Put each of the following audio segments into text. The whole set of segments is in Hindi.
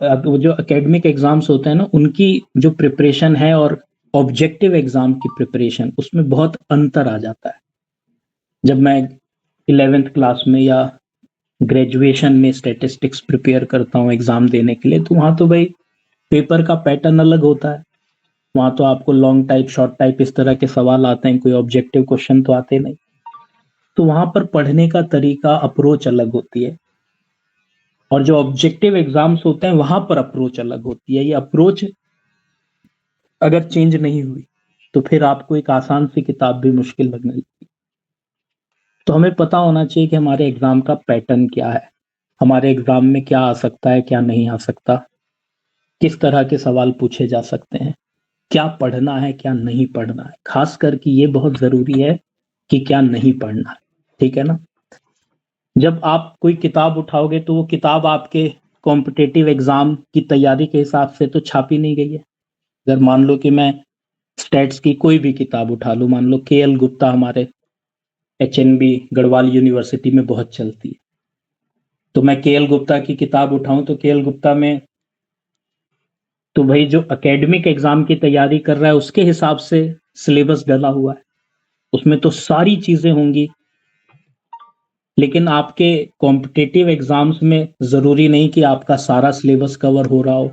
वो जो एकेडमिक एग्जाम्स होते हैं ना, उनकी जो प्रिपरेशन है और ऑब्जेक्टिव एग्जाम की प्रिपरेशन, उसमें बहुत अंतर आ जाता है। जब मैं 11th क्लास में या ग्रेजुएशन में स्टैटिस्टिक्स प्रिपेयर करता हूँ एग्जाम देने के लिए, तो वहाँ तो भाई पेपर का पैटर्न अलग होता है। वहाँ तो आपको लॉन्ग टाइप, शॉर्ट टाइप इस तरह के सवाल आते हैं, कोई ऑब्जेक्टिव क्वेश्चन तो आते नहीं। तो वहाँ पर पढ़ने का तरीका, अप्रोच अलग होती है। और जो ऑब्जेक्टिव एग्जाम्स होते हैं वहां पर अप्रोच अलग होती है। ये अप्रोच अगर चेंज नहीं हुई तो फिर आपको एक आसान सी किताब भी मुश्किल लगने लगती। तो हमें पता होना चाहिए कि हमारे एग्जाम का पैटर्न क्या है, हमारे एग्जाम में क्या आ सकता है, क्या नहीं आ सकता, किस तरह के सवाल पूछे जा सकते हैं, क्या पढ़ना है, क्या नहीं पढ़ना है। खास करके ये बहुत जरूरी है कि क्या नहीं पढ़ना है। ठीक है ना। जब आप कोई किताब उठाओगे तो वो किताब आपके कॉम्पिटेटिव एग्जाम की तैयारी के हिसाब से तो छापी नहीं गई है। अगर मान लो कि मैं स्टैट्स की कोई भी किताब उठा लूं, मान लो के.एल. गुप्ता हमारे एचएनबी गढ़वाल यूनिवर्सिटी में बहुत चलती है, तो मैं के.एल. गुप्ता की किताब उठाऊं तो के.एल. गुप्ता में तो भाई जो एकेडमिक एग्जाम की तैयारी कर रहा है उसके हिसाब से सिलेबस डला हुआ है, उसमें तो सारी चीजें होंगी। लेकिन आपके कॉम्पिटेटिव एग्जाम्स में जरूरी नहीं कि आपका सारा सिलेबस कवर हो रहा हो,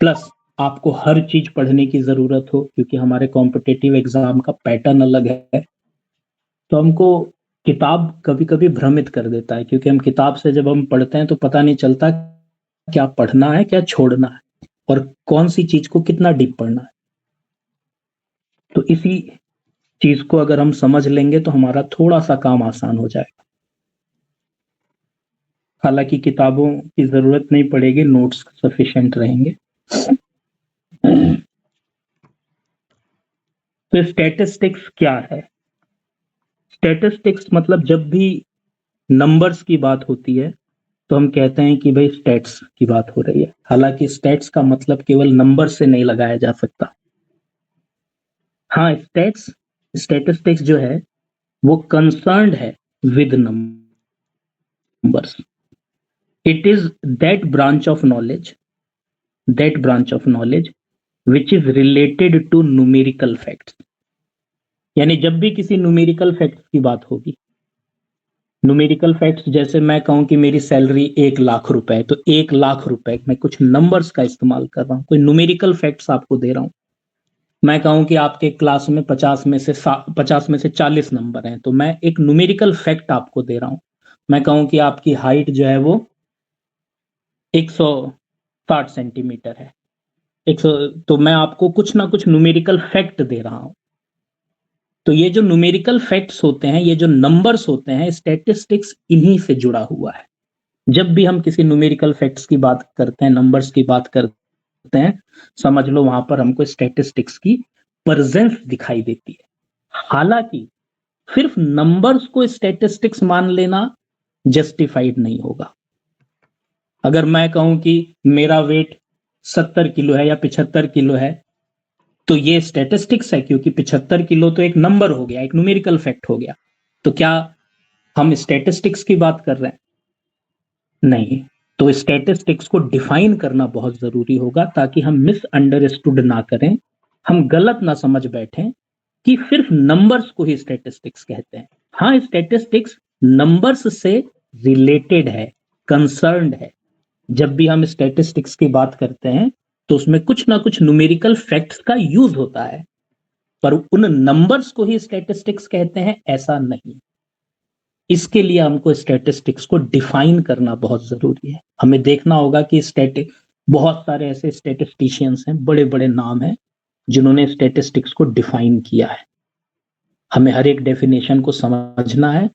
प्लस आपको हर चीज पढ़ने की जरूरत हो, क्योंकि हमारे कॉम्पिटेटिव एग्जाम का पैटर्न अलग है। तो हमको किताब कभी कभी भ्रमित कर देता है, क्योंकि हम किताब से जब हम पढ़ते हैं तो पता नहीं चलता क्या पढ़ना है, क्या छोड़ना है, और कौन सी चीज को कितना डीप पढ़ना है। तो इसी चीज को अगर हम समझ लेंगे तो हमारा थोड़ा सा काम आसान हो जाएगा। हालांकि किताबों की जरूरत नहीं पड़ेगी, नोट्स सफिशिएंट रहेंगे। तो स्टैटिस्टिक्स क्या है? स्टैटिस्टिक्स मतलब जब भी नंबर्स की बात होती है तो हम कहते हैं कि भाई स्टैट्स की बात हो रही है। हालांकि स्टैट्स का मतलब केवल नंबर से नहीं लगाया जा सकता। हाँ, स्टैटिस्टिक्स जो है वो कंसर्न्ड है with numbers. It is that branch of knowledge which is related to numerical facts. यानी जब भी किसी न्यूमेरिकल फैक्ट्स की बात होगी, न्यूमेरिकल फैक्ट्स जैसे मैं कहूं कि मेरी सैलरी 1 लाख रुपए है, तो 1 लाख रुपए मैं कुछ नंबर्स का इस्तेमाल कर रहा हूं, कोई न्यूमेरिकल फैक्ट्स आपको दे रहा हूं। मैं कहूं कि आपके क्लास में 50 में से 40 नंबर हैं, तो मैं एक न्यूमेरिकल फैक्ट आपको दे रहा हूं। मैं कहूं कि आपकी हाइट जो है वो 160 सेंटीमीटर है, 100, तो मैं आपको कुछ ना कुछ न्यूमेरिकल फैक्ट दे रहा हूं। तो ये जो न्यूमेरिकल फैक्ट्स होते हैं, ये जो नंबर्स होते हैं, स्टैटिस्टिक्स इन्हीं से जुड़ा हुआ है। जब भी हम किसी न्यूमेरिकल फैक्ट्स की बात करते हैं, नंबर्स की बात करते हैं, समझ लो वहां पर हमको स्टैटिस्टिक्स की प्रेजेंस दिखाई देती है। हालांकि सिर्फ नंबर्स को स्टैटिस्टिक्स मान लेना जस्टिफाइड नहीं होगा। अगर मैं कहूं कि मेरा वेट 70 किलो है या 75 किलो है, तो ये स्टैटिस्टिक्स है, क्योंकि 75 किलो तो एक नंबर हो गया, एक न्यूमेरिकल फैक्ट हो गया। तो क्या हम स्टैटिस्टिक्स की बात कर रहे हैं? नहीं। तो स्टैटिस्टिक्स को डिफाइन करना बहुत जरूरी होगा, ताकि हम मिसअंडरस्टूड ना करें, हम गलत ना समझ बैठें कि सिर्फ नंबर्स को ही स्टैटिस्टिक्स कहते हैं। हाँ, स्टैटिस्टिक्स नंबर्स से रिलेटेड है, कंसर्न्ड है। जब भी हम स्टैटिस्टिक्स की बात करते हैं तो उसमें कुछ ना कुछ न्यूमेरिकल फैक्ट्स का यूज होता है, पर उन नंबर्स को ही स्टैटिस्टिक्स कहते हैं ऐसा नहीं। इसके लिए हमको स्टैटिस्टिक्स को डिफाइन करना बहुत जरूरी है। हमें देखना होगा कि बहुत सारे ऐसे स्टैटिस्टिशियंस हैं, बड़े बड़े नाम हैं, जिन्होंने स्टैटिस्टिक्स को डिफाइन किया है। हमें हर एक डेफिनेशन को समझना है।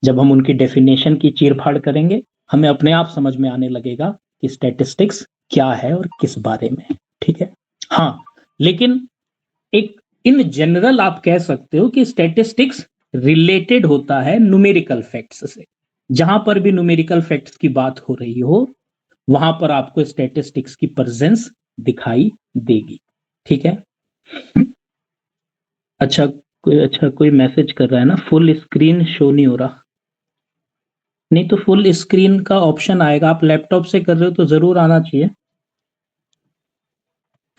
जब हम उनकी डेफिनेशन की चीरफाड़ करेंगे, हमें अपने आप समझ में आने लगेगा कि स्टैटिस्टिक्स क्या है और किस बारे में है। ठीक है। हाँ, लेकिन एक इन जनरल आप कह सकते हो कि स्टैटिस्टिक्स रिलेटेड होता है न्यूमेरिकल फैक्ट्स से। जहां पर भी न्यूमेरिकल फैक्ट्स की बात हो रही हो, वहां पर आपको स्टैटिस्टिक्स की प्रेजेंस दिखाई देगी। ठीक है। अच्छा, कोई मैसेज कर रहा है ना, फुल स्क्रीन शो नहीं हो रहा। नहीं तो फुल स्क्रीन का ऑप्शन आएगा, आप लैपटॉप से कर रहे हो तो ज़रूर आना चाहिए।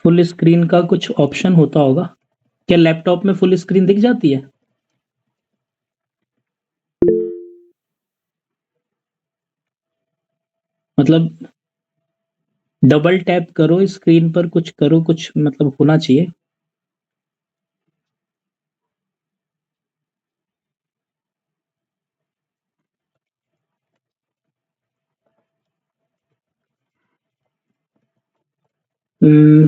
फुल स्क्रीन का कुछ ऑप्शन होता होगा। क्या लैपटॉप में फुल स्क्रीन दिख जाती है? मतलब डबल टैप करो स्क्रीन पर, कुछ करो, कुछ मतलब होना चाहिए। उम,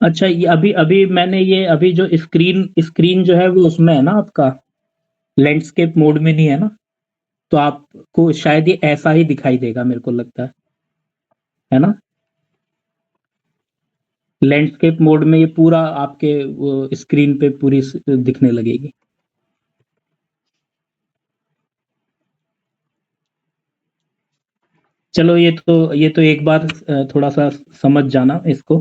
अच्छा, ये अभी अभी मैंने ये अभी जो स्क्रीन स्क्रीन जो है वो उसमें है ना आपका, लैंडस्केप मोड में नहीं है ना? तो आपको शायद ये ऐसा ही दिखाई देगा मेरे को लगता है ना? लैंडस्केप मोड में ये पूरा आपके वो स्क्रीन पे पूरी दिखने लगेगी। चलो ये तो एक बार थोड़ा सा समझ जाना इसको,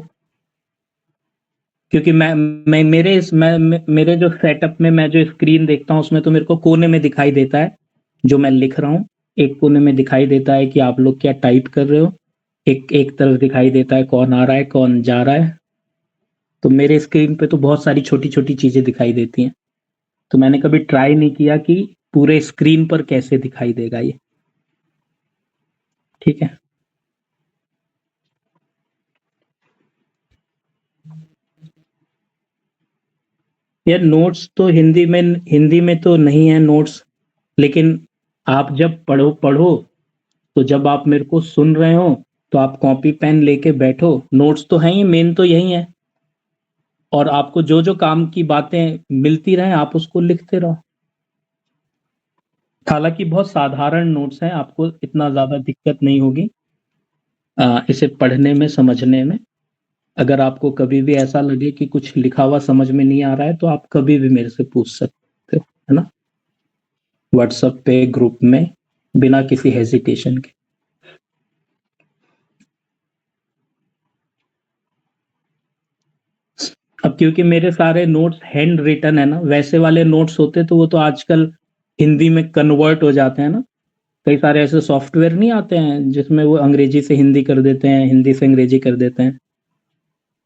क्योंकि मेरे जो सेटअप में मैं जो स्क्रीन देखता हूँ उसमें तो मेरे को कोने में दिखाई देता है जो मैं लिख रहा हूँ। एक कोने में दिखाई देता है कि आप लोग क्या टाइप कर रहे हो, एक एक तरफ दिखाई देता है कौन आ रहा है कौन जा रहा है। तो मेरे स्क्रीन पे तो बहुत सारी छोटी छोटी चीजें दिखाई देती हैं। तो मैंने कभी ट्राई नहीं किया कि पूरे स्क्रीन पर कैसे दिखाई देगा ये। ठीक है। यार नोट्स तो हिंदी में तो नहीं है नोट्स, लेकिन आप जब पढ़ो पढ़ो तो जब आप मेरे को सुन रहे हो तो आप कॉपी पेन लेके बैठो, नोट्स तो हैं ही, मेन तो यही है। और आपको जो जो काम की बातें मिलती रहे आप उसको लिखते रहो। हालांकि बहुत साधारण नोट्स हैं, आपको इतना ज्यादा दिक्कत नहीं होगी इसे पढ़ने में समझने में। अगर आपको कभी भी ऐसा लगे कि कुछ लिखा हुआ समझ में नहीं आ रहा है तो आप कभी भी मेरे से पूछ सकते हो, है ना? व्हाट्सएप पे ग्रुप में, बिना किसी हेजिटेशन के। अब क्योंकि मेरे सारे नोट्स हैंड रिटन है ना, वैसे वाले नोट्स होते तो वो तो आजकल हिंदी में कन्वर्ट हो जाते हैं ना। कई सारे ऐसे सॉफ्टवेयर नहीं आते हैं जिसमें वो अंग्रेजी से हिंदी कर देते हैं, हिंदी से अंग्रेजी कर देते हैं।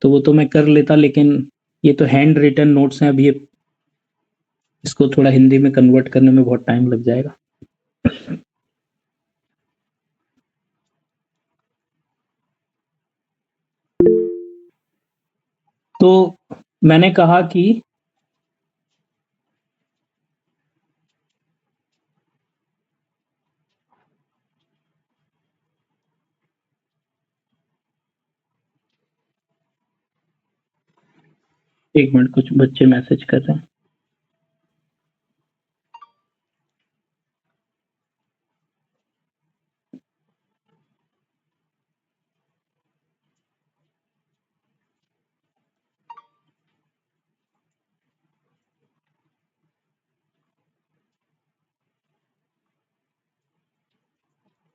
तो वो तो मैं कर लेता, लेकिन ये तो हैंड रिटन नोट्स हैं, अब ये इसको थोड़ा हिंदी में कन्वर्ट करने में बहुत टाइम लग जाएगा। तो मैंने कहा कि एक मिनट, कुछ बच्चे मैसेज कर रहे हैं।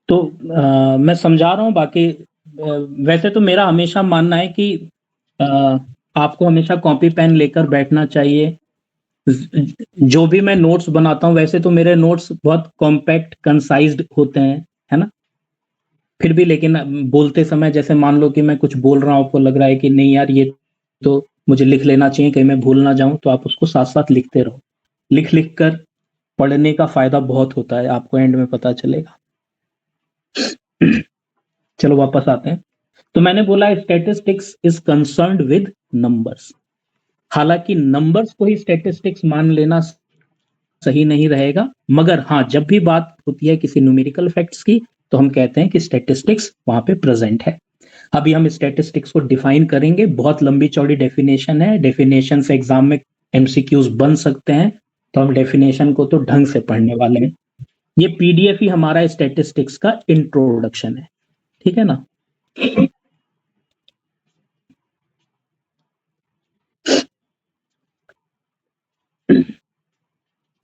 तो मैं समझा रहा हूँ बाकी। वैसे तो मेरा हमेशा मानना है कि अ, आपको हमेशा कॉपी पेन लेकर बैठना चाहिए। जो भी मैं नोट्स बनाता हूँ वैसे तो मेरे नोट्स बहुत कॉम्पैक्ट कंसाइज्ड होते हैं, है ना? फिर भी लेकिन बोलते समय जैसे मान लो कि मैं कुछ बोल रहा हूँ, आपको लग रहा है कि नहीं यार ये तो मुझे लिख लेना चाहिए कहीं मैं भूल ना जाऊं, तो आप उसको साथ साथ लिखते रहो। लिख लिख कर पढ़ने का फायदा बहुत होता है, आपको एंड में पता चलेगा। चलो वापस आते हैं। तो मैंने बोला statistics is concerned with numbers. हालांकि नंबर्स को ही स्टैटिस्टिक्स मान लेना सही नहीं रहेगा, मगर हाँ जब भी बात होती है किसी न्यूमेरिकल फैक्ट्स की तो हम कहते हैं कि स्टैटिस्टिक्स वहां पे प्रेजेंट है। अभी हम स्टैटिस्टिक्स को डिफाइन करेंगे, बहुत लंबी चौड़ी डेफिनेशन है, डेफिनेशन से एग्जाम में एमसीक्यूज बन सकते हैं। तो हम डेफिनेशन को तो ढंग से पढ़ने वाले हैं। ये पीडीएफ ही हमारा स्टैटिस्टिक्स का इंट्रोडक्शन है। ठीक है ना?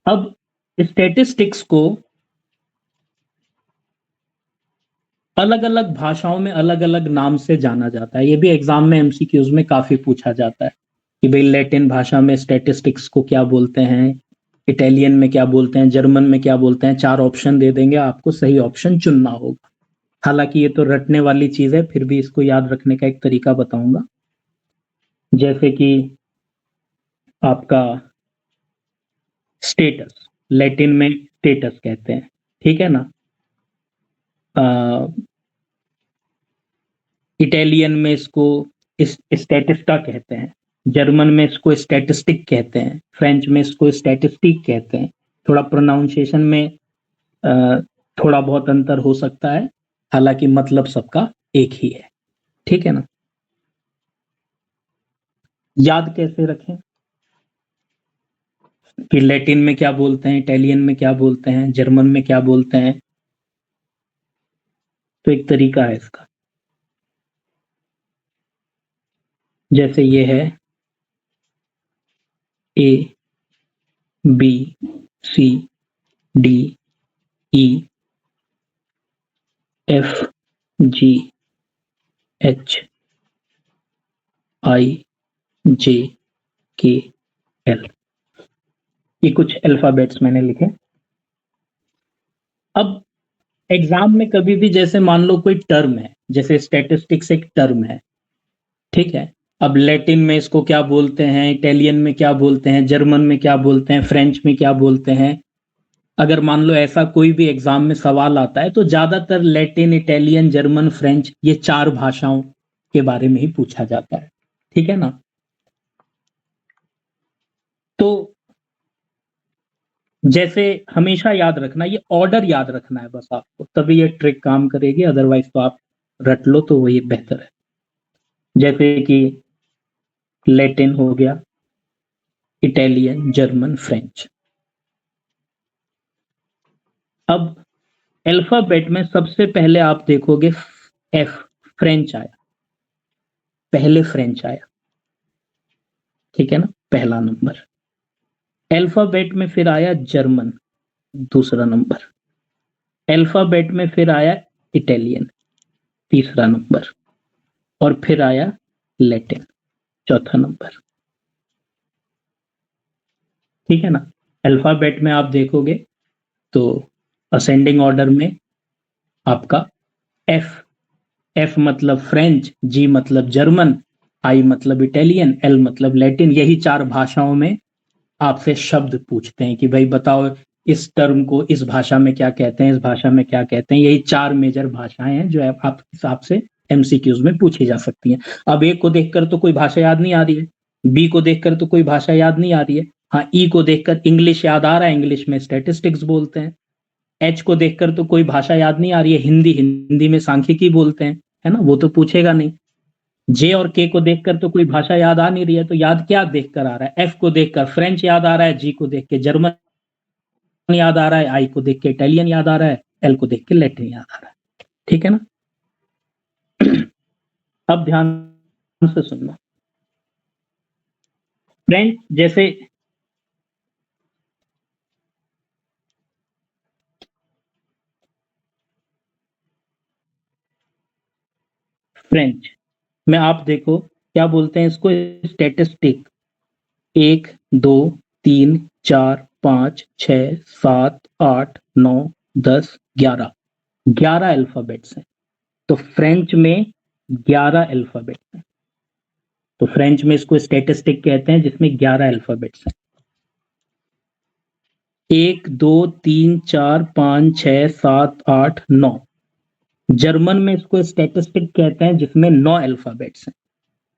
अब स्टैटिस्टिक्स को अलग अलग भाषाओं में अलग अलग नाम से जाना जाता है, ये भी एग्जाम में एमसीक्यूज में काफी पूछा जाता है। कि भाई लैटिन भाषा में स्टैटिस्टिक्स को क्या बोलते हैं, इटालियन में क्या बोलते हैं, जर्मन में क्या बोलते हैं, 4 ऑप्शन दे देंगे, आपको सही ऑप्शन चुनना होगा। हालांकि ये तो रटने वाली चीज है, फिर भी इसको याद रखने का एक तरीका बताऊंगा। जैसे कि आपका स्टेटस, लैटिन में स्टेटस कहते हैं, ठीक है ना। इटालियन में इसको स्टैटिस्टा कहते हैं, जर्मन में इसको स्टैटिस्टिक कहते हैं, फ्रेंच में इसको स्टैटिस्टिक कहते हैं। थोड़ा प्रोनाउंसिएशन में थोड़ा बहुत अंतर हो सकता है, हालांकि मतलब सबका एक ही है, ठीक है ना। याद कैसे रखें कि लैटिन में क्या बोलते हैं, इटालियन में क्या बोलते हैं, जर्मन में क्या बोलते हैं, तो एक तरीका है इसका। जैसे ये है A B C D E F G H I J K L, ये कुछ अल्फाबेट्स मैंने लिखे। अब एग्जाम में कभी भी जैसे मान लो कोई टर्म है, जैसे स्टैटिस्टिक्स एक टर्म है, ठीक है। अब लैटिन में इसको क्या बोलते हैं, इटालियन में क्या बोलते हैं, जर्मन में क्या बोलते हैं, फ्रेंच में क्या बोलते हैं, अगर मान लो ऐसा कोई भी एग्जाम में सवाल आता है तो ज्यादातर लैटिन, इटालियन, जर्मन, फ्रेंच, ये 4 भाषाओं के बारे में ही पूछा जाता है, ठीक है ना। तो जैसे हमेशा याद रखना, ये ऑर्डर याद रखना है बस आपको, तभी ये ट्रिक काम करेगी, अदरवाइज तो आप रट लो तो वही बेहतर है। जैसे कि लैटिन हो गया, इटालियन, जर्मन, फ्रेंच। अब अल्फाबेट में सबसे पहले आप देखोगे एफ, फ्रेंच आया, पहले फ्रेंच आया, ठीक है ना, पहला नंबर। अल्फाबेट में फिर आया जर्मन, दूसरा नंबर। अल्फाबेट में फिर आया इटालियन, तीसरा नंबर। और फिर आया लैटिन, चौथा नंबर, ठीक है ना। अल्फाबेट में आप देखोगे तो असेंडिंग ऑर्डर में आपका एफ, एफ मतलब फ्रेंच, जी मतलब जर्मन, आई मतलब इटालियन, एल मतलब लैटिन। यही 4 भाषाओं में आपसे शब्द पूछते हैं कि भाई बताओ इस टर्म को इस भाषा में क्या कहते हैं, इस भाषा में क्या कहते हैं। यही 4 मेजर भाषाएं हैं जो आप हिसाब से एमसीक्यूज में पूछी जा सकती हैं। अब ए को देखकर तो कोई भाषा याद नहीं आ रही है, बी को देखकर तो कोई भाषा याद नहीं आ रही है, हाँ ई को देखकर इंग्लिश याद आ रहा है, इंग्लिश में स्टैटिस्टिक्स बोलते हैं। एच को देखकर तो कोई भाषा याद नहीं आ रही है, हिंदी, हिंदी में सांख्यिकी बोलते हैं, है ना, वो तो पूछेगा नहीं। जे और के को देखकर तो कोई भाषा याद आ नहीं रही है, तो याद क्या देखकर आ रहा है, एफ को देखकर फ्रेंच याद आ रहा है, जी को देख के जर्मन याद आ रहा है, आई को देख के इटालियन याद आ रहा है, एल को देख के लैटिन याद आ रहा है, ठीक है ना। अब ध्यान से सुनना, फ्रेंच जैसे फ्रेंच में आप देखो क्या बोलते हैं इसको, स्टैटिस्टिक, 1 2 3 4 5 6 7 8 9 10 11, 11 अल्फाबेट्स हैं। तो फ्रेंच में 11 अल्फाबेट्स हैं, तो फ्रेंच में इसको स्टैटिस्टिक कहते हैं जिसमें 11 अल्फाबेट्स हैं। 1 2 3 4 5 6 7 8 9, जर्मन में इसको स्टैटिस्टिक कहते हैं जिसमें 9 अल्फाबेट्स हैं,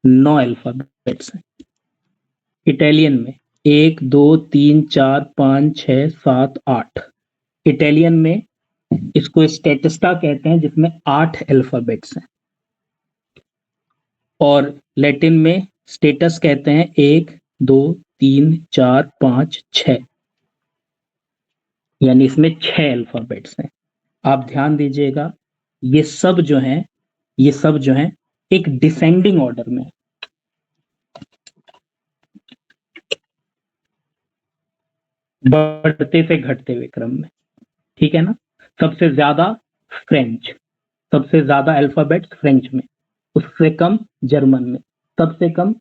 9 अल्फाबेट्स हैं। इटालियन में 1 2 3 4 5 6 7 8, इटालियन में इसको स्टेटिस्टा कहते हैं जिसमें 8 अल्फाबेट्स हैं। और लैटिन में स्टेटस कहते हैं 1 2 3 4 5 6, यानी इसमें 6 अल्फाबेट्स हैं। आप ध्यान दीजिएगा, ये सब जो हैं, ये सब जो हैं एक डिसेंडिंग ऑर्डर में, बढ़ते से घटते हुए क्रम में, ठीक है ना। सबसे ज्यादा फ्रेंच, सबसे ज्यादा अल्फाबेट्स फ्रेंच में, उससे कम जर्मन में, सबसे कम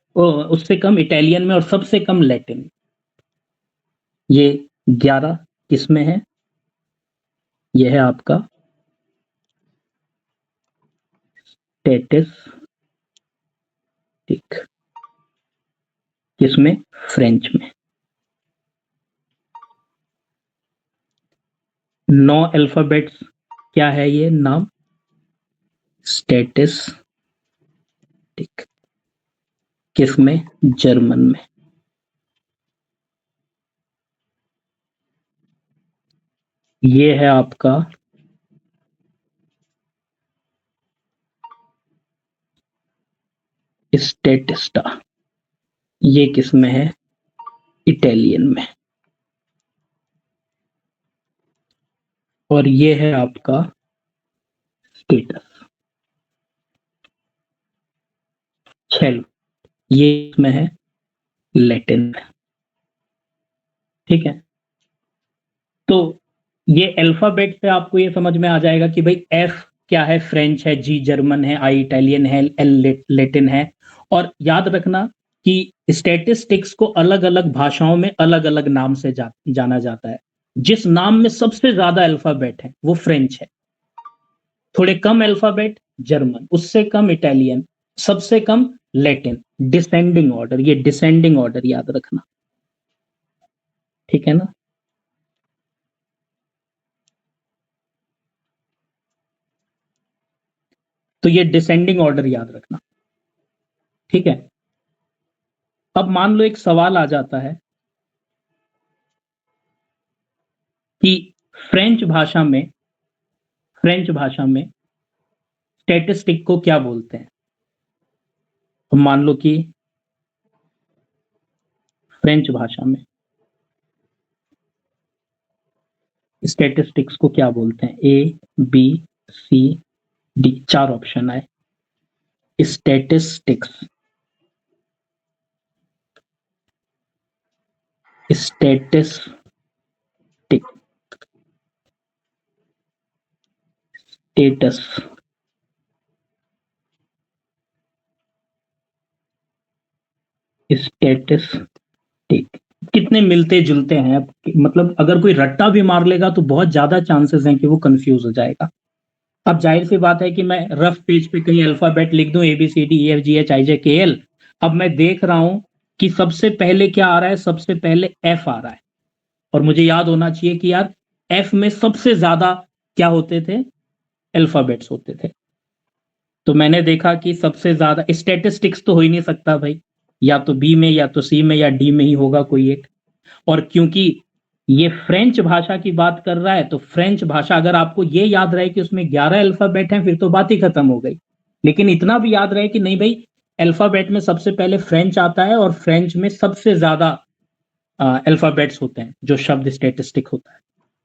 उससे कम इटालियन में और सबसे कम लैटिन। ये 11 किसमें है? यह है आपका स्टैटिस्टिक, किसमें? फ्रेंच में। 9 अल्फाबेट्स, क्या है ये नाम? स्टैटिस्टिक, किसमें? जर्मन में। ये है आपका स्टेटिस्टा, ये किसमें है? इटालियन में। और ये है आपका स्टेटस। चलो, ये इसमें है लैटिन में। ठीक है, तो ये अल्फाबेट से आपको ये समझ में आ जाएगा कि भाई एफ क्या है? फ्रेंच है, जी जर्मन है, आई इटालियन है, एल लैटिन है। और याद रखना कि स्टैटिस्टिक्स को अलग अलग भाषाओं में अलग अलग नाम से जाना जाता है। जिस नाम में सबसे ज्यादा अल्फाबेट है वो फ्रेंच है, थोड़े कम अल्फाबेट जर्मन, उससे कम इटालियन, सबसे कम लैटिन। डिसेंडिंग ऑर्डर, ये डिसेंडिंग ऑर्डर याद रखना। ठीक है ना? तो ये डिसेंडिंग ऑर्डर याद रखना। ठीक है, अब मान लो एक सवाल आ जाता है कि फ्रेंच भाषा में फ्रेंच भाषा में स्टैटिस्टिक को क्या बोलते हैं? तो मान लो कि फ्रेंच भाषा में स्टैटिस्टिक्स को क्या बोलते हैं? ए, बी, सी, डी, 4 ऑप्शन आए। स्टैटिस्टिक्स, स्टैटिस्टिक, स्टेटस, स्टैटिस्टिक, कितने मिलते जुलते हैं? अब मतलब अगर कोई रट्टा भी मार लेगा तो बहुत ज्यादा चांसेस हैं कि वो कंफ्यूज हो जाएगा। अब जाहिर सी बात है कि मैं रफ पेज पे कहीं अल्फाबेट लिख दूं, ABCDEFGHIJKL। अब मैं देख रहा हूं कि सबसे पहले क्या आ रहा है? सबसे पहले एफ आ रहा है, और मुझे याद होना चाहिए कि यार एफ में सबसे ज्यादा क्या होते थे? अल्फाबेट्स होते थे। तो मैंने देखा कि सबसे ज्यादा स्टैटिस्टिक्स तो हो ही नहीं सकता भाई, या तो बी में या तो सी में या डी में ही होगा कोई एक। और क्योंकि ये फ्रेंच भाषा की बात कर रहा है, तो फ्रेंच भाषा अगर आपको ये याद रहे कि उसमें 11 अल्फाबेट हैं फिर तो बात ही खत्म हो गई। लेकिन इतना भी याद रहे कि नहीं भाई, अल्फाबेट में सबसे पहले फ्रेंच आता है और फ्रेंच में सबसे ज्यादा अल्फाबेट्स होते हैं जो शब्द स्टैटिस्टिक होता है।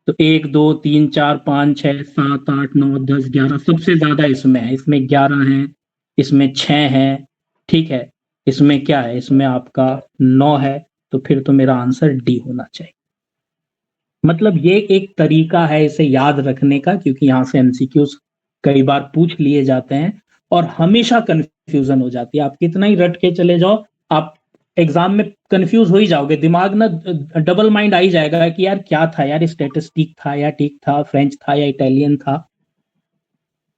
तो 1 2 3 4 5 6 7 8 9 10 11 सबसे ज्यादा इसमें है, इसमें 11 है, इसमें 6 है। ठीक है, इसमें क्या है? इसमें आपका 9 है। तो फिर तो मेरा आंसर डी होना चाहिए। मतलब ये एक तरीका है इसे याद रखने का, क्योंकि यहाँ से एमसीक्यूज कई बार पूछ लिए जाते हैं और हमेशा कंफ्यूजन हो जाती है। आप कितना ही रट के चले जाओ, आप एग्जाम में कंफ्यूज हो ही जाओगे। दिमाग ना डबल माइंड आ ही जाएगा कि यार क्या था यार, स्टैटिस्टिक था या टिक था, फ्रेंच था या इटालियन था।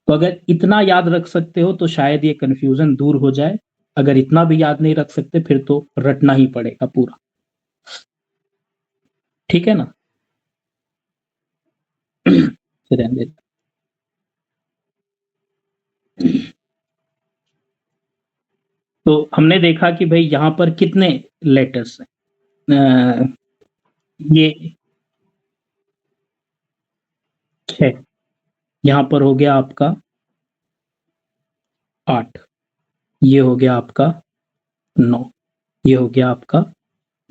तो अगर इतना याद रख सकते हो तो शायद ये कंफ्यूजन दूर हो जाए। अगर इतना भी याद नहीं रख सकते फिर तो रटना ही पड़ेगा पूरा। ठीक है ना? रहने दे। तो हमने देखा कि भाई यहाँ पर कितने लेटर्स हैं? ये 6, यहाँ पर हो गया आपका 8, ये हो गया आपका 9, ये हो गया आपका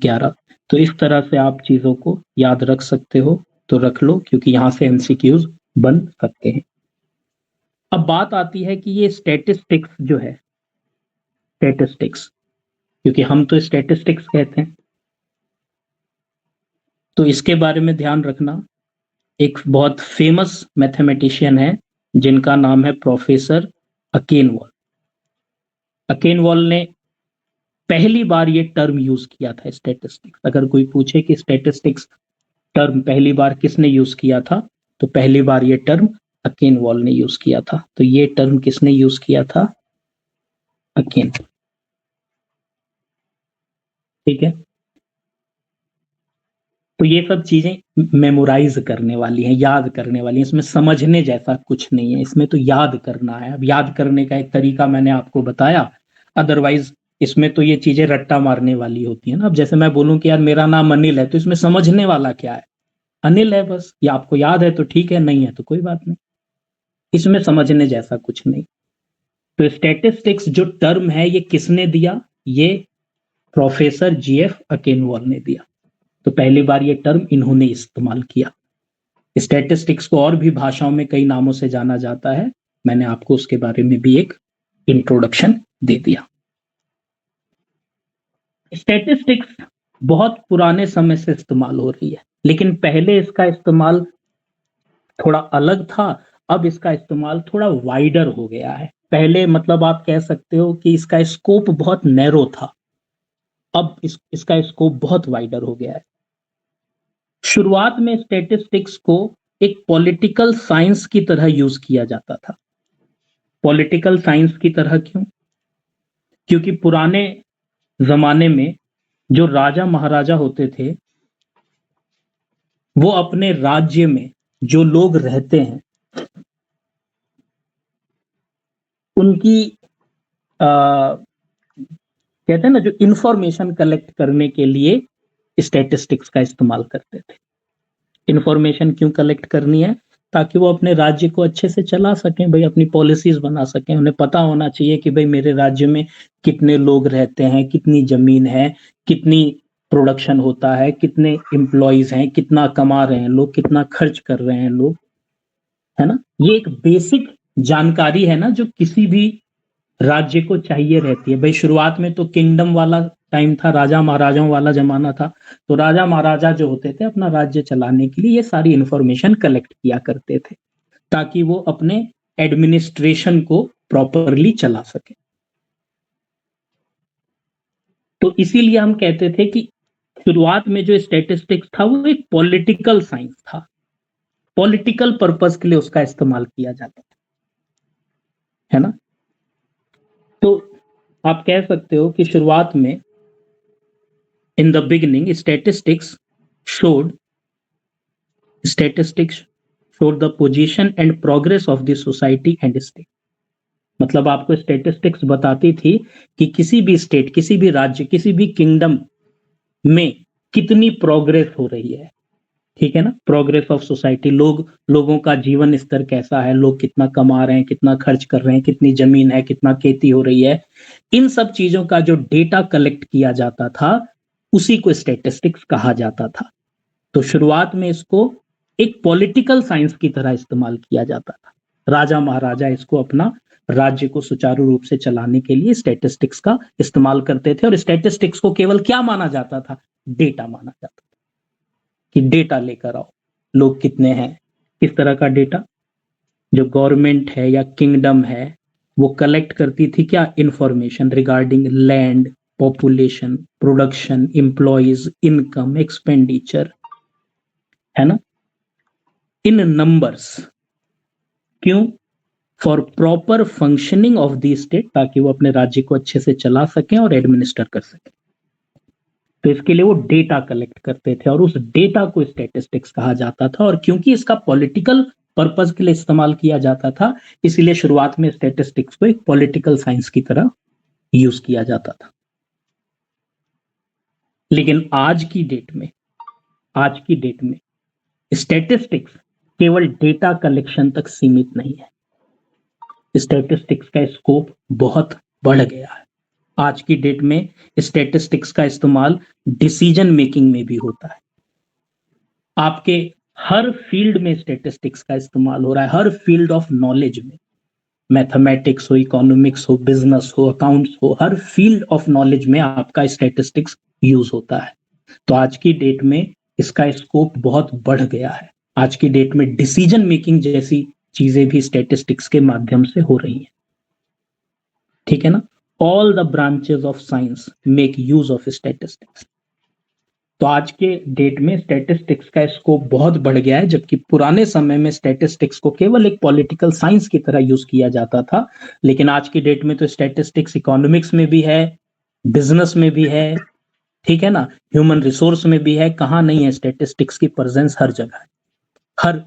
11। तो इस तरह से आप चीजों को याद रख सकते हो, तो रख लो, क्योंकि यहाँ से एमसीक्यूज बन सकते हैं। अब बात आती है कि ये स्टैटिस्टिक्स जो है, स्टैटिस्टिक्स, क्योंकि हम तो स्टैटिस्टिक्स कहते हैं, तो इसके बारे में ध्यान रखना। एक बहुत फेमस मैथमेटिशियन है जिनका नाम है प्रोफेसर अकेनवॉल। अकेनवॉल ने पहली बार ये टर्म यूज किया था स्टैटिस्टिक्स? अगर कोई पूछे कि स्टैटिस्टिक्स टर्म पहली बार किसने यूज किया था, तो पहली बार ये टर्म अकेनवॉल ने यूज किया था। तो ये टर्म किसने यूज किया था? अकेन। ठीक है, तो ये सब चीजें मेमोराइज करने वाली हैं, याद करने वाली हैं, इसमें समझने जैसा कुछ नहीं है, इसमें तो याद करना है। अब याद करने का एक तरीका मैंने आपको बताया, अदरवाइज इसमें तो ये चीजें रट्टा मारने वाली होती है ना। अब जैसे मैं बोलूं कि यार मेरा नाम अनिल है, तो इसमें समझने वाला क्या है? अनिल है बस, या आपको याद है तो ठीक है, नहीं है तो कोई बात नहीं, इसमें समझने जैसा कुछ नहीं। तो स्टैटिस्टिक्स जो टर्म है ये किसने दिया? ये प्रोफेसर जीएफ अकेनवॉल ने दिया। तो पहली बार ये टर्म इन्होंने इस्तेमाल किया। स्टैटिस्टिक्स को और भी भाषाओं में कई नामों से जाना जाता है, मैंने आपको उसके बारे में भी एक इंट्रोडक्शन दे दिया। स्टैटिस्टिक्स बहुत पुराने समय से इस्तेमाल हो रही है, लेकिन पहले इसका इस्तेमाल थोड़ा अलग था, अब इसका इस्तेमाल थोड़ा वाइडर हो गया है। पहले मतलब आप कह सकते हो कि इसका स्कोप बहुत नैरो था, अब इसका स्कोप बहुत वाइडर हो गया है। शुरुआत में स्टैटिस्टिक्स को एक पॉलिटिकल साइंस की तरह यूज किया जाता था। पॉलिटिकल साइंस की तरह क्यों? क्योंकि पुराने जमाने में जो राजा महाराजा होते थे, वो अपने राज्य में जो लोग रहते हैं उनकी कहते हैं ना, जो इंफॉर्मेशन कलेक्ट करने के लिए स्टैटिस्टिक्स का इस्तेमाल करते थे। इंफॉर्मेशन क्यों कलेक्ट करनी है? ताकि वो अपने राज्य को अच्छे से चला सकें भाई, अपनी पॉलिसीज बना सकें। उन्हें पता होना चाहिए कि भाई मेरे राज्य में कितने लोग रहते हैं, कितनी जमीन है, कितनी प्रोडक्शन होता है, कितने एम्प्लॉयज हैं, कितना कमा रहे हैं लोग, कितना खर्च कर रहे हैं लोग, है ना। ये एक बेसिक जानकारी है ना, जो किसी भी राज्य को चाहिए रहती है। भाई शुरुआत में तो किंगडम वाला टाइम था, राजा महाराजाओं वाला जमाना था, तो राजा महाराजा जो होते थे अपना राज्य चलाने के लिए ये सारी इंफॉर्मेशन कलेक्ट किया करते थे, ताकि वो अपने एडमिनिस्ट्रेशन को प्रॉपरली चला सके। तो इसीलिए हम कहते थे कि शुरुआत में जो स्टैटिस्टिक्स था वो एक पॉलिटिकल साइंस था, पॉलिटिकल पर्पस के लिए उसका इस्तेमाल किया जाता है ना। तो आप कह सकते हो कि शुरुआत में इन the beginning showed statistics showed the position and progress of the society and state। मतलब आपको स्टैटिस्टिक्स बताती थी कि किसी भी स्टेट, किसी भी राज्य, किसी भी किंगडम में कितनी प्रोग्रेस हो रही है। ठीक है ना, प्रोग्रेस ऑफ सोसाइटी, लोगों का जीवन स्तर कैसा है, लोग कितना कमा रहे हैं, कितना खर्च कर रहे हैं, कितनी जमीन है, कितना खेती हो रही है, इन सब चीजों का जो डेटा कलेक्ट किया जाता था उसी को स्टैटिस्टिक्स कहा जाता था। तो शुरुआत में इसको एक पॉलिटिकल साइंस की तरह इस्तेमाल किया जाता था। राजा महाराजा इसको अपना राज्य को सुचारू रूप से चलाने के लिए स्टैटिस्टिक्स का इस्तेमाल करते थे, और स्टैटिस्टिक्स को केवल क्या माना जाता था? डेटा माना जाता था, कि डेटा लेकर आओ, लोग कितने हैं। किस तरह का डेटा? जो गवर्नमेंट है या किंगडम है वो कलेक्ट करती थी क्या? Information regarding land, population, production, employees, income, expenditure, है ना, इन नंबर्स। क्यों? For proper functioning of the state, ताकि वो अपने राज्य को अच्छे से चला सकें और एडमिनिस्टर कर सकें। तो इसके लिए वो डेटा कलेक्ट करते थे, और उस डेटा को स्टैटिस्टिक्स कहा जाता था। और क्योंकि इसका पॉलिटिकल पर्पस के लिए इस्तेमाल किया जाता था, इसलिए शुरुआत में स्टैटिस्टिक्स को एक पॉलिटिकल साइंस की तरह यूज किया जाता था। लेकिन आज की डेट में स्टैटिस्टिक्स केवल डेटा कलेक्शन तक सीमित नहीं है। स्टैटिस्टिक्स का स्कोप बहुत बढ़ गया है। आज की डेट में स्टैटिस्टिक्स का इस्तेमाल डिसीजन मेकिंग में भी होता है। आपके हर फील्ड में स्टैटिस्टिक्स का इस्तेमाल हो रहा है, हर फील्ड ऑफ नॉलेज में, मैथमेटिक्स हो, इकोनॉमिक्स हो, बिजनेस हो, अकाउंट्स हो, हर फील्ड ऑफ नॉलेज में आपका स्टैटिस्टिक्स यूज होता है। तो आज की डेट में इसका स्कोप बहुत बढ़ गया है। आज की डेट में डिसीजन मेकिंग जैसी चीजें भी स्टैटिस्टिक्स के माध्यम से हो रही हैं। ठीक है ना। All the branches of science make use of statistics. तो आज के डेट में स्टैटिस्टिक्स का स्कोप बहुत बढ़ गया है, जबकि पुराने समय में स्टैटिस्टिक्स को केवल एक पॉलिटिकल साइंस की तरह यूज किया जाता था। लेकिन आज की डेट में तो स्टैटिस्टिक्स इकोनॉमिक्स में भी है, बिजनेस में भी है, ठीक है ना, ह्यूमन रिसोर्स में भी है। कहाँ नहीं है स्टैटिस्टिक्स की प्रेजेंस, हर जगह है। हर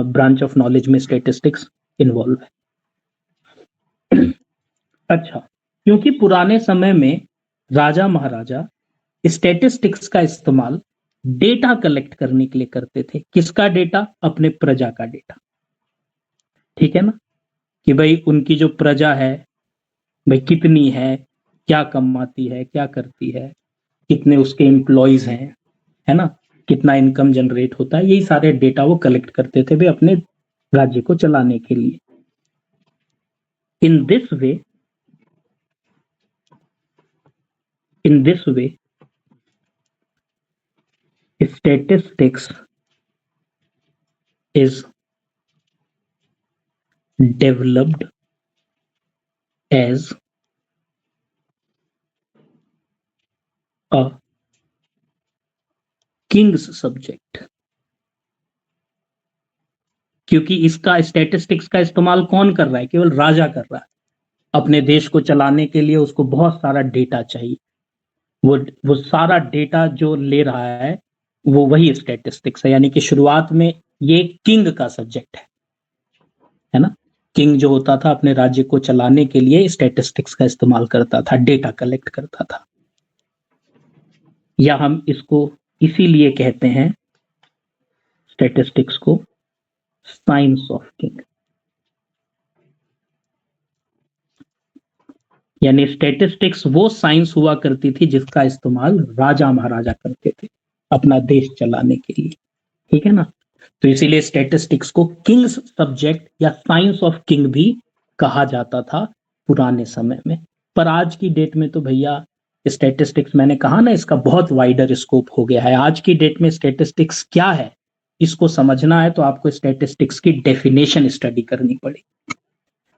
ब्रांच ऑफ नॉलेज में स्टैटिस्टिक्स इन्वॉल्व है। अच्छा, क्योंकि पुराने समय में राजा महाराजा स्टैटिस्टिक्स का इस्तेमाल डेटा कलेक्ट करने के लिए करते थे। किसका डेटा? अपने प्रजा का डेटा, ठीक है ना, कि भाई उनकी जो प्रजा है भाई कितनी है, क्या कमाती है, क्या करती है, कितने उसके एम्प्लॉयज हैं, है ना, कितना इनकम जनरेट होता है, यही सारे डेटा वो कलेक्ट करते थे भाई अपने राज्य को चलाने के लिए। In this way statistics is developed as a king's subject। क्योंकि इसका स्टैटिस्टिक्स का इस्तेमाल कौन कर रहा है? केवल राजा कर रहा है। अपने देश को चलाने के लिए उसको बहुत सारा डेटा चाहिए। वो सारा डेटा जो ले रहा है वो वही स्टैटिस्टिक्स है। यानी कि शुरुआत में ये किंग का सब्जेक्ट है ना। किंग जो होता था अपने राज्य को चलाने के लिए स्टैटिस्टिक्स का इस्तेमाल करता था, डेटा कलेक्ट करता था। या हम इसको इसीलिए कहते हैं स्टैटिस्टिक्स को साइंस ऑफ किंग। यानी स्टैटिस्टिक्स वो साइंस हुआ करती थी जिसका इस्तेमाल राजा महाराजा करते थे अपना देश चलाने के लिए, ठीक है ना। तो इसीलिए स्टैटिस्टिक्स को किंग्स सब्जेक्ट या साइंस ऑफ किंग भी कहा जाता था पुराने समय में। पर आज की डेट में तो भैया स्टैटिस्टिक्स, मैंने कहा ना, इसका बहुत वाइडर स्कोप हो गया है। आज की डेट में स्टैटिस्टिक्स क्या है, इसको समझना है तो आपको स्टैटिस्टिक्स की डेफिनेशन स्टडी करनी पड़ेगी।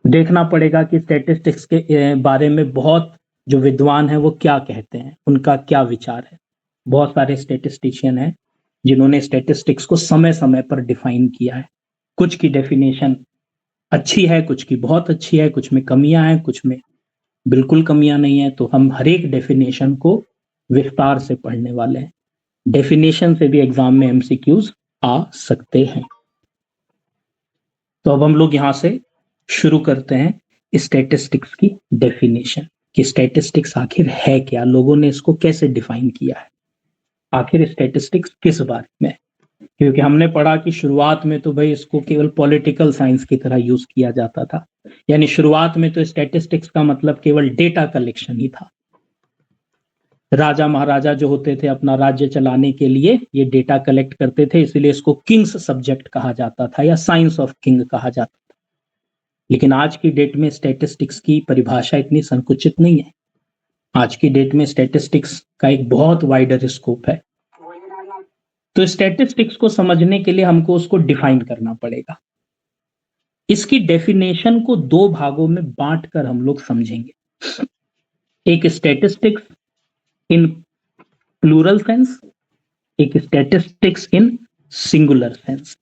देखना पड़ेगा कि स्टैटिस्टिक्स के बारे में बहुत जो विद्वान हैं वो क्या कहते हैं, उनका क्या विचार है। बहुत सारे स्टैटिस्टिशियन हैं जिन्होंने स्टैटिस्टिक्स को समय समय पर डिफाइन किया है। कुछ की डेफिनेशन अच्छी है, कुछ की बहुत अच्छी है, कुछ में कमियां हैं, कुछ में बिल्कुल कमियां नहीं है। तो हम हर एक डेफिनेशन को विस्तार से पढ़ने वाले हैं। डेफिनेशन से भी एग्जाम में एमसीक्यूज आ सकते हैं। तो अब हम लोग यहां से शुरू करते हैं स्टैटिस्टिक्स की डेफिनेशन, कि स्टैटिस्टिक्स आखिर है क्या, लोगों ने इसको कैसे डिफाइन किया है, आखिर स्टैटिस्टिक्स किस बारे में। क्योंकि हमने पढ़ा कि शुरुआत में तो भाई इसको केवल पॉलिटिकल साइंस की तरह यूज किया जाता था। यानी शुरुआत में तो स्टैटिस्टिक्स का मतलब केवल डेटा कलेक्शन ही था। राजा महाराजा जो होते थे अपना राज्य चलाने के लिए ये डेटा कलेक्ट करते थे, इसीलिए इसको किंग्स सब्जेक्ट कहा जाता था या साइंस ऑफ किंग कहा जाता था। लेकिन आज की डेट में स्टैटिस्टिक्स की परिभाषा इतनी संकुचित नहीं है। आज की डेट में स्टैटिस्टिक्स का एक बहुत वाइडर स्कोप है। तो स्टैटिस्टिक्स को समझने के लिए हमको उसको डिफाइन करना पड़ेगा। इसकी डेफिनेशन को दो भागों में बांटकर हम लोग समझेंगे। एक स्टैटिस्टिक्स इन प्लूरल सेंस, एक statistics in singular sense.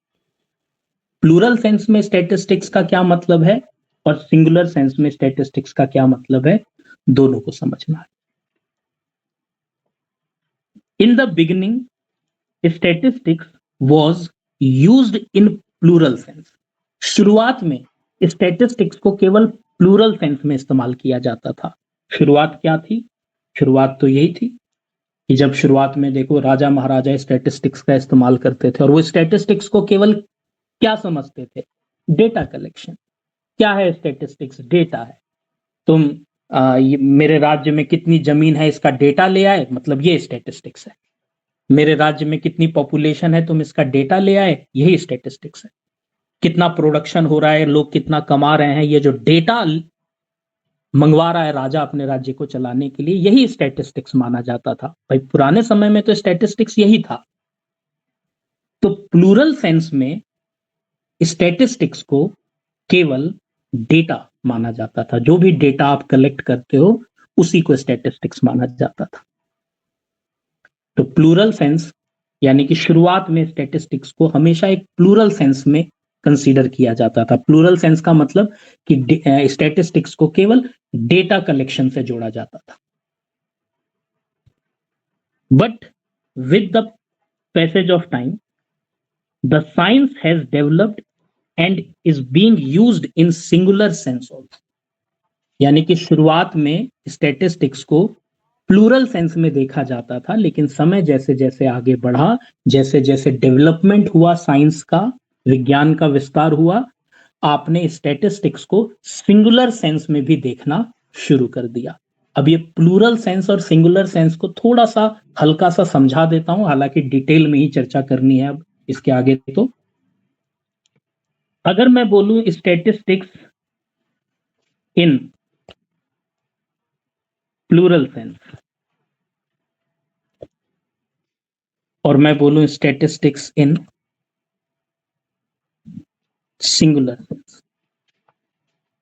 Plural sense में स्टैटिस्टिक्स का क्या मतलब है और सिंगुलर सेंस में स्टैटिस्टिक्स का क्या मतलब है, दोनों को समझना है। In the beginning statistics was used in plural sense. शुरुआत में स्टैटिस्टिक्स को केवल प्लूरल सेंस में इस्तेमाल किया जाता था। शुरुआत क्या थी? शुरुआत तो यही थी कि जब शुरुआत में देखो राजा महाराजा स्टैटिस्टिक्स का इस्तेमाल करते थे और वो स्टैटिस्टिक्स को केवल क्या समझते थे? Data collection. क्या है स्टैटिस्टिक्स? डेटा है। तुम मेरे राज्य में कितनी जमीन है इसका डेटा ले आए, मतलब ये स्टैटिस्टिक्स है। मेरे राज्य में कितनी पॉपुलेशन है, तुम इसका डेटा ले आए, यही स्टैटिस्टिक्स है। कितना प्रोडक्शन हो रहा है, लोग कितना कमा रहे हैं, ये जो डेटा मंगवा रहा है राजा अपने राज्य को चलाने के लिए, यही स्टैटिस्टिक्स माना जाता था। भाई पुराने समय में तो स्टैटिस्टिक्स यही था। तो प्लूरल सेंस में स्टैटिस्टिक्स को केवल डेटा माना जाता था। जो भी डेटा आप कलेक्ट करते हो उसी को स्टैटिस्टिक्स माना जाता था। तो प्लूरल सेंस यानी कि शुरुआत में स्टैटिस्टिक्स को हमेशा एक प्लूरल सेंस में कंसीडर किया जाता था। प्लूरल सेंस का मतलब कि स्टैटिस्टिक्स को केवल डेटा कलेक्शन से जोड़ा जाता था। But with the passage of time the science has developed and is being used in singular sense also. यानी कि शुरुआत में स्टैटिस्टिक्स को प्लूरल सेंस में देखा जाता था, लेकिन समय जैसे जैसे आगे बढ़ा, जैसे जैसे डेवलपमेंट हुआ, साइंस का, विज्ञान का विस्तार हुआ, आपने स्टैटिस्टिक्स को सिंगुलर सेंस में भी देखना शुरू कर दिया। अब ये प्लूरल सेंस और सिंगुलर सेंस को थोड़ा सा हल्का सा समझा देता हूं, हालांकि डिटेल में ही चर्चा करनी है अब इसके आगे। तो अगर मैं बोलूं स्टैटिस्टिक्स इन प्लूरल सेंस और मैं बोलूं स्टैटिस्टिक्स इन सिंगुलर सेंस,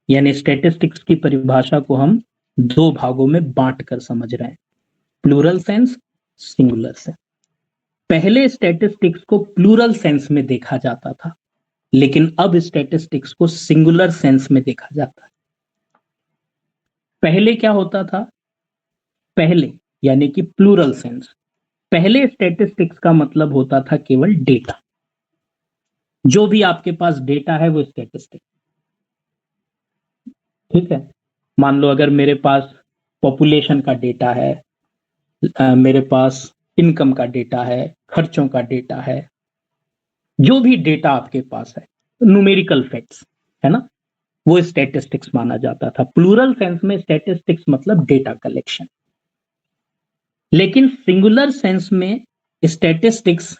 यानी स्टैटिस्टिक्स की परिभाषा को हम दो भागों में बांट कर समझ रहे हैं, प्लूरल सेंस, सिंगुलर सेंस। पहले स्टैटिस्टिक्स को प्लूरल सेंस में देखा जाता था, लेकिन अब स्टैटिस्टिक्स को सिंगुलर सेंस में देखा जाता है। पहले क्या होता था? पहले यानी कि प्लूरल सेंस, पहले स्टैटिस्टिक्स का मतलब होता था केवल डेटा। जो भी आपके पास डेटा है वो स्टैटिस्टिक्स। ठीक है, मान लो अगर मेरे पास पॉपुलेशन का डेटा है, मेरे पास इनकम का डेटा है, खर्चों का डेटा है, जो भी डेटा आपके पास है, न्यूमेरिकल फैक्ट्स है ना, वो स्टैटिस्टिक्स माना जाता था। प्लूरल सेंस में स्टैटिस्टिक्स मतलब डेटा कलेक्शन। लेकिन सिंगुलर सेंस में स्टैटिस्टिक्स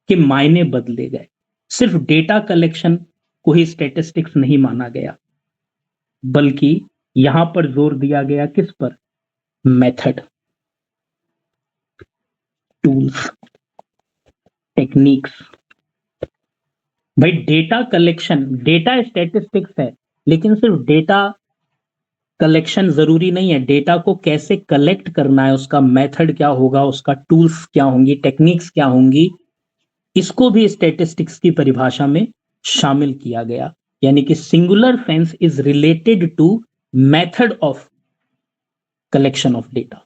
के मायने बदले गए। सिर्फ डेटा कलेक्शन को ही स्टैटिस्टिक्स नहीं माना गया, बल्कि यहां पर जोर दिया गया किस पर? Method, tools, techniques. भाई डेटा कलेक्शन, डेटा स्टैटिस्टिक्स है, लेकिन सिर्फ डेटा कलेक्शन जरूरी नहीं है। डेटा को कैसे कलेक्ट करना है, उसका मेथड क्या होगा, उसका टूल्स क्या होंगी, टेक्निक्स क्या होंगी, इसको भी स्टैटिस्टिक्स की परिभाषा में शामिल किया गया। यानी कि singular sense is related to method of collection of data.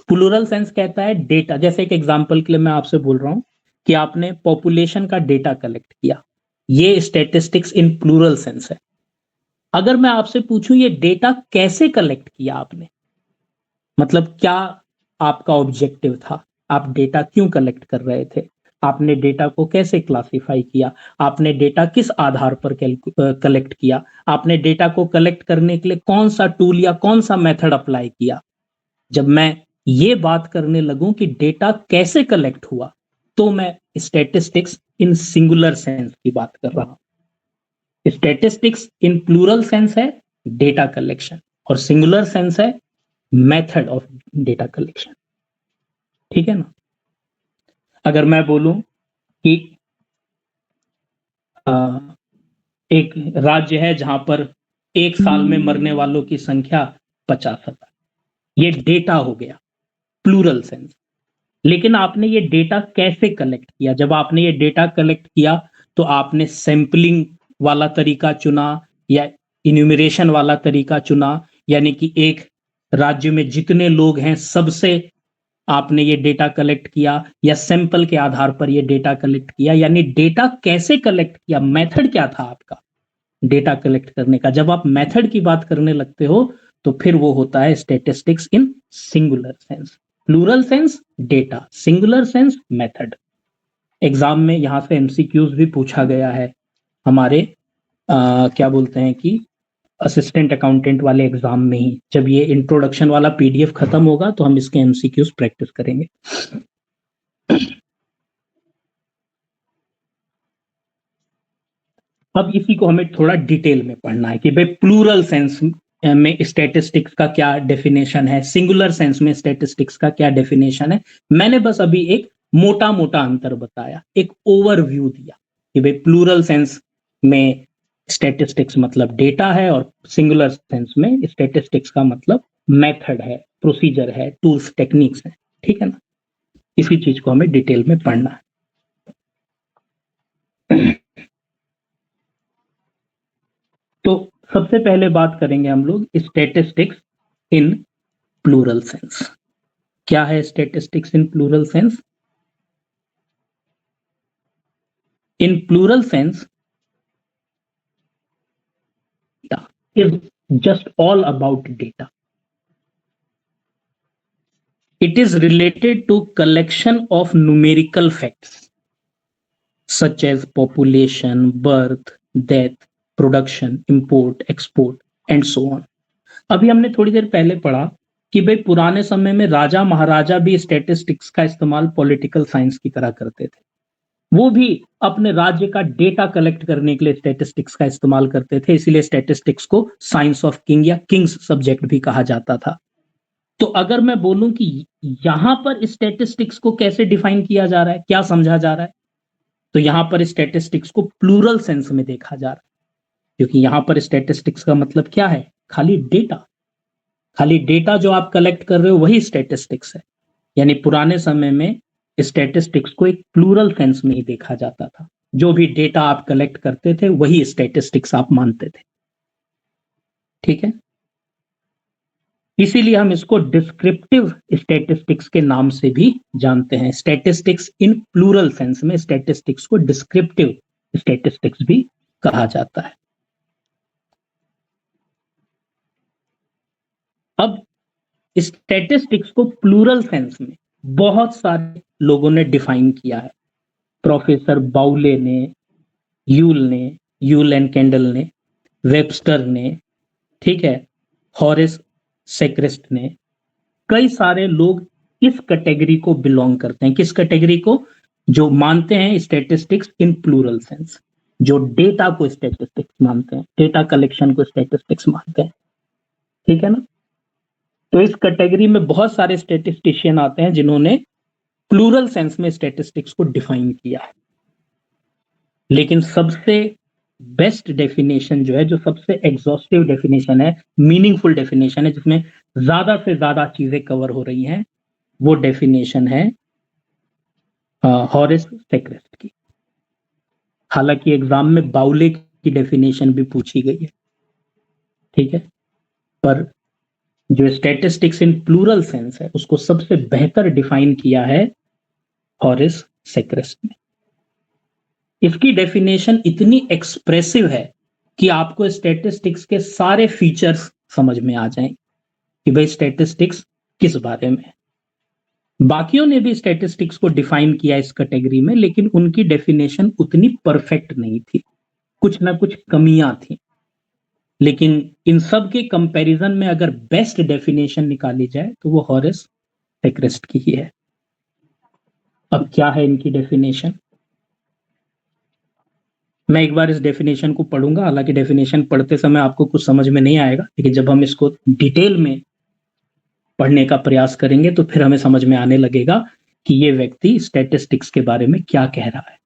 Plural sense कहता है डेटा, जैसे एक एग्जांपल के लिए मैं आपसे बोल रहा हूं कि आपने पॉपुलेशन का डेटा कलेक्ट किया, ये स्टैटिस्टिक्स इन प्लूरल सेंस है। अगर मैं आपसे पूछूं ये डेटा कैसे कलेक्ट किया आपने, मतलब क्या आपका ऑब्जेक्टिव था, आप डेटा क्यों कलेक्ट कर रहे थे, आपने डेटा को कैसे क्लासिफाई किया, आपने डेटा किस आधार पर कलेक्ट किया, आपने डेटा को कलेक्ट करने के लिए कौन सा टूल या कौन सा मेथड अप्लाई किया। जब मैं ये बात करने लगूं कि डेटा कैसे कलेक्ट हुआ, तो मैं स्टैटिस्टिक्स इन सिंगुलर सेंस की बात कर रहा हूं। स्टैटिस्टिक्स इन प्लूरल सेंस है डेटा कलेक्शन, और सिंगुलर सेंस है मेथड ऑफ डेटा कलेक्शन। ठीक है ना? अगर मैं बोलूं कि एक राज्य है जहां पर एक साल में मरने वालों की संख्या 50,000, ये डेटा हो गया प्लूरल सेंस। लेकिन आपने ये डेटा कैसे कलेक्ट किया? जब आपने ये डेटा कलेक्ट किया तो आपने सैंपलिंग वाला तरीका चुना या इन्यूमरेशन वाला तरीका चुना, यानी कि एक राज्य में जितने लोग हैं सबसे आपने ये डेटा कलेक्ट किया, या सैंपल के आधार पर ये डेटा कलेक्ट किया। यानी डेटा कैसे कलेक्ट किया, मेथड क्या था आपका डेटा कलेक्ट करने का। जब आप मेथड की बात करने लगते हो तो फिर वो होता है statistics in singular sense. Plural sense data, singular sense method. Exam में यहां से एमसीक्यूज भी पूछा गया है हमारे क्या बोलते हैं कि असिस्टेंट अकाउंटेंट वाले एग्जाम में ही। जब ये इंट्रोडक्शन वाला पीडीएफ खत्म होगा तो हम इसके एमसीक्यूज प्रैक्टिस करेंगे। अब इसी को हमें थोड़ा डिटेल में पढ़ना है कि भाई प्लूरल सेंस में स्टैटिस्टिक्स का क्या डेफिनेशन है, सिंगुलर सेंस में स्टैटिस्टिक्स का क्या डेफिनेशन है। मैंने बस अभी एक मोटा मोटा अंतर बताया, एक ओवरव्यू दिया कि भाई प्लूरल सेंस में स्टैटिस्टिक्स मतलब डेटा है और सिंगुलर सेंस में स्टैटिस्टिक्स का मतलब मेथड है, प्रोसीजर है, टूल्स, टेक्निक्स है, ठीक है ना। इसी चीज को हमें डिटेल में पढ़ना है। तो सबसे पहले बात करेंगे हम लोग स्टैटिस्टिक्स इन प्लूरल सेंस। क्या है statistics in plural sense? In plural sense is just all about data. It is related to collection of numerical facts such as population, birth, death, production, import, export and so on. अभी हमने थोड़ी देर पहले पढ़ा कि भाई पुराने समय में राजा महाराजा भी स्टैटिस्टिक्स का इस्तेमाल पॉलिटिकल साइंस की तरह करते थे। वो भी अपने राज्य का डेटा कलेक्ट करने के लिए स्टैटिस्टिक्स का इस्तेमाल करते थे, इसीलिए स्टैटिस्टिक्स को साइंस ऑफ किंग या किंग्स सब्जेक्ट भी कहा जाता था। तो अगर मैं बोलूं कि यहां पर स्टैटिस्टिक्स को कैसे डिफाइन किया जा रहा है, क्या समझा जा रहा है, तो यहां पर स्टैटिस्टिक्स को प्लूरल सेंस में देखा जा रहा है, क्योंकि यहां पर स्टैटिस्टिक्स का मतलब क्या है? खाली डेटा। खाली डेटा जो आप कलेक्ट कर रहे हो वही स्टैटिस्टिक्स है। यानी पुराने समय में स्टैटिस्टिक्स को एक प्लूरल सेंस में ही देखा जाता था। जो भी डेटा आप कलेक्ट करते थे वही स्टैटिस्टिक्स आप मानते थे, ठीक है। इसीलिए हम इसको डिस्क्रिप्टिव स्टैटिस्टिक्स के नाम से भी जानते हैं। स्टैटिस्टिक्स इन प्लूरल सेंस में स्टैटिस्टिक्स को डिस्क्रिप्टिव स्टैटिस्टिक्स भी कहा जाता है। अब स्टैटिस्टिक्स को प्लूरल सेंस में बहुत सारे लोगों ने डिफाइन किया है। प्रोफेसर बाउले ने, यूल एंड कैंडल ने, वेबस्टर ने, ठीक है, हॉरेस सेक्रेस्ट ने, कई सारे लोग इस कैटेगरी को बिलोंग करते हैं। किस कैटेगरी को? जो मानते हैं स्टैटिस्टिक्स इन प्लूरल सेंस, जो डेटा को स्टैटिस्टिक्स मानते हैं, डेटा कलेक्शन को स्टैटिस्टिक्स मानते हैं, ठीक है ना। तो इस कैटेगरी में बहुत सारे स्टैटिस्टिशियन आते हैं जिन्होंने प्लूरल सेंस में स्टैटिस्टिक्स को डिफाइन किया है। लेकिन सबसे बेस्ट डेफिनेशन जो है, जो सबसे एग्जॉस्टिव डेफिनेशन है, मीनिंगफुल डेफिनेशन है, जिसमें ज्यादा से ज्यादा चीजें कवर हो रही हैं, वो डेफिनेशन है हॉरेस सेक्रेस्ट की। हालांकि एग्जाम में बाउले की डेफिनेशन भी पूछी गई है, ठीक है, पर जो स्टैटिस्टिक्स इन प्लूरल सेंस है उसको सबसे बेहतर डिफाइन किया है हॉरेस सेक्रेस्ट ने। इसकी डेफिनेशन इतनी एक्सप्रेसिव है कि आपको स्टैटिस्टिक्स के सारे फीचर्स समझ में आ जाएं कि भाई स्टैटिस्टिक्स किस बारे में है। बाकियों ने भी स्टैटिस्टिक्स को डिफाइन किया इस कैटेगरी में, लेकिन उनकी डेफिनेशन उतनी परफेक्ट नहीं थी, कुछ ना कुछ कमियां थी। लेकिन इन सब के कंपैरिजन में अगर बेस्ट डेफिनेशन निकाली जाए तो वो हॉरेस सेक्रेस्ट की ही है। अब क्या है इनकी डेफिनेशन? मैं एक बार इस डेफिनेशन को पढ़ूंगा, हालांकि डेफिनेशन पढ़ते समय आपको कुछ समझ में नहीं आएगा, लेकिन जब हम इसको डिटेल में पढ़ने का प्रयास करेंगे तो फिर हमें समझ में आने लगेगा कि ये व्यक्ति स्टैटिस्टिक्स के बारे में क्या कह रहा है,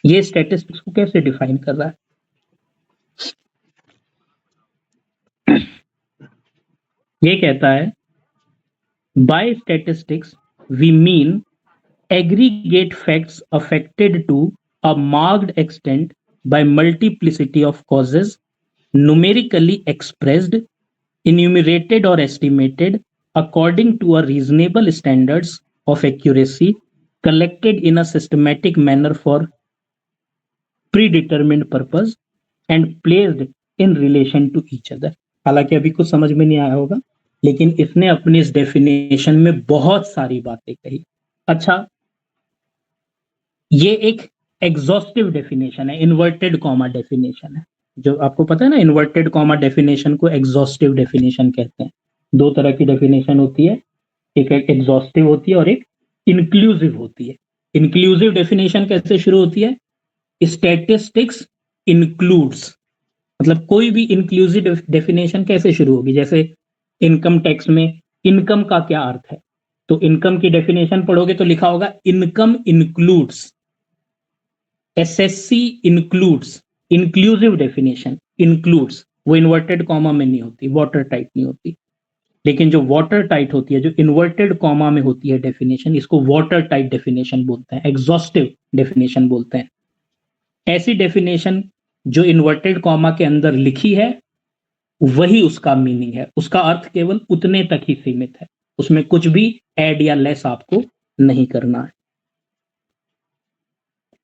ये स्टैटिस्टिक्स को कैसे डिफाइन कर रहा है। ये कहता है, by statistics we mean aggregate facts affected to a marked extent by multiplicity of causes, numerically expressed, enumerated or estimated according to a reasonable standards of accuracy, collected in a systematic manner for predetermined purpose and placed in relation to each other। हालांकि अभी कुछ समझ में नहीं आया होगा, लेकिन इसने अपनी इस डेफिनेशन में बहुत सारी बातें कही। अच्छा, ये एक एग्जॉस्टिव डेफिनेशन है, इन्वर्टेड कॉमा डेफिनेशन है। जो आपको पता है ना, इन्वर्टेड कॉमा डेफिनेशन को एग्जॉस्टिव डेफिनेशन कहते हैं। दो तरह की डेफिनेशन होती है, एक एग्जॉस्टिव होती है और एक इंक्लूसिव होती है। इंक्लूसिव डेफिनेशन कैसे शुरू होती है? स्टैटिस्टिक्स इंक्लूड्स, मतलब कोई भी इंक्लूसिव डेफिनेशन कैसे शुरू होगी? जैसे इनकम टैक्स में इनकम का क्या अर्थ है, तो इनकम की डेफिनेशन पढ़ोगे तो लिखा होगा income includes, SSC includes, inclusive definition, includes, वो इन्वर्टेड कॉमा में नहीं होती, वाटर टाइट नहीं होती। लेकिन जो वाटर टाइट होती है, जो इन्वर्टेड कॉमा में होती है डेफिनेशन, इसको वाटर टाइट डेफिनेशन बोलते हैं, एग्जॉस्टिव डेफिनेशन बोलते हैं। ऐसी डेफिनेशन जो इन्वर्टेड कॉमा के अंदर लिखी है वही उसका मीनिंग है, उसका अर्थ केवल उतने तक ही सीमित है, उसमें कुछ भी ऐड या लेस आपको नहीं करना है।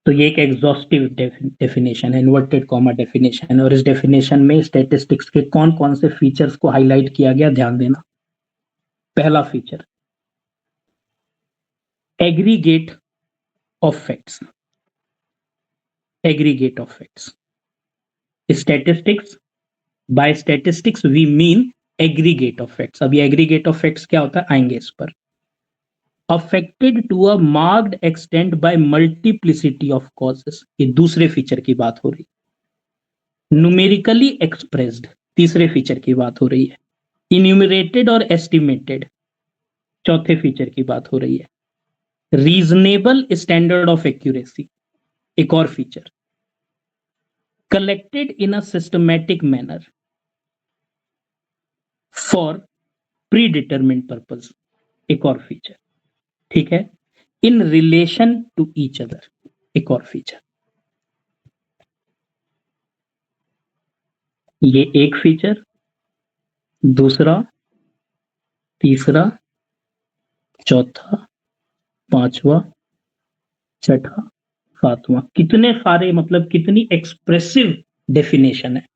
तो ये एक एग्जॉस्टिव डेफिनेशन है, इन्वर्टेड कॉमा डेफिनेशन है। और इस डेफिनेशन में स्टैटिस्टिक्स के कौन कौन से फीचर्स को हाईलाइट किया गया, ध्यान देना। पहला feature, aggregate of facts. Aggregate of facts, statistics, by statistics we mean aggregate of facts. अब ये एग्रीगेट ऑफ फैक्ट्स क्या होता है, आएंगे इस पर। Affected to a marked extent by multiplicity of causes, ये दूसरे फीचर की बात हो रही है। न्यूमेरिकली एक्सप्रेस्ड, तीसरे फीचर की बात हो रही है। इन्यूमरेटेड और एस्टिमेटेड, चौथे फीचर की बात हो रही है। रीजनेबल स्टैंडर्ड ऑफ एक्यूरेसी, एक और feature. Collected in a systematic manner for predetermined purpose, एक और फीचर। ठीक है, in relation to each other, एक और फीचर। ये एक फीचर, दूसरा, तीसरा, चौथा, पांचवा, छठा, सातवां। कितने सारे, मतलब कितनी एक्सप्रेसिव डेफिनेशन है।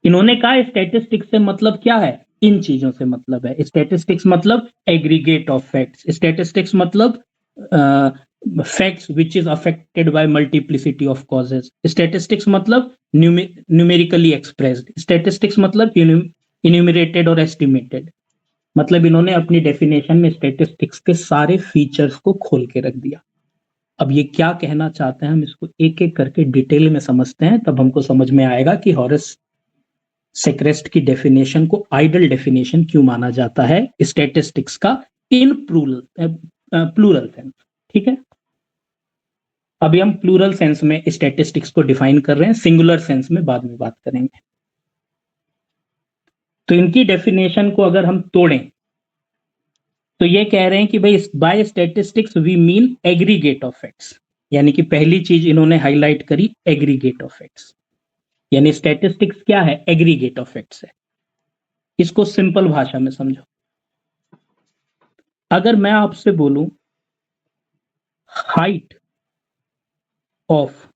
इन्होंने कहा स्टैटिस्टिक्स से मतलब क्या है, इन चीजों से मतलब है। स्टैटिस्टिक्स मतलब एग्रीगेट ऑफ फैक्ट्स, स्टैटिस्टिक्स मतलब facts which is affected by multiplicity of causes, statistics मतलब न्यूमेरिकली एक्सप्रेस्ड, स्टैटिस्टिक्स मतलब इन्यूमरेटेड और एस्टिमेटेड। मतलब इन्होंने अपनी डेफिनेशन में स्टैटिस्टिक्स के सारे फीचर्स को खोल के रख दिया। अब ये क्या कहना चाहते हैं, हम इसको एक एक करके डिटेल में समझते हैं, तब हमको समझ में आएगा कि हॉरेस सेक्रेस्ट की डेफिनेशन को आइडल डेफिनेशन क्यों माना जाता है स्टैटिस्टिक्स का इन प्लूरल सेंस। ठीक है, अभी हम प्लूरल सेंस में स्टैटिस्टिक्स को डिफाइन कर रहे हैं, सिंगुलर सेंस में बाद में बात करेंगे। तो इनकी डेफिनेशन को अगर हम तोड़ें तो ये कह रहे हैं कि भाई by statistics we mean aggregate of facts, यानी कि पहली चीज इन्होंने हाईलाइट करी एग्रीगेट ऑफ फैक्ट्स, यानी स्टैटिस्टिक्स क्या है, एग्रीगेट ऑफ फैक्ट्स है। इसको सिंपल भाषा में समझो। अगर मैं आपसे बोलूं हाइट ऑफ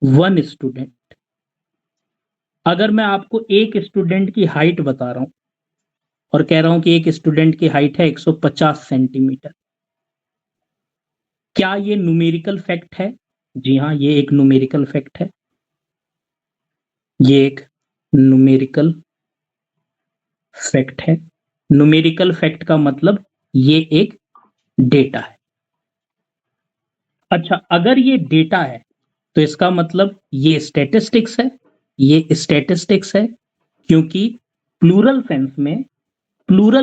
वन स्टूडेंट, अगर मैं आपको एक स्टूडेंट की हाइट बता रहा हूं और कह रहा हूं कि एक स्टूडेंट की हाइट है 150 सेंटीमीटर, क्या ये न्यूमेरिकल फैक्ट है? जी हाँ, ये एक न्यूमेरिकल फैक्ट है। ये एक न्यूमेरिकल फैक्ट है। न्यूमेरिकल फैक्ट का मतलब ये एक डेटा है। अच्छा, अगर ये डेटा है तो इसका मतलब ये स्टैटिस्टिक्स है। ये स्टैटिस्टिक्स है क्योंकि प्लूरल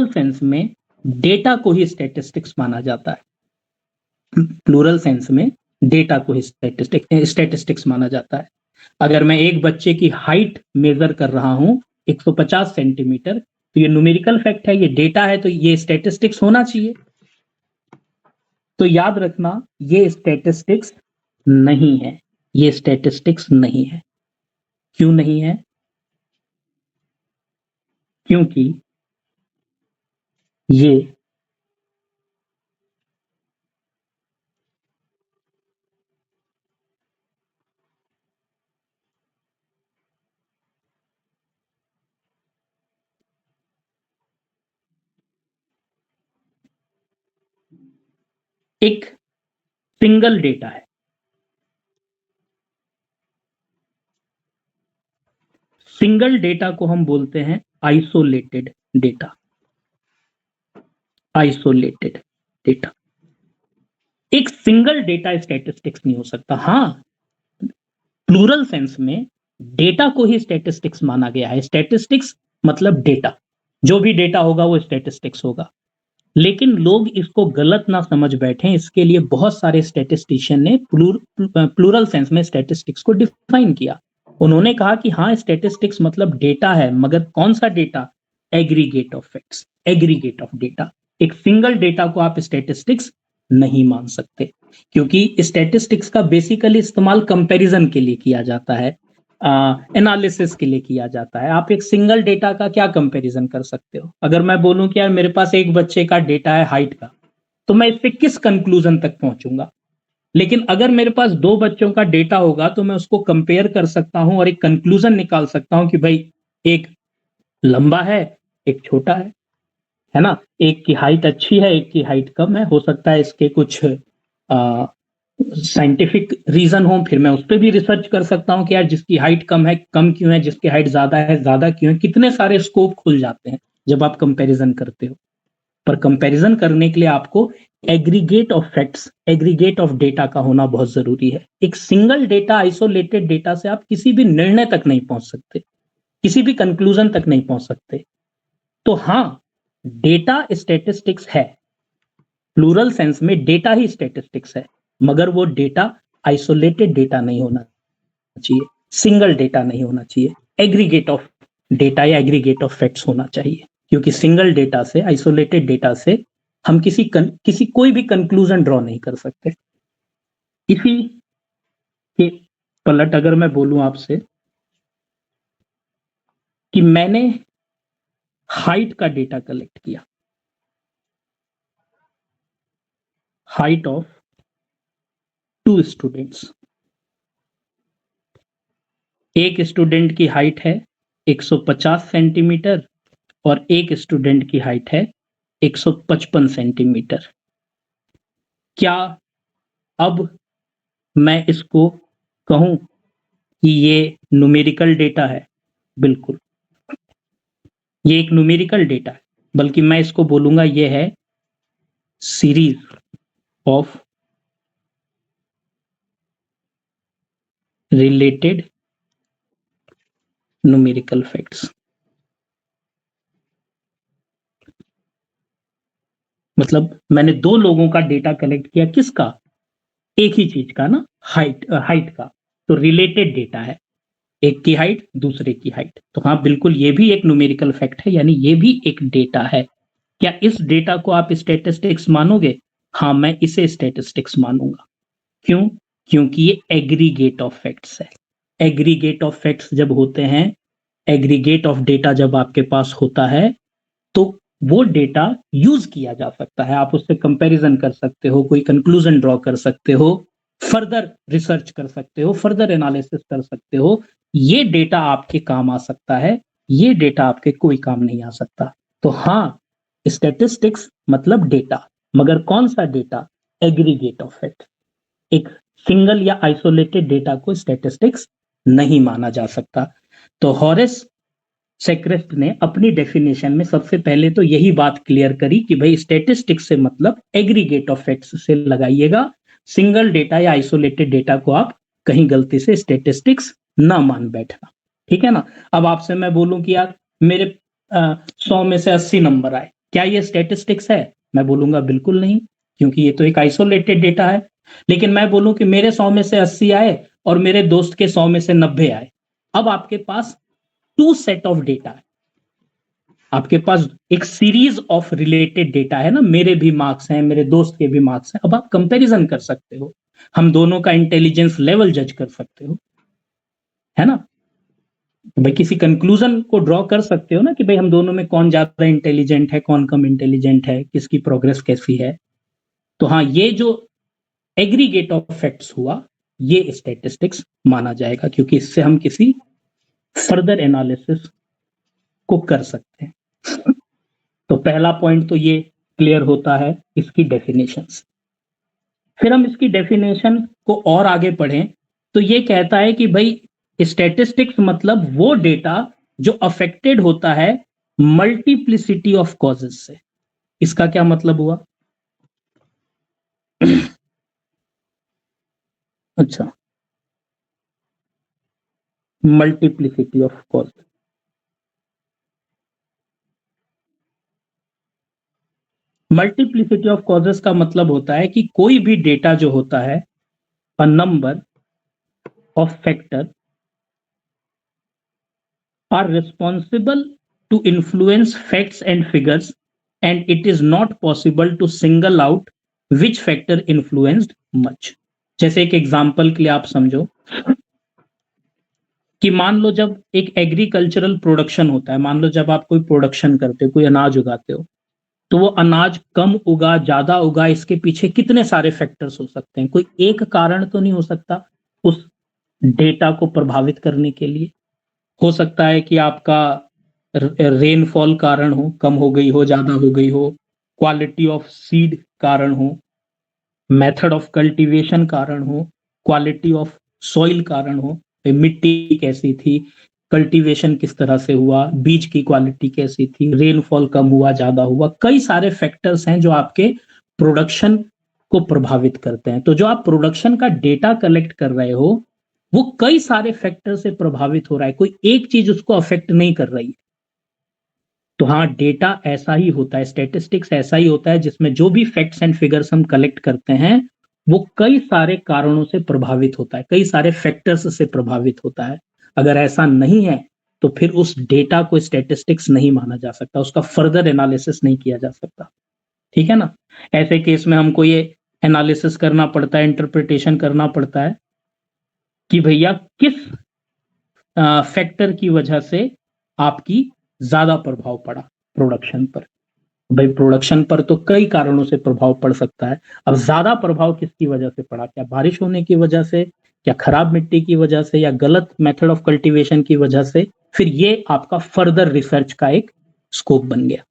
सेंस में डेटा को ही स्टैटिस्टिक्स माना जाता है। प्लूरल सेंस में डेटा को ही स्टैटिस्टिक्स माना जाता है। अगर मैं एक बच्चे की हाइट मेजर कर रहा हूं 150 सेंटीमीटर, तो ये न्यूमेरिकल फैक्ट है, ये डेटा है, तो ये स्टैटिस्टिक्स होना चाहिए। तो याद रखना, ये स्टैटिस्टिक्स नहीं है, ये स्टैटिस्टिक्स नहीं है। क्यों नहीं है? क्योंकि ये एक सिंगल डेटा है। सिंगल डेटा को हम बोलते हैं आइसोलेटेड डेटा। आइसोलेटेड डेटा, एक सिंगल डेटा स्टैटिस्टिक्स नहीं हो सकता। हाँ, प्लूरल सेंस में डेटा को ही स्टैटिस्टिक्स माना गया है। स्टैटिस्टिक्स मतलब डेटा, जो भी डेटा होगा वो स्टैटिस्टिक्स होगा। लेकिन लोग इसको गलत ना समझ बैठे, इसके लिए बहुत सारे स्टैटिस्टिशियन ने प्लूरल सेंस में स्टैटिस्टिक्स को डिफाइन किया। उन्होंने कहा कि हाँ, स्टैटिस्टिक्स मतलब डेटा है, मगर कौन सा data? Aggregate of facts, aggregate of data. एक सिंगल डेटा को आप स्टैटिस्टिक्स नहीं मान सकते, क्योंकि स्टैटिस्टिक्स का बेसिकली इस्तेमाल कंपैरिजन के लिए किया जाता है, एनालिसिस के लिए किया जाता है। आप एक सिंगल डेटा का क्या कंपैरिजन कर सकते हो? अगर मैं बोलूं कि यार मेरे पास एक बच्चे का डेटा है हाइट का, तो मैं इससे किस कंक्लूजन तक पहुंचूंगा? लेकिन अगर मेरे पास दो बच्चों का डेटा होगा तो मैं उसको कंपेयर कर सकता हूं और एक कंक्लूजन निकाल सकता हूं कि भाई एक लंबा है, एक छोटा है ना? एक की हाइट अच्छी है, एक की हाइट कम है, हो सकता है इसके कुछ साइंटिफिक रीजन हो, फिर मैं उस पर भी रिसर्च कर सकता हूँ कि यार जिसकी हाइट कम है कम क्यों है, जिसकी हाइट ज्यादा है ज्यादा क्यों है। कितने सारे स्कोप खुल जाते हैं जब आप कंपैरिजन करते हो। पर कंपैरिजन करने के लिए आपको aggregate of facts, aggregate of data का होना बहुत जरूरी है। एक सिंगल डेटा, आइसोलेटेड डेटा से आप किसी भी निर्णय तक नहीं पहुंच सकते, किसी भी कंक्लूजन तक नहीं पहुंच सकते। तो हाँ, डेटा स्टैटिस्टिक्स है, प्लूरल सेंस में डेटा ही स्टैटिस्टिक्स है, मगर वो डेटा आइसोलेटेड डेटा नहीं होना चाहिए, सिंगल डेटा नहीं होना चाहिए, एग्रीगेट ऑफ डेटा या एग्रीगेट ऑफ फैक्ट्स होना चाहिए। क्योंकि सिंगल डेटा से, आइसोलेटेड डेटा से हम किसी कोई भी कंक्लूजन ड्रॉ नहीं कर सकते। इसी के पलट अगर मैं बोलूं आपसे कि मैंने हाइट का डेटा कलेक्ट किया, हाइट ऑफ टू स्टूडेंट्स, एक स्टूडेंट की हाइट है 150 सेंटीमीटर और एक स्टूडेंट की हाइट है 155 सेंटीमीटर। क्या अब मैं इसको कहूं कि ये न्यूमेरिकल डेटा है? बिल्कुल, ये एक न्यूमेरिकल डेटा है, बल्कि मैं इसको बोलूंगा ये है series of related numerical facts. मतलब मैंने दो लोगों का डेटा कलेक्ट किया, किसका? एक ही चीज का ना, हाइट का। तो रिलेटेड डेटा है, एक की हाइट दूसरे की हाइट। तो हाँ, बिल्कुल ये भी एक न्यूमेरिकल फैक्ट है, यानी ये भी एक डेटा है। क्या इस डेटा को आप स्टैटिस्टिक्स मानोगे? हाँ, मैं इसे स्टैटिस्टिक्स मानूंगा। क्यों? क्योंकि ये एग्रीगेट ऑफ फैक्ट्स है। एग्रीगेट ऑफ फैक्ट्स जब होते हैं, एग्रीगेट ऑफ डेटा जब आपके पास होता है, तो वो डेटा यूज किया जा सकता है। आप उससे कंपैरिजन कर सकते हो, कोई कंक्लूजन ड्रॉ कर सकते हो, फर्दर रिसर्च कर सकते हो, फर्दर एनालिसिस कर सकते हो। ये डेटा आपके काम आ सकता है, ये डेटा आपके कोई काम नहीं आ सकता। तो हाँ, स्टैटिस्टिक्स मतलब डेटा, मगर कौन सा डेटा? Aggregate of fact. एक सिंगल या आइसोलेटेड डेटा को स्टैटिस्टिक्स नहीं माना जा सकता। तो हॉरेस सेक्रेस्ट ने अपनी डेफिनेशन में सबसे पहले तो यही बात क्लियर करी कि भाई स्टैटिस्टिक्स से मतलब एग्रीगेट ऑफ फैक्ट्स से लगाइएगा, सिंगल डेटा या आइसोलेटेड डेटा को आप कहीं गलती से स्टैटिस्टिक्स ना मान बैठना। ठीक है ना? अब आपसे मैं बोलूं कि यार मेरे 100 में से 80 नंबर आए, क्या ये स्टैटिस्टिक्स है? मैं बोलूंगा बिल्कुल नहीं, क्योंकि ये तो एक आइसोलेटेड डेटा है। लेकिन मैं बोलूं कि मेरे 100 में से 80 आए और मेरे दोस्त के 100 में से 90 आए, अब आपके पास टू सेट ऑफ डेटा है, आपके पास एक सीरीज ऑफ रिलेटेड डेटा है ना, मेरे भी मार्क्स हैं, मेरे दोस्त के भी मार्क्स हैं। अब आप कंपैरिजन कर सकते हो, हम दोनों का इंटेलिजेंस लेवल जज कर सकते हो, है ना? भाई किसी कंक्लूजन को ड्रॉ कर सकते हो ना कि भाई हम दोनों में कौन ज्यादा इंटेलिजेंट है, कौन कम इंटेलिजेंट है, किसकी प्रोग्रेस कैसी है। तो हाँ, ये जो एग्रीगेट ऑफ फैक्ट्स हुआ, ये स्टैटिस्टिक्स माना जाएगा, क्योंकि इससे हम किसी फर्दर एनालिसिस को कर सकते हैं। तो पहला पॉइंट तो ये क्लियर होता है इसकी डेफिनेशन। फिर हम इसकी डेफिनेशन को और आगे पढ़ें तो ये कहता है कि भाई स्टैटिस्टिक्स मतलब वो डेटा जो अफेक्टेड होता है मल्टीप्लिसिटी ऑफ कॉजेस से। इसका क्या मतलब हुआ? अच्छा, multiplicity of multiplicity of causes का मतलब होता है कि कोई भी डेटा जो होता है, a number of factor are responsible to influence facts and figures, and it is not possible to single out which factor influenced much. जैसे एक एग्जाम्पल के लिए आप समझो कि मान लो जब एक एग्रीकल्चरल प्रोडक्शन होता है, मान लो जब आप कोई प्रोडक्शन करते हो, कोई अनाज उगाते हो, तो वो अनाज कम उगा ज्यादा उगा, इसके पीछे कितने सारे फैक्टर्स हो सकते हैं। कोई एक कारण तो नहीं हो सकता उस डेटा को प्रभावित करने के लिए। हो सकता है कि आपका रेनफॉल कारण हो, कम हो गई हो, ज्यादा हो गई हो, क्वालिटी ऑफ सीड कारण हो, मेथड ऑफ कल्टीवेशन कारण हो, क्वालिटी ऑफ सॉइल कारण हो, मिट्टी कैसी थी, कल्टीवेशन किस तरह से हुआ, बीज की क्वालिटी कैसी थी, रेनफॉल कम हुआ ज्यादा हुआ, कई सारे फैक्टर्स हैं जो आपके प्रोडक्शन को प्रभावित करते हैं। तो जो आप प्रोडक्शन का डेटा कलेक्ट कर रहे हो, वो कई सारे फैक्टर से प्रभावित हो रहा है, कोई एक चीज उसको अफेक्ट नहीं कर रही है। तो हाँ, डेटा ऐसा ही होता है, स्टैटिस्टिक्स ऐसा ही होता है, जिसमें जो भी फैक्ट्स एंड फिगर्स हम कलेक्ट करते हैं वो कई सारे कारणों से प्रभावित होता है, कई सारे फैक्टर्स से प्रभावित होता है। अगर ऐसा नहीं है तो फिर उस डेटा को स्टैटिस्टिक्स नहीं माना जा सकता, उसका फर्दर एनालिसिस नहीं किया जा सकता। ठीक है ना। ऐसे केस में हमको ये एनालिसिस करना पड़ता है, इंटरप्रिटेशन करना पड़ता है कि भैया किस फैक्टर की वजह से आपकी ज्यादा प्रभाव पड़ा प्रोडक्शन पर। भाई प्रोडक्शन पर तो कई कारणों से प्रभाव पड़ सकता है, अब ज्यादा प्रभाव किसकी वजह से पड़ा, क्या बारिश होने की वजह से, क्या खराब मिट्टी की वजह से, या गलत मेथड ऑफ कल्टीवेशन की वजह से, फिर ये आपका फर्दर रिसर्च का एक स्कोप बन गया।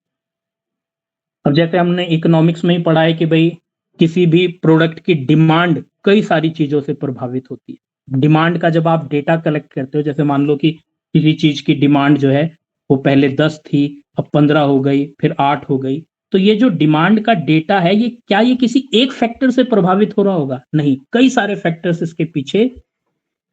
अब जैसे हमने इकोनॉमिक्स में ही पढ़ा है कि भाई किसी भी प्रोडक्ट की डिमांड कई सारी चीजों से प्रभावित होती है। डिमांड का जब आप डेटा कलेक्ट करते हो, जैसे मान लो कि किसी चीज की डिमांड जो है वो पहले 10 थी, अब 15 हो गई, फिर 8 हो गई, तो ये जो डिमांड का डेटा है, ये क्या ये किसी एक फैक्टर से प्रभावित हो रहा होगा? नहीं, कई सारे फैक्टर्स इसके पीछे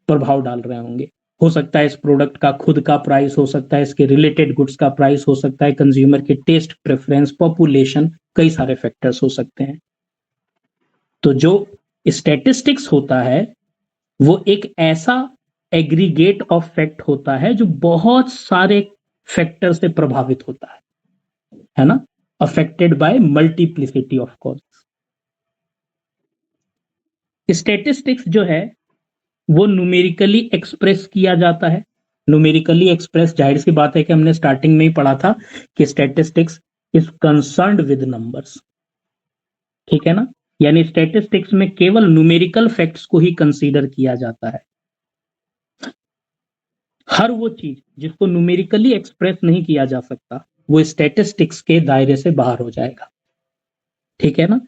प्रभाव डाल रहे होंगे। हो सकता है इस प्रोडक्ट का खुद का प्राइस, हो सकता है इसके रिलेटेड गुड्स का प्राइस, हो सकता है कंज्यूमर के टेस्ट प्रेफरेंस, पॉपुलेशन, कई सारे फैक्टर्स हो सकते हैं। तो जो स्टैटिस्टिक्स होता है वो एक ऐसा एग्रीगेट ऑफ फैक्ट होता है जो बहुत सारे फैक्टर से प्रभावित होता है ना, affected by multiplicity of cause. Statistics जो है वो न्यूमेरिकली एक्सप्रेस किया जाता है। न्यूमेरिकली एक्सप्रेस, जाहिर सी बात है कि हमने स्टार्टिंग में ही पढ़ा था कि statistics is concerned with numbers. ठीक है ना। यानी स्टैटिस्टिक्स में केवल न्यूमेरिकल फैक्ट्स को ही कंसीडर किया जाता है। हर वो चीज जिसको न्यूमेरिकली एक्सप्रेस नहीं किया जा सकता वो स्टैटिस्टिक्स के दायरे से बाहर हो जाएगा। ठीक है ना।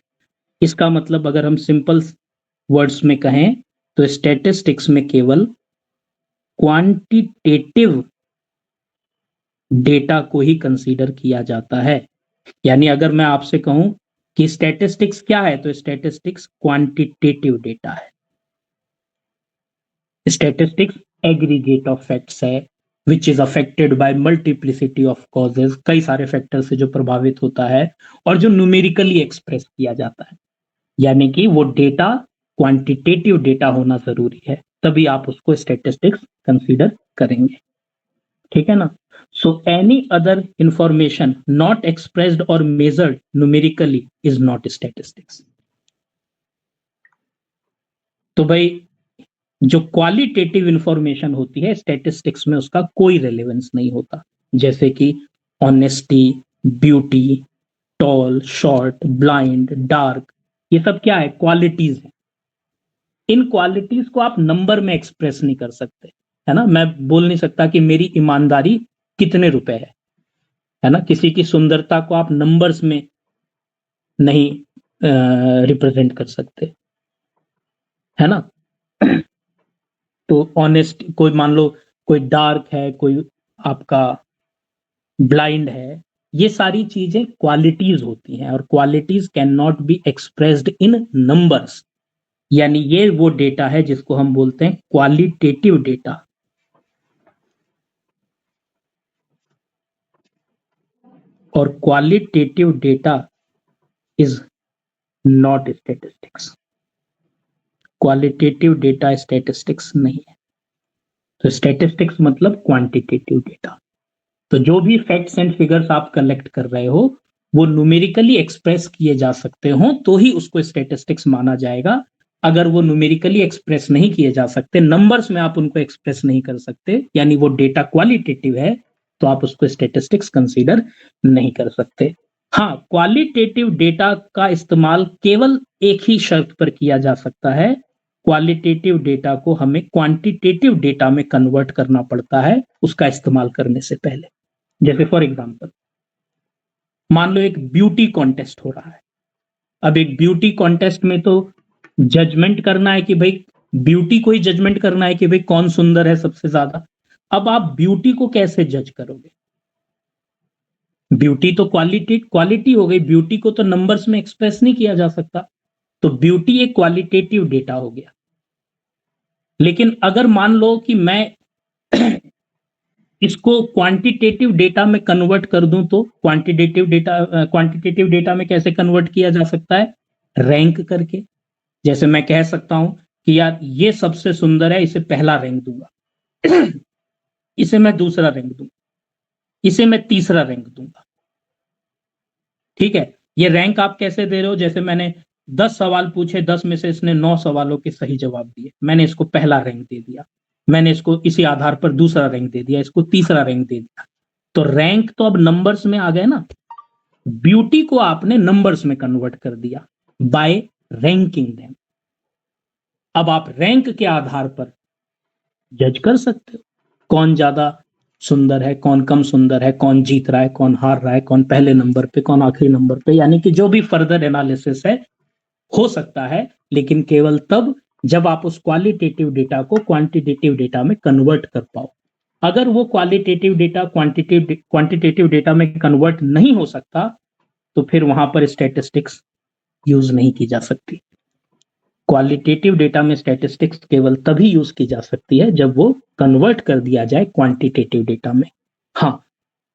इसका मतलब अगर हम सिंपल वर्ड्स में कहें तो स्टैटिस्टिक्स में केवल क्वांटिटेटिव डेटा को ही कंसीडर किया जाता है। यानी अगर मैं आपसे कहूं कि स्टैटिस्टिक्स क्या है, तो स्टैटिस्टिक्स क्वांटिटेटिव डेटा है। स्टैटिस्टिक्स एग्रीगेट ऑफ फैक्ट्स है which is affected by multiplicity of causes, कई सारे फैक्टर से जो प्रभावित होता है और जो न्यूमेरिकली एक्सप्रेस किया जाता है। यानी कि वो डेटा क्वांटिटेटिव डेटा होना जरूरी है, तभी आप उसको स्टैटिस्टिक्स कंसीडर करेंगे। ठीक है ना। So any other information not expressed और measured numerically is not statistics. तो भाई जो क्वालिटेटिव इंफॉर्मेशन होती है स्टैटिस्टिक्स में उसका कोई रेलेवेंस नहीं होता। जैसे कि honesty, beauty, tall, short, blind, dark, ये सब क्या है? क्वालिटीज है। इन क्वालिटीज को आप नंबर में एक्सप्रेस नहीं कर सकते, है ना। मैं बोल नहीं सकता कि मेरी ईमानदारी कितने रुपए है ना। किसी की सुंदरता को आप नंबर्स में नहीं रिप्रेजेंट कर सकते, है ना। तो ऑनेस्ट, कोई मान लो कोई डार्क है, कोई आपका ब्लाइंड है, ये सारी चीजें क्वालिटीज होती हैं और qualities can not be expressed in numbers. यानी ये वो डेटा है जिसको हम बोलते हैं क्वालिटेटिव डेटा। और qualitative data is not statistics. Qualitative data statistics नहीं है। तो स्टैटिस्टिक्स मतलब क्वांटिटेटिव डेटा। तो जो भी फैक्ट्स एंड फिगर्स आप कलेक्ट कर रहे हो वो न्यूमेरिकली एक्सप्रेस किए जा सकते हो तो ही उसको स्टैटिस्टिक्स माना जाएगा। अगर वो न्यूमेरिकली एक्सप्रेस नहीं किए जा सकते, नंबर्स में आप उनको एक्सप्रेस नहीं कर सकते, यानी वो डेटा क्वालिटेटिव है, तो आप उसको स्टैटिस्टिक्स कंसीडर नहीं कर सकते। हाँ, क्वालिटेटिव डेटा का इस्तेमाल केवल एक ही शर्त पर किया जा सकता है। क्वालिटेटिव डेटा को हमें क्वांटिटेटिव डेटा में कन्वर्ट करना पड़ता है उसका इस्तेमाल करने से पहले। जैसे फॉर एग्जांपल, मान लो एक ब्यूटी कॉन्टेस्ट हो रहा है। अब एक ब्यूटी कॉन्टेस्ट में तो जजमेंट करना है कि भाई ब्यूटी को ही जजमेंट करना है कि भाई कौन सुंदर है सबसे ज्यादा। अब आप ब्यूटी को कैसे जज करोगे? ब्यूटी तो क्वालिटी हो गई, ब्यूटी को तो नंबर्स में एक्सप्रेस नहीं किया जा सकता, तो ब्यूटी एक क्वालिटेटिव डेटा हो गया। लेकिन अगर मान लो कि मैं इसको क्वांटिटेटिव डेटा में कन्वर्ट कर दूं, तो क्वांटिटेटिव डेटा में कैसे कन्वर्ट किया जा सकता है? रैंक करके। जैसे मैं कह सकता हूं कि यार ये सबसे सुंदर है, इसे पहला रैंक दूंगा, इसे मैं दूसरा रैंक दूंगा, इसे मैं तीसरा रैंक दूंगा। ठीक है, ये रैंक आप कैसे दे रहे हो? जैसे मैंने 10 सवाल पूछे, 10 में से इसने 9 सवालों के सही जवाब दिए, मैंने इसको पहला रैंक दे दिया। मैंने इसको इसी आधार पर दूसरा रैंक दे दिया, इसको तीसरा रैंक दे दिया। तो रैंक तो अब नंबर्स में आ गए ना। ब्यूटी को आपने नंबर्स में कन्वर्ट कर दिया बाय रैंकिंग देम। अब आप रैंक के आधार पर जज कर सकते हो कौन ज्यादा सुंदर है, कौन कम सुंदर है, कौन जीत रहा है, कौन हार रहा है, कौन पहले नंबर पे, कौन आखिरी नंबर पे, यानी कि जो भी फर्दर एनालिसिस है हो सकता है, लेकिन केवल तब जब आप उस क्वालिटेटिव डेटा को क्वांटिटेटिव डेटा में कन्वर्ट कर पाओ। अगर वो क्वालिटेटिव डेटा क्वांटिटेटिव डेटा में कन्वर्ट नहीं हो सकता, तो फिर वहां पर स्टैटिस्टिक्स यूज नहीं की जा सकती। क्वालिटेटिव डेटा में स्टैटिस्टिक्स केवल तभी यूज की जा सकती है जब वो कन्वर्ट कर दिया जाए क्वांटिटेटिव डेटा में। हाँ,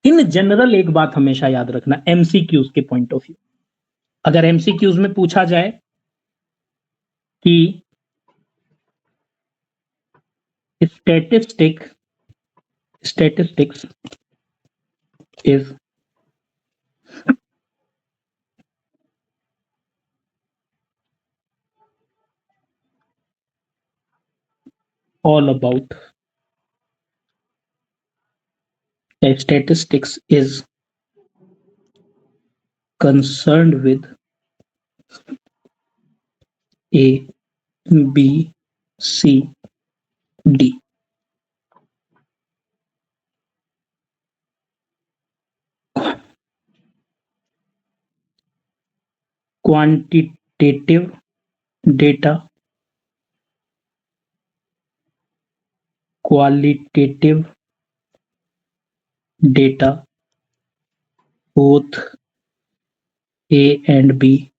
इन जनरल एक बात हमेशा याद रखना एमसीक्यूज के पॉइंट ऑफ व्यू। अगर एमसीक्यूज में पूछा जाए कि statistics is all about statistics is concerned with A, B, C, D. Quantitative data, qualitative data, both A and B,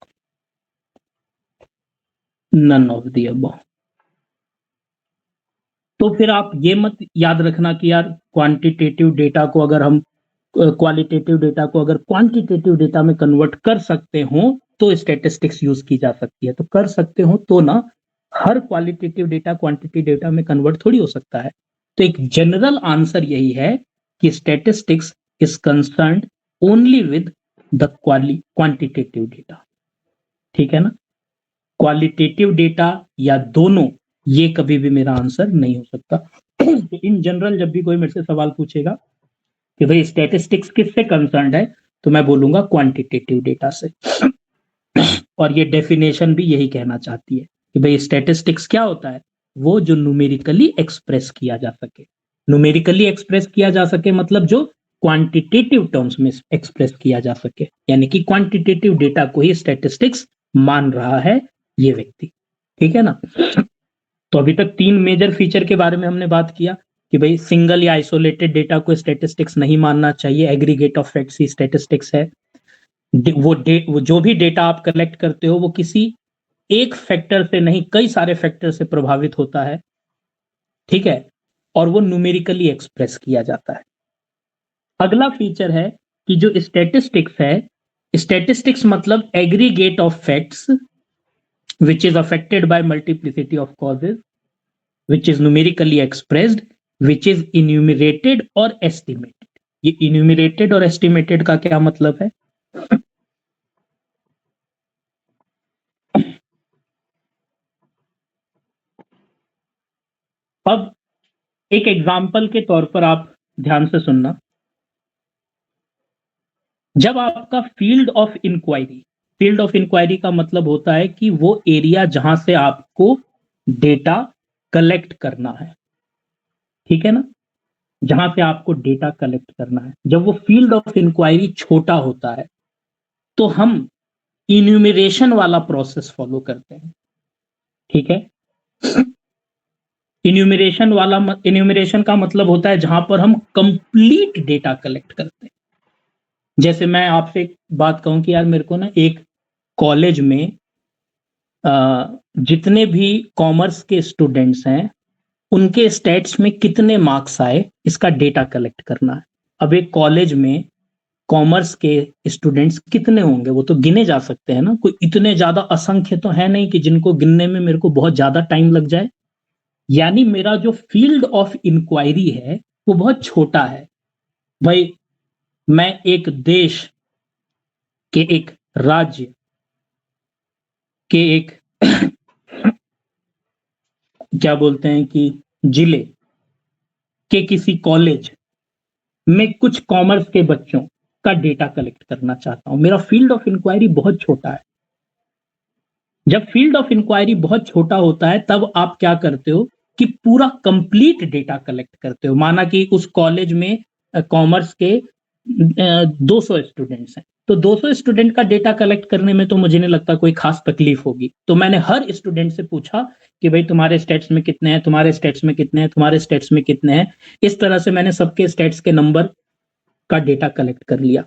none of the above. तो फिर आप ये मत याद रखना कि यार क्वांटिटेटिव डेटा को अगर हम क्वालिटेटिव डेटा को अगर क्वांटिटेटिव डेटा में कन्वर्ट कर सकते हो तो स्टैटिस्टिक्स यूज की जा सकती है। तो कर सकते हो तो ना, हर क्वालिटेटिव डेटा क्वांटिटी डेटा में कन्वर्ट थोड़ी हो सकता है। तो एक जनरल आंसर यही है कि statistics is concerned only with the quantitative data. ठीक है ना? क्वालिटेटिव डेटा या दोनों, ये कभी भी मेरा आंसर नहीं हो सकता। तो इन जनरल जब भी कोई मेरे से सवाल पूछेगा कि भाई स्टैटिस्टिक्स किससे कंसर्न्ड है, तो मैं बोलूंगा क्वांटिटेटिव डेटा से। और ये डेफिनेशन भी यही कहना चाहती है कि भाई स्टैटिस्टिक्स क्या होता है? वो जो न्यूमेरिकली एक्सप्रेस किया जा सके। न्यूमेरिकली एक्सप्रेस किया जा सके मतलब जो क्वांटिटेटिव टर्म्स में एक्सप्रेस किया जा सके, यानी कि क्वांटिटेटिव डेटा को ही स्टैटिस्टिक्स मान रहा है ये व्यक्ति। ठीक है ना? तो अभी तक 3 मेजर फीचर के बारे में हमने बात किया कि भाई सिंगल या आइसोलेटेड डेटा को स्टैटिस्टिक्स नहीं मानना चाहिए, aggregate of facts he statistics है। वो जो भी डेटा आप कलेक्ट करते हो वो किसी एक फैक्टर से नहीं, कई सारे फैक्टर से प्रभावित होता है। ठीक है? और वो न्यूमेरिकली एक्सप्रेस किया जाता है। अगला फीचर है कि जो स्टैटिस्टिक्स है, स्टैटिस्टिक्स मतलब aggregate of facts which is affected by multiplicity of causes, which is numerically expressed, which is enumerated और estimated. ये enumerated और estimated का क्या मतलब है? अब एक एग्जाम्पल के तौर पर आप ध्यान से सुनना। जब आपका फील्ड ऑफ इंक्वायरी का मतलब होता है कि वो एरिया जहां से आपको डेटा कलेक्ट करना है, ठीक है ना, जहां से आपको डेटा कलेक्ट करना है, जब वो फील्ड ऑफ इंक्वायरी छोटा होता है तो हम इन्यूमरेशन वाला प्रोसेस फॉलो करते हैं, ठीक है। इन्यूमरेशन का मतलब होता है जहां पर हम कंप्लीट डेटा कलेक्ट करते हैं। जैसे मैं आपसे एक बात कहूं कि यार मेरे को ना एक कॉलेज में जितने भी कॉमर्स के स्टूडेंट्स हैं उनके स्टेट्स में कितने मार्क्स आए इसका डेटा कलेक्ट करना है। अब एक कॉलेज में कॉमर्स के स्टूडेंट्स कितने होंगे वो तो गिने जा सकते हैं ना, कोई इतने ज्यादा असंख्य तो है नहीं कि जिनको गिनने में मेरे को बहुत ज्यादा टाइम लग जाए। यानी मेरा जो फील्ड ऑफ इंक्वायरी है वो बहुत छोटा है। भाई मैं एक देश के, एक राज्य के, एक क्या बोलते हैं कि जिले के किसी कॉलेज में कुछ कॉमर्स के बच्चों का डेटा कलेक्ट करना चाहता हूं। मेरा फील्ड ऑफ इंक्वायरी बहुत छोटा है। जब फील्ड ऑफ इंक्वायरी बहुत छोटा होता है तब आप क्या करते हो कि पूरा कंप्लीट डेटा कलेक्ट करते हो। माना कि उस कॉलेज में कॉमर्स के 200 स्टूडेंट्स हैं, तो 200 स्टूडेंट का डेटा कलेक्ट करने में तो मुझे नहीं लगता कोई खास तकलीफ होगी। तो मैंने हर स्टूडेंट से पूछा कि भाई तुम्हारे स्टेट्स में कितने हैं, तुम्हारे स्टेट्स में कितने हैं, तुम्हारे स्टेट्स में कितने हैं। इस तरह से मैंने सबके स्टेट्स के नंबर का डेटा कलेक्ट कर लिया।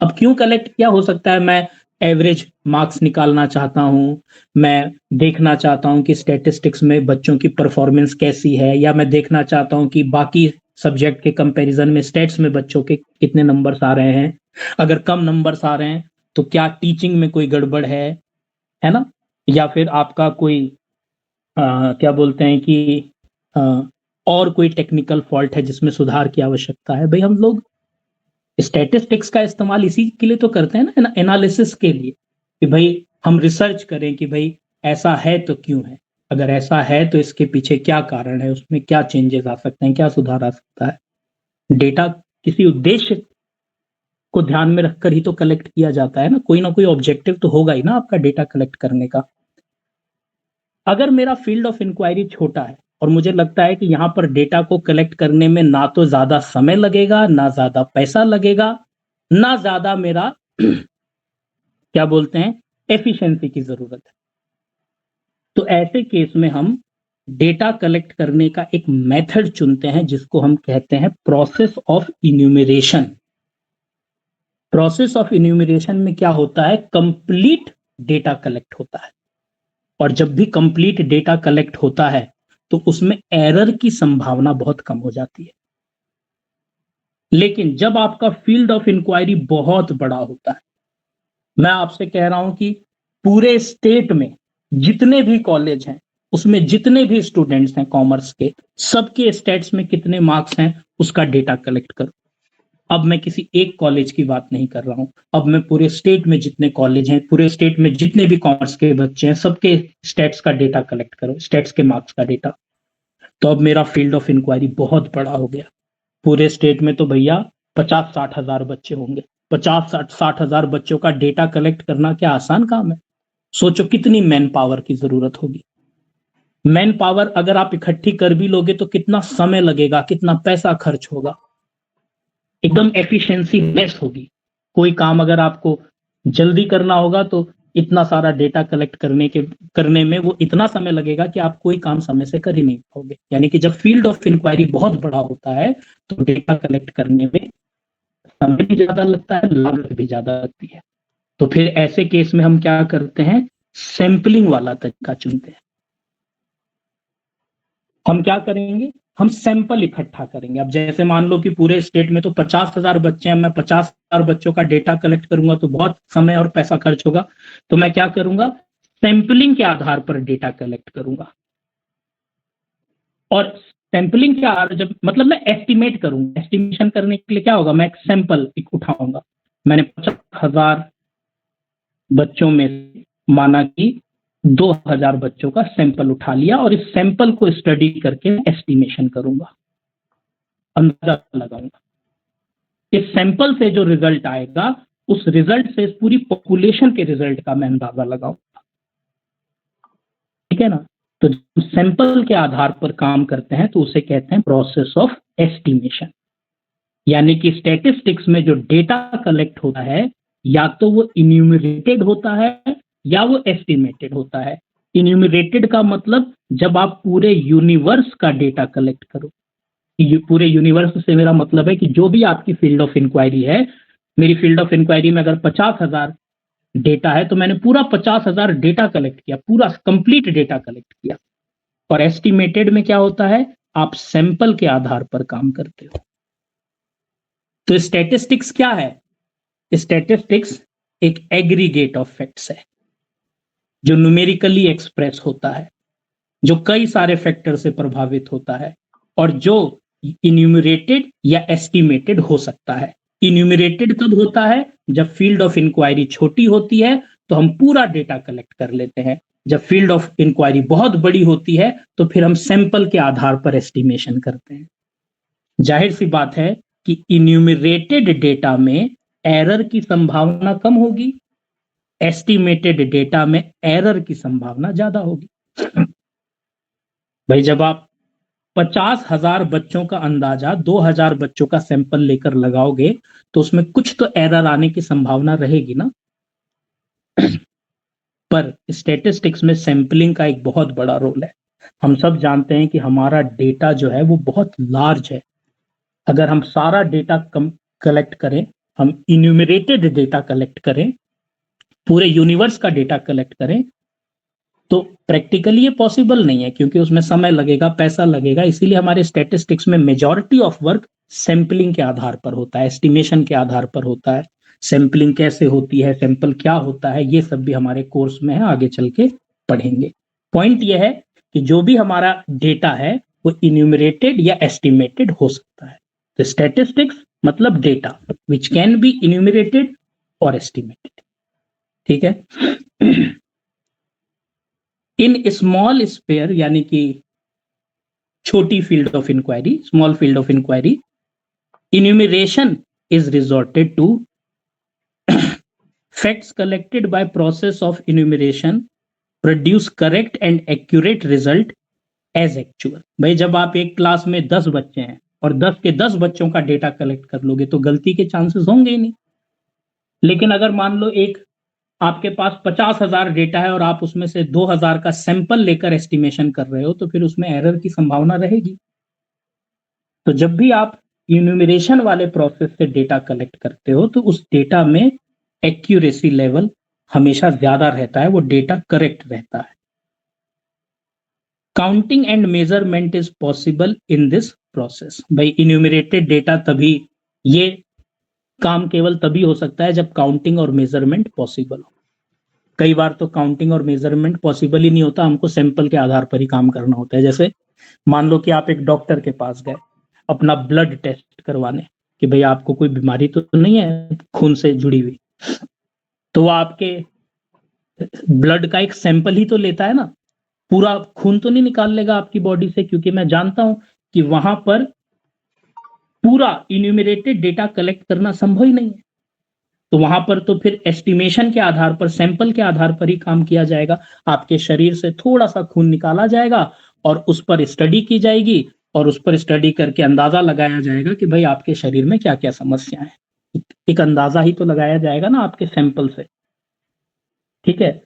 अब क्यों कलेक्ट किया? हो सकता है मैं एवरेज मार्क्स निकालना चाहता हूं, मैं देखना चाहता हूं कि स्टैटिस्टिक्स में बच्चों की परफॉर्मेंस कैसी है, या मैं देखना चाहता हूं कि बाकी सब्जेक्ट के कंपैरिजन में स्टेट्स में बच्चों के कितने नंबर्स आ रहे हैं। अगर कम नंबर्स आ रहे हैं तो क्या टीचिंग में कोई गड़बड़ है ना, या फिर आपका कोई क्या बोलते हैं कि और कोई टेक्निकल फॉल्ट है जिसमें सुधार की आवश्यकता है। भाई हम लोग स्टैटिस्टिक्स का इस्तेमाल इसी के लिए तो करते हैं ना, एनालिसिस के लिए, कि भाई हम रिसर्च करें कि भाई ऐसा है तो क्यों है, अगर ऐसा है तो इसके पीछे क्या कारण है, उसमें क्या चेंजेस आ सकते हैं, क्या सुधार आ सकता है। डेटा किसी उद्देश्य को ध्यान में रखकर ही तो कलेक्ट किया जाता है ना कोई ऑब्जेक्टिव तो होगा ही ना आपका डेटा कलेक्ट करने का। अगर मेरा फील्ड ऑफ इंक्वायरी छोटा है और मुझे लगता है कि यहां पर डेटा को कलेक्ट करने में ना तो ज्यादा समय लगेगा, ना ज्यादा पैसा लगेगा, ना ज्यादा मेरा क्या बोलते हैं एफिशिएंसी की जरूरत है, तो ऐसे केस में हम डेटा कलेक्ट करने का एक मेथड चुनते हैं जिसको हम कहते हैं process of enumeration. Process of enumeration में क्या होता है, कंप्लीट डेटा कलेक्ट होता है, और जब भी कंप्लीट डेटा कलेक्ट होता है तो उसमें एरर की संभावना बहुत कम हो जाती है। लेकिन जब आपका फील्ड ऑफ इंक्वायरी बहुत बड़ा होता है, मैं आपसे कह रहा हूं कि पूरे स्टेट में जितने भी कॉलेज हैं उसमें जितने भी स्टूडेंट्स हैं कॉमर्स के, सबके स्टेट्स में कितने मार्क्स हैं उसका डेटा कलेक्ट करो। अब मैं किसी एक कॉलेज की बात नहीं कर रहा हूं, अब मैं पूरे स्टेट में जितने कॉलेज हैं, पूरे स्टेट में जितने भी कॉमर्स के बच्चे हैं, सबके स्टेट्स का डेटा कलेक्ट करो, स्टेट्स के मार्क्स का डेटा। तो अब मेरा फील्ड ऑफ इंक्वायरी बहुत बड़ा हो गया। पूरे स्टेट में तो भैया 50-60 हजार बच्चे होंगे। 50-60 हजार बच्चों का डेटा कलेक्ट करना क्या आसान काम है? सोचो कितनी मैन पावर की जरूरत होगी। मैन पावर अगर आप इकट्ठी कर भी लोगे तो कितना समय लगेगा, कितना पैसा खर्च होगा, एकदम एफिशिएंसी लेस होगी। कोई काम अगर आपको जल्दी करना होगा तो इतना सारा डेटा कलेक्ट करने में वो इतना समय लगेगा कि आप कोई काम समय से कर ही नहीं पाओगे। यानी कि जब फील्ड ऑफ इंक्वायरी बहुत बड़ा होता है तो डेटा कलेक्ट करने में समय भी ज्यादा लगता है, लागत भी ज्यादा लगती है। तो फिर ऐसे केस में हम क्या करते हैं, सैंपलिंग वाला तरीका चुनते हैं। हम क्या करेंगे, हम सैंपल इकट्ठा करेंगे। अब जैसे मान लो कि पूरे स्टेट में तो 50,000 बच्चे हैं, मैं 50,000 बच्चों का डेटा कलेक्ट करूंगा तो बहुत समय और पैसा खर्च होगा। तो मैं क्या करूंगा, सैंपलिंग के आधार पर डेटा कलेक्ट करूंगा। और सैंपलिंग के आधार जब मतलब मैं एस्टिमेट करूंगा, एस्टिमेशन करने के लिए क्या होगा, मैं एक सैंपल उठाऊंगा। मैंने 50,000 बच्चों में माना कि 2,000 बच्चों का सैंपल उठा लिया और इस सैंपल को स्टडी करके एस्टिमेशन करूंगा, अंदाजा लगाऊंगा। इस सैंपल से जो रिजल्ट आएगा उस रिजल्ट से पूरी पॉपुलेशन के रिजल्ट का मैं अंदाजा लगाऊंगा। ठीक है ना। तो जब सैंपल के आधार पर काम करते हैं तो उसे कहते हैं प्रोसेस ऑफ एस्टिमेशन। यानी कि स्टैटिस्टिक्स में जो डेटा कलेक्ट होता है या तो वो इन्यूमरेटेड होता है या वो एस्टिमेटेड होता है। इन्यूमरेटेड का मतलब जब आप पूरे यूनिवर्स का डेटा कलेक्ट करो। पूरे यूनिवर्स से मेरा मतलब है कि जो भी आपकी फील्ड ऑफ इंक्वायरी है, मेरी फील्ड ऑफ इंक्वायरी में अगर 50,000 डेटा है तो मैंने पूरा 50,000 डेटा कलेक्ट किया, पूरा कंप्लीट डेटा कलेक्ट किया। और एस्टिमेटेड में क्या होता है, आप सैंपल के आधार पर काम करते हो। तो स्टैटिस्टिक्स क्या है, स्टैटिस्टिक्स एक एग्रीगेट ऑफ फैक्ट्स है जो न्यूमेरिकली एक्सप्रेस होता है, जो कई सारे फैक्टर से प्रभावित होता है और जो इन्यूमरेटेड या एस्टिमेटेड हो सकता है। इन्यूमरेटेड कब होता है, जब फील्ड ऑफ इंक्वायरी छोटी होती है तो हम पूरा डेटा कलेक्ट कर लेते हैं। जब फील्ड ऑफ इंक्वायरी बहुत बड़ी होती है तो फिर हम सैंपल के आधार पर एस्टिमेशन करते हैं। जाहिर सी बात है कि इन्यूमरेटेड डेटा में एरर की संभावना कम होगी, एस्टिमेटेड डेटा में एरर की संभावना ज्यादा होगी। भाई जब आप 50,000 बच्चों का अंदाजा 2,000 बच्चों का सैंपल लेकर लगाओगे तो उसमें कुछ तो एरर आने की संभावना रहेगी ना। पर स्टैटिस्टिक्स में सैंपलिंग का एक बहुत बड़ा रोल है। हम सब जानते हैं कि हमारा डेटा जो है वो बहुत लार्ज है। अगर हम सारा डेटा कलेक्ट करें, हम इन्यूमरेटेड डेटा कलेक्ट करें, पूरे यूनिवर्स का डेटा कलेक्ट करें, तो प्रैक्टिकली ये पॉसिबल नहीं है क्योंकि उसमें समय लगेगा, पैसा लगेगा। इसीलिए हमारे स्टैटिस्टिक्स में मेजॉरिटी ऑफ वर्क सैंपलिंग के आधार पर होता है, एस्टिमेशन के आधार पर होता है। सैंपलिंग कैसे होती है, सैंपल क्या होता है, ये सब भी हमारे कोर्स में है, आगे चल के पढ़ेंगे। पॉइंट ये है कि जो भी हमारा डेटा है वो इन्यूमरेटेड या एस्टिमेटेड हो सकता है। तो स्टैटिस्टिक्स मतलब data which can be enumerated और एस्टिमेटेड। ठीक है। इन स्मॉल स्पेयर यानी कि छोटी field of inquiry, small field of inquiry, enumeration is resorted to facts collected by process of enumeration produce correct and accurate result as actual। भाई जब आप एक क्लास में 10 बच्चे हैं और 10 के 10 बच्चों का डेटा कलेक्ट कर लोगे तो गलती के चांसेस होंगे ही नहीं। लेकिन अगर मान लो एक आपके पास 50,000 डेटा है और आप उसमें से 2,000 का सैंपल लेकर एस्टिमेशन कर रहे हो तो फिर उसमें एरर की संभावना रहेगी। तो जब भी आप इन्यूमरेशन वाले प्रोसेस से डेटा कलेक्ट करते हो तो उस डेटा में एक्यूरेसी लेवल हमेशा ज्यादा रहता है, वो डेटा करेक्ट रहता है। Counting and measurement is possible in this process. भाई इन्यूमरेटेड डेटा तभी, ये काम केवल तभी हो सकता है जब काउंटिंग और मेजरमेंट पॉसिबल हो। कई बार तो काउंटिंग और मेजरमेंट पॉसिबल ही नहीं होता, हमको सैंपल के आधार पर ही काम करना होता है। जैसे मान लो कि आप एक डॉक्टर के पास गए अपना ब्लड टेस्ट करवाने कि भाई आपको कोई बीमारी तो नहीं है खून से जुड़ी हुई, तो वो आपके ब्लड का एक सैंपल ही तो लेता है ना, पूरा खून तो नहीं निकाल लेगा आपकी बॉडी से, क्योंकि मैं जानता हूं कि वहां पर पूरा इन्यूमरेटेड डेटा कलेक्ट करना संभव ही नहीं है। तो वहां पर तो फिर एस्टिमेशन के आधार पर, सैंपल के आधार पर ही काम किया जाएगा। आपके शरीर से थोड़ा सा खून निकाला जाएगा और उस पर स्टडी की जाएगी और उस पर स्टडी करके अंदाजा लगाया जाएगा कि भाई आपके शरीर में क्या क्या समस्याएं हैं। एक अंदाजा ही तो लगाया जाएगा ना आपके सैंपल से। ठीक है।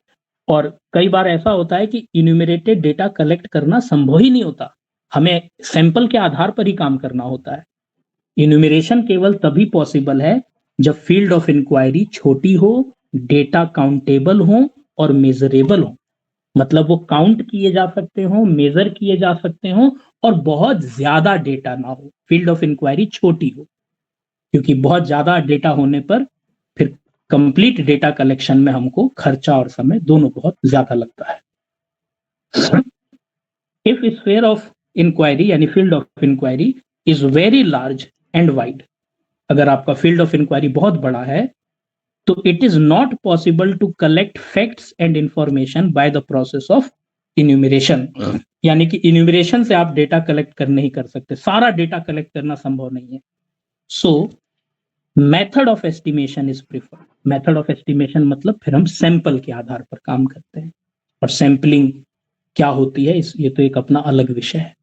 और कई बार ऐसा होता है कि इन्यूमरेटेड डेटा कलेक्ट करना संभव ही नहीं होता, हमें सैंपल के आधार पर ही काम करना होता है। इन्यूमरेशन केवल तभी पॉसिबल है जब फील्ड ऑफ इंक्वायरी छोटी हो, डेटा काउंटेबल हो और मेजरेबल हो। मतलब वो काउंट किए जा सकते हो, मेजर किए जा सकते हो और बहुत ज्यादा डेटा ना हो, फील्ड ऑफ इंक्वायरी छोटी हो, क्योंकि बहुत ज्यादा डेटा होने पर फिर कंप्लीट डेटा कलेक्शन में हमको खर्चा और समय दोनों बहुत ज्यादा लगता है। इफ स्फीयर ऑफ इंक्वायरी यानी field of inquiry is very large and wide, अगर आपका फील्ड ऑफ इंक्वायरी बहुत बड़ा है तो it is not possible to collect facts and information by the process of enumeration, यानी कि इन्यूमरेशन से आप डेटा कलेक्ट कर नहीं कर सकते, सारा डेटा कलेक्ट करना संभव नहीं है। सो method of estimation is preferred. Method of estimation मतलब फिर हम सैंपल के आधार पर काम करते हैं, और सैंपलिंग क्या होती है ये तो एक अपना अलग विषय है।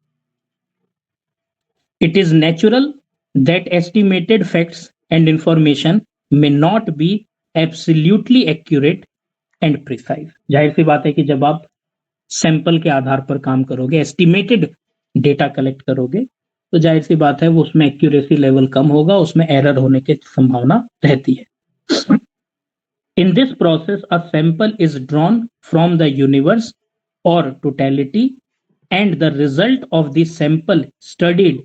It is natural that estimated facts and information may not be absolutely accurate and precise. जाहिर सी बात है कि जब आप सैंपल के आधार पर काम करोगे, एस्टिमेटेड डेटा कलेक्ट करोगे, तो जाहिर सी बात है वो उसमें एक्यूरेसी लेवल कम होगा, उसमें एरर होने की संभावना रहती है। In this process a sample is drawn from the universe और totality and the result of the sample studied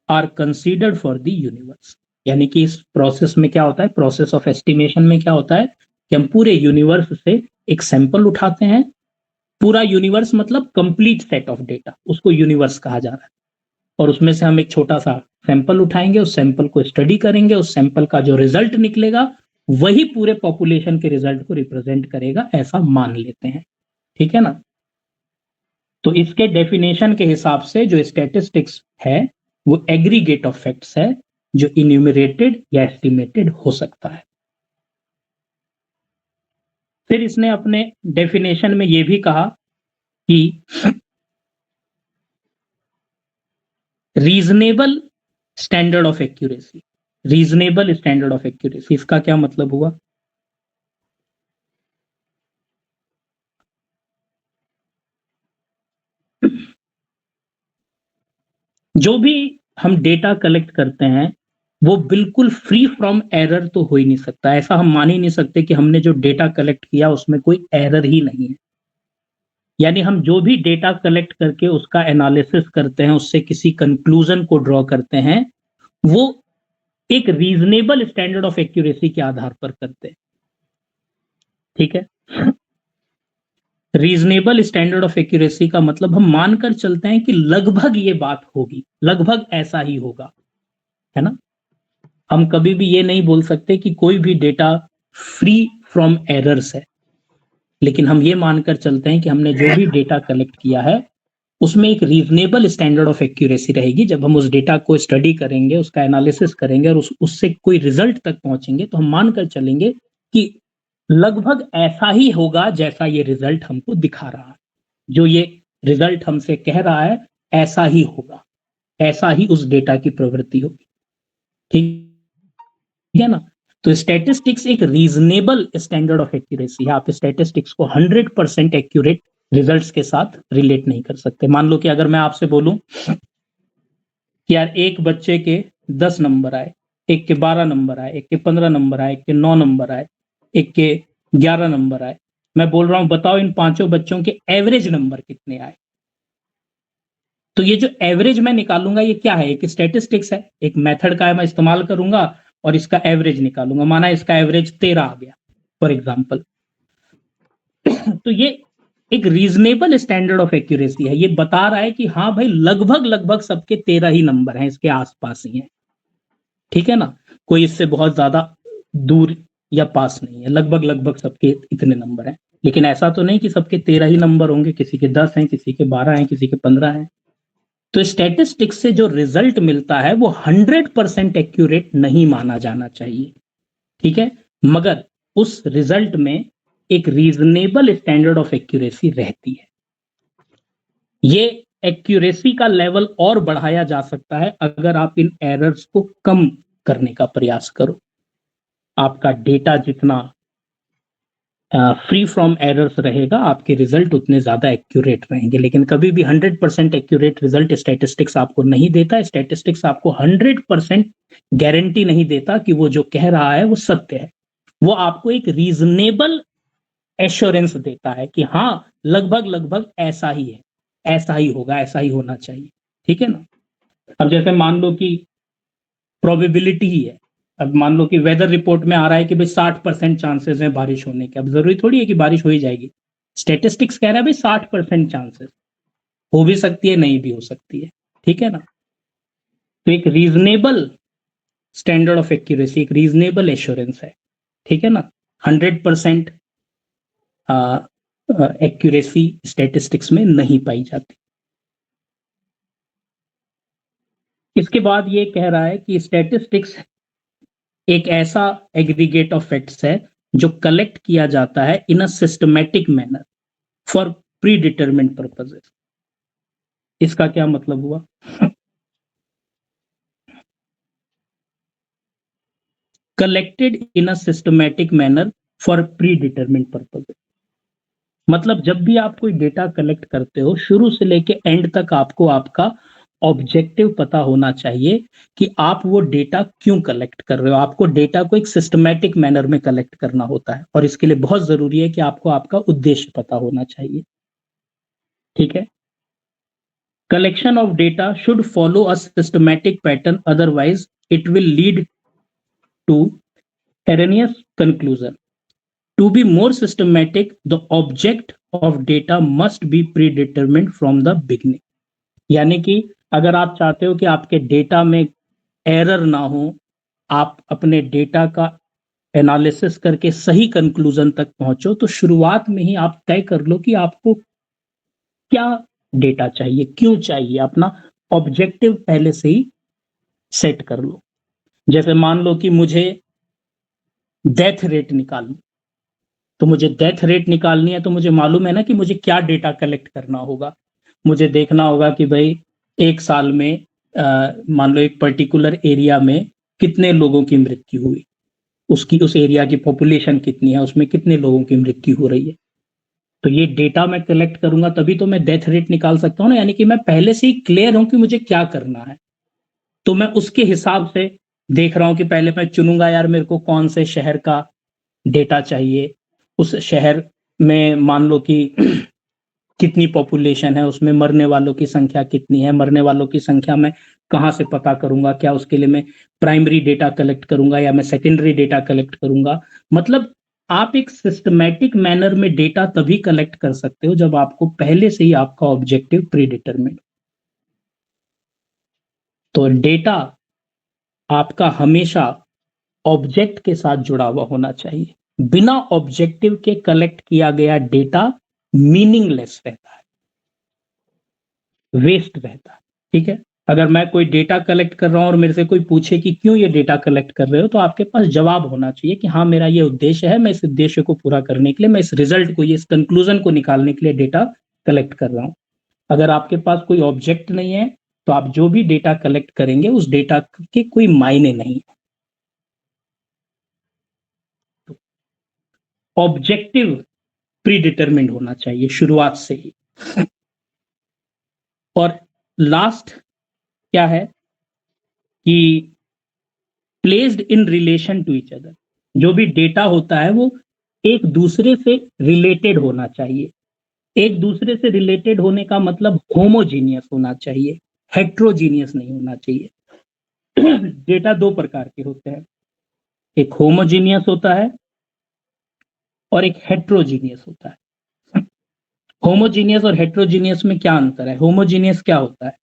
are considered for the universe. यानी कि इस प्रोसेस में क्या होता है, प्रोसेस ऑफ एस्टिमेशन में क्या होता है कि हम पूरे यूनिवर्स से एक सैंपल उठाते हैं, पूरा यूनिवर्स मतलब कंप्लीट सेट ऑफ डेटा, उसको यूनिवर्स कहा जा रहा है, और उसमें से हम एक छोटा सा सैंपल उठाएंगे, उस सैंपल को स्टडी करेंगे, उस सैंपल का जो रिजल्ट निकलेगा वही पूरे पॉपुलेशन के रिजल्ट को रिप्रेजेंट करेगा, ऐसा मान लेते हैं। ठीक है ना। तो इसके डेफिनेशन के हिसाब से जो स्टैटिस्टिक्स है वो एग्रीगेट ऑफ फैक्ट्स है जो इन्यूमरेटेड या एस्टिमेटेड हो सकता है। फिर इसने अपने डेफिनेशन में ये भी कहा कि reasonable standard of accuracy. Reasonable standard of accuracy, इसका क्या मतलब हुआ? जो भी हम डेटा कलेक्ट करते हैं वो बिल्कुल फ्री फ्रॉम एरर तो हो ही नहीं सकता, ऐसा हम मान ही नहीं सकते कि हमने जो डेटा कलेक्ट किया उसमें कोई एरर ही नहीं है। यानी हम जो भी डेटा कलेक्ट करके उसका एनालिसिस करते हैं, उससे किसी कंक्लूजन को ड्रॉ करते हैं, वो एक रीजनेबल स्टैंडर्ड ऑफ एक्यूरेसी के आधार पर करते हैं। ठीक है। रीजनेबल स्टैंडर्ड ऑफ एक्यूरेसी का मतलब हम मानकर चलते हैं कि लगभग ये बात होगी, लगभग ऐसा ही होगा, है ना। हम कभी भी ये नहीं बोल सकते कि कोई भी डेटा फ्री फ्रॉम एरर्स है, लेकिन हम ये मानकर चलते हैं कि हमने जो भी डेटा कलेक्ट किया है उसमें एक रीजनेबल स्टैंडर्ड ऑफ एक्यूरेसी रहेगी। जब हम उस डेटा को स्टडी करेंगे, उसका एनालिसिस करेंगे और उससे कोई रिजल्ट तक पहुंचेंगे तो हम मानकर चलेंगे कि लगभग ऐसा ही होगा जैसा ये रिजल्ट हमको दिखा रहा है, जो ये रिजल्ट हमसे कह रहा है ऐसा ही होगा, ऐसा ही उस डेटा की प्रवृत्ति होगी। ठीक है ना। तो स्टैटिस्टिक्स एक रीजनेबल स्टैंडर्ड ऑफ एक्यूरेसी है। आप स्टैटिस्टिक्स को 100% एक्यूरेट रिजल्ट्स के साथ रिलेट नहीं कर सकते। मान लो कि अगर मैं आपसे बोलूं कि यार एक बच्चे के 10 नंबर आए, एक के 12 नंबर आए, एक के 15 नंबर आए, एक के 9 नंबर आए, एक के 11 नंबर आए, मैं बोल रहा हूं बताओ इन पांचों बच्चों के एवरेज नंबर कितने आए। तो ये जो एवरेज मैं निकालूंगा ये क्या है, एक स्टैटिस्टिक्स है, एक मेथड का है, मैं इस्तेमाल करूंगा और इसका एवरेज निकालूंगा। माना इसका एवरेज 13 आ गया फॉर एग्जाम्पल। तो ये एक रीजनेबल स्टैंडर्ड ऑफ एक्यूरेसी है, ये बता रहा है कि हाँ भाई लगभग लगभग सबके 13 ही नंबर हैं, इसके आसपास ही हैं। ठीक है ना, कोई इससे बहुत ज्यादा दूर या पास नहीं है, लगभग लगभग सबके इतने नंबर हैं। लेकिन ऐसा तो नहीं कि सबके 13 ही नंबर होंगे, किसी के 10 हैं, किसी के 12 हैं, किसी के 15 हैं। तो स्टैटिस्टिक्स से जो रिजल्ट मिलता है वो 100% एक्यूरेट नहीं माना जाना चाहिए। ठीक है, मगर उस रिजल्ट में एक रीजनेबल स्टैंडर्ड ऑफ एक्यूरेसी रहती है। ये एक्यूरेसी का लेवल और बढ़ाया जा सकता है अगर आप इन एरर्स को कम करने का प्रयास करो। आपका डेटा जितना फ्री फ्रॉम एरर्स रहेगा, आपके रिजल्ट उतने ज्यादा एक्यूरेट रहेंगे। लेकिन कभी भी 100% एक्यूरेट रिजल्ट स्टैटिस्टिक्स आपको नहीं देता। स्टैटिस्टिक्स आपको 100% गारंटी नहीं देता कि वो जो कह रहा है वो सत्य है। वो आपको एक रीजनेबल एश्योरेंस देता है कि हाँ लगभग लगभग ऐसा ही है, ऐसा ही होगा, ऐसा ही होना चाहिए, ठीक है ना। अब जैसे मान लो कि प्रोबेबिलिटी ही है, अब मान लो कि वेदर रिपोर्ट में आ रहा है कि भाई 60% चांसेस है बारिश होने के, अब जरूरी थोड़ी है कि बारिश हो ही जाएगी, स्टेटिस्टिक्स कह रहा है भाई 60% चांसेस, हो भी सकती है नहीं भी हो सकती है, ठीक है ना। तो एक रीजनेबल स्टैंडर्ड ऑफ एक्यूरेसी, एक रीजनेबल एश्योरेंस है, ठीक है ना। 100% एक्यूरेसी स्टैटिस्टिक्स में नहीं पाई जाती। इसके बाद ये कह रहा है कि स्टैटिस्टिक्स एक ऐसा एग्रीगेट ऑफ फैक्ट्स है जो कलेक्ट किया जाता है in a systematic manner for predetermined purposes. इसका क्या मतलब हुआ? Collected in a systematic manner for predetermined purposes, मतलब जब भी आप कोई डेटा कलेक्ट करते हो शुरू से लेके एंड तक आपको आपका ऑब्जेक्टिव पता होना चाहिए कि आप वो डेटा क्यों कलेक्ट कर रहे हो। आपको डेटा को एक सिस्टमैटिक मैनर में कलेक्ट करना होता है और इसके लिए बहुत जरूरी है कि आपको आपका उद्देश्य पता होना चाहिए, ठीक है। Collection of data should follow a systematic pattern, otherwise it will lead to erroneous conclusion. To be more systematic, the object of data must be predetermined from the beginning. यानी कि अगर आप चाहते हो कि आपके डेटा में एरर ना हो, आप अपने डेटा का एनालिसिस करके सही कंक्लूजन तक पहुंचो, तो शुरुआत में ही आप तय कर लो कि आपको क्या डेटा चाहिए, क्यों चाहिए, अपना ऑब्जेक्टिव पहले से ही सेट कर लो। जैसे मान लो कि मुझे डेथ रेट निकालनी, तो मुझे डेथ रेट निकालनी है तो मुझे मालूम है ना कि मुझे क्या डेटा कलेक्ट करना होगा। मुझे देखना होगा कि भाई एक साल में मान लो एक पर्टिकुलर एरिया में कितने लोगों की मृत्यु हुई, उसकी उस एरिया की पॉपुलेशन कितनी है, उसमें कितने लोगों की मृत्यु हो रही है। तो ये डेटा मैं कलेक्ट करूंगा तभी तो मैं डेथ रेट निकाल सकता हूँ ना, यानी कि मैं पहले से ही क्लियर हूं कि मुझे क्या करना है। तो मैं उसके हिसाब से देख रहा हूं कि पहले मैं चुनूंगा यार मेरे को कौन से शहर का डेटा चाहिए, उस शहर में मान लो कि कितनी पॉपुलेशन है, उसमें मरने वालों की संख्या कितनी है, मरने वालों की संख्या मैं कहाँ से पता करूंगा, क्या उसके लिए मैं प्राइमरी डेटा कलेक्ट करूंगा या मैं सेकेंडरी डेटा कलेक्ट करूंगा। मतलब आप एक सिस्टमैटिक मैनर में डेटा तभी कलेक्ट कर सकते हो जब आपको पहले से ही आपका ऑब्जेक्टिव प्री डिटरमिन्ड। तो डेटा आपका हमेशा ऑब्जेक्ट के साथ जुड़ा हुआ होना चाहिए। बिना ऑब्जेक्टिव के कलेक्ट किया गया डेटा मीनिंगलेस रहता है, वेस्ट रहता है, ठीक है। अगर मैं कोई डेटा कलेक्ट कर रहा हूं और मेरे से कोई पूछे कि क्यों ये डेटा कलेक्ट कर रहे हो, तो आपके पास जवाब होना चाहिए कि हाँ मेरा ये उद्देश्य है, मैं इस उद्देश्य को पूरा करने के लिए, मैं इस रिजल्ट को, ये इस कंक्लूजन को निकालने के लिए डेटा कलेक्ट कर रहा हूं। अगर आपके पास कोई ऑब्जेक्ट नहीं है तो आप जो भी डेटा कलेक्ट करेंगे उस डेटा के कोई मायने नहीं। ऑब्जेक्टिव प्री डिटरमिन्ड होना चाहिए शुरुआत से ही। और लास्ट क्या है कि placed in relation to each other, जो भी डेटा होता है वो एक दूसरे से रिलेटेड होना चाहिए। एक दूसरे से रिलेटेड होने का मतलब होमोजीनियस होना चाहिए, हेट्रोजीनियस नहीं होना चाहिए। डेटा दो प्रकार के होते हैं, एक होमोजीनियस होता है और एक हेट्रोजीनियस होता है। होमोजीनियस और हेट्रोजीनियस में क्या अंतर है? होमोजीनियस क्या होता है?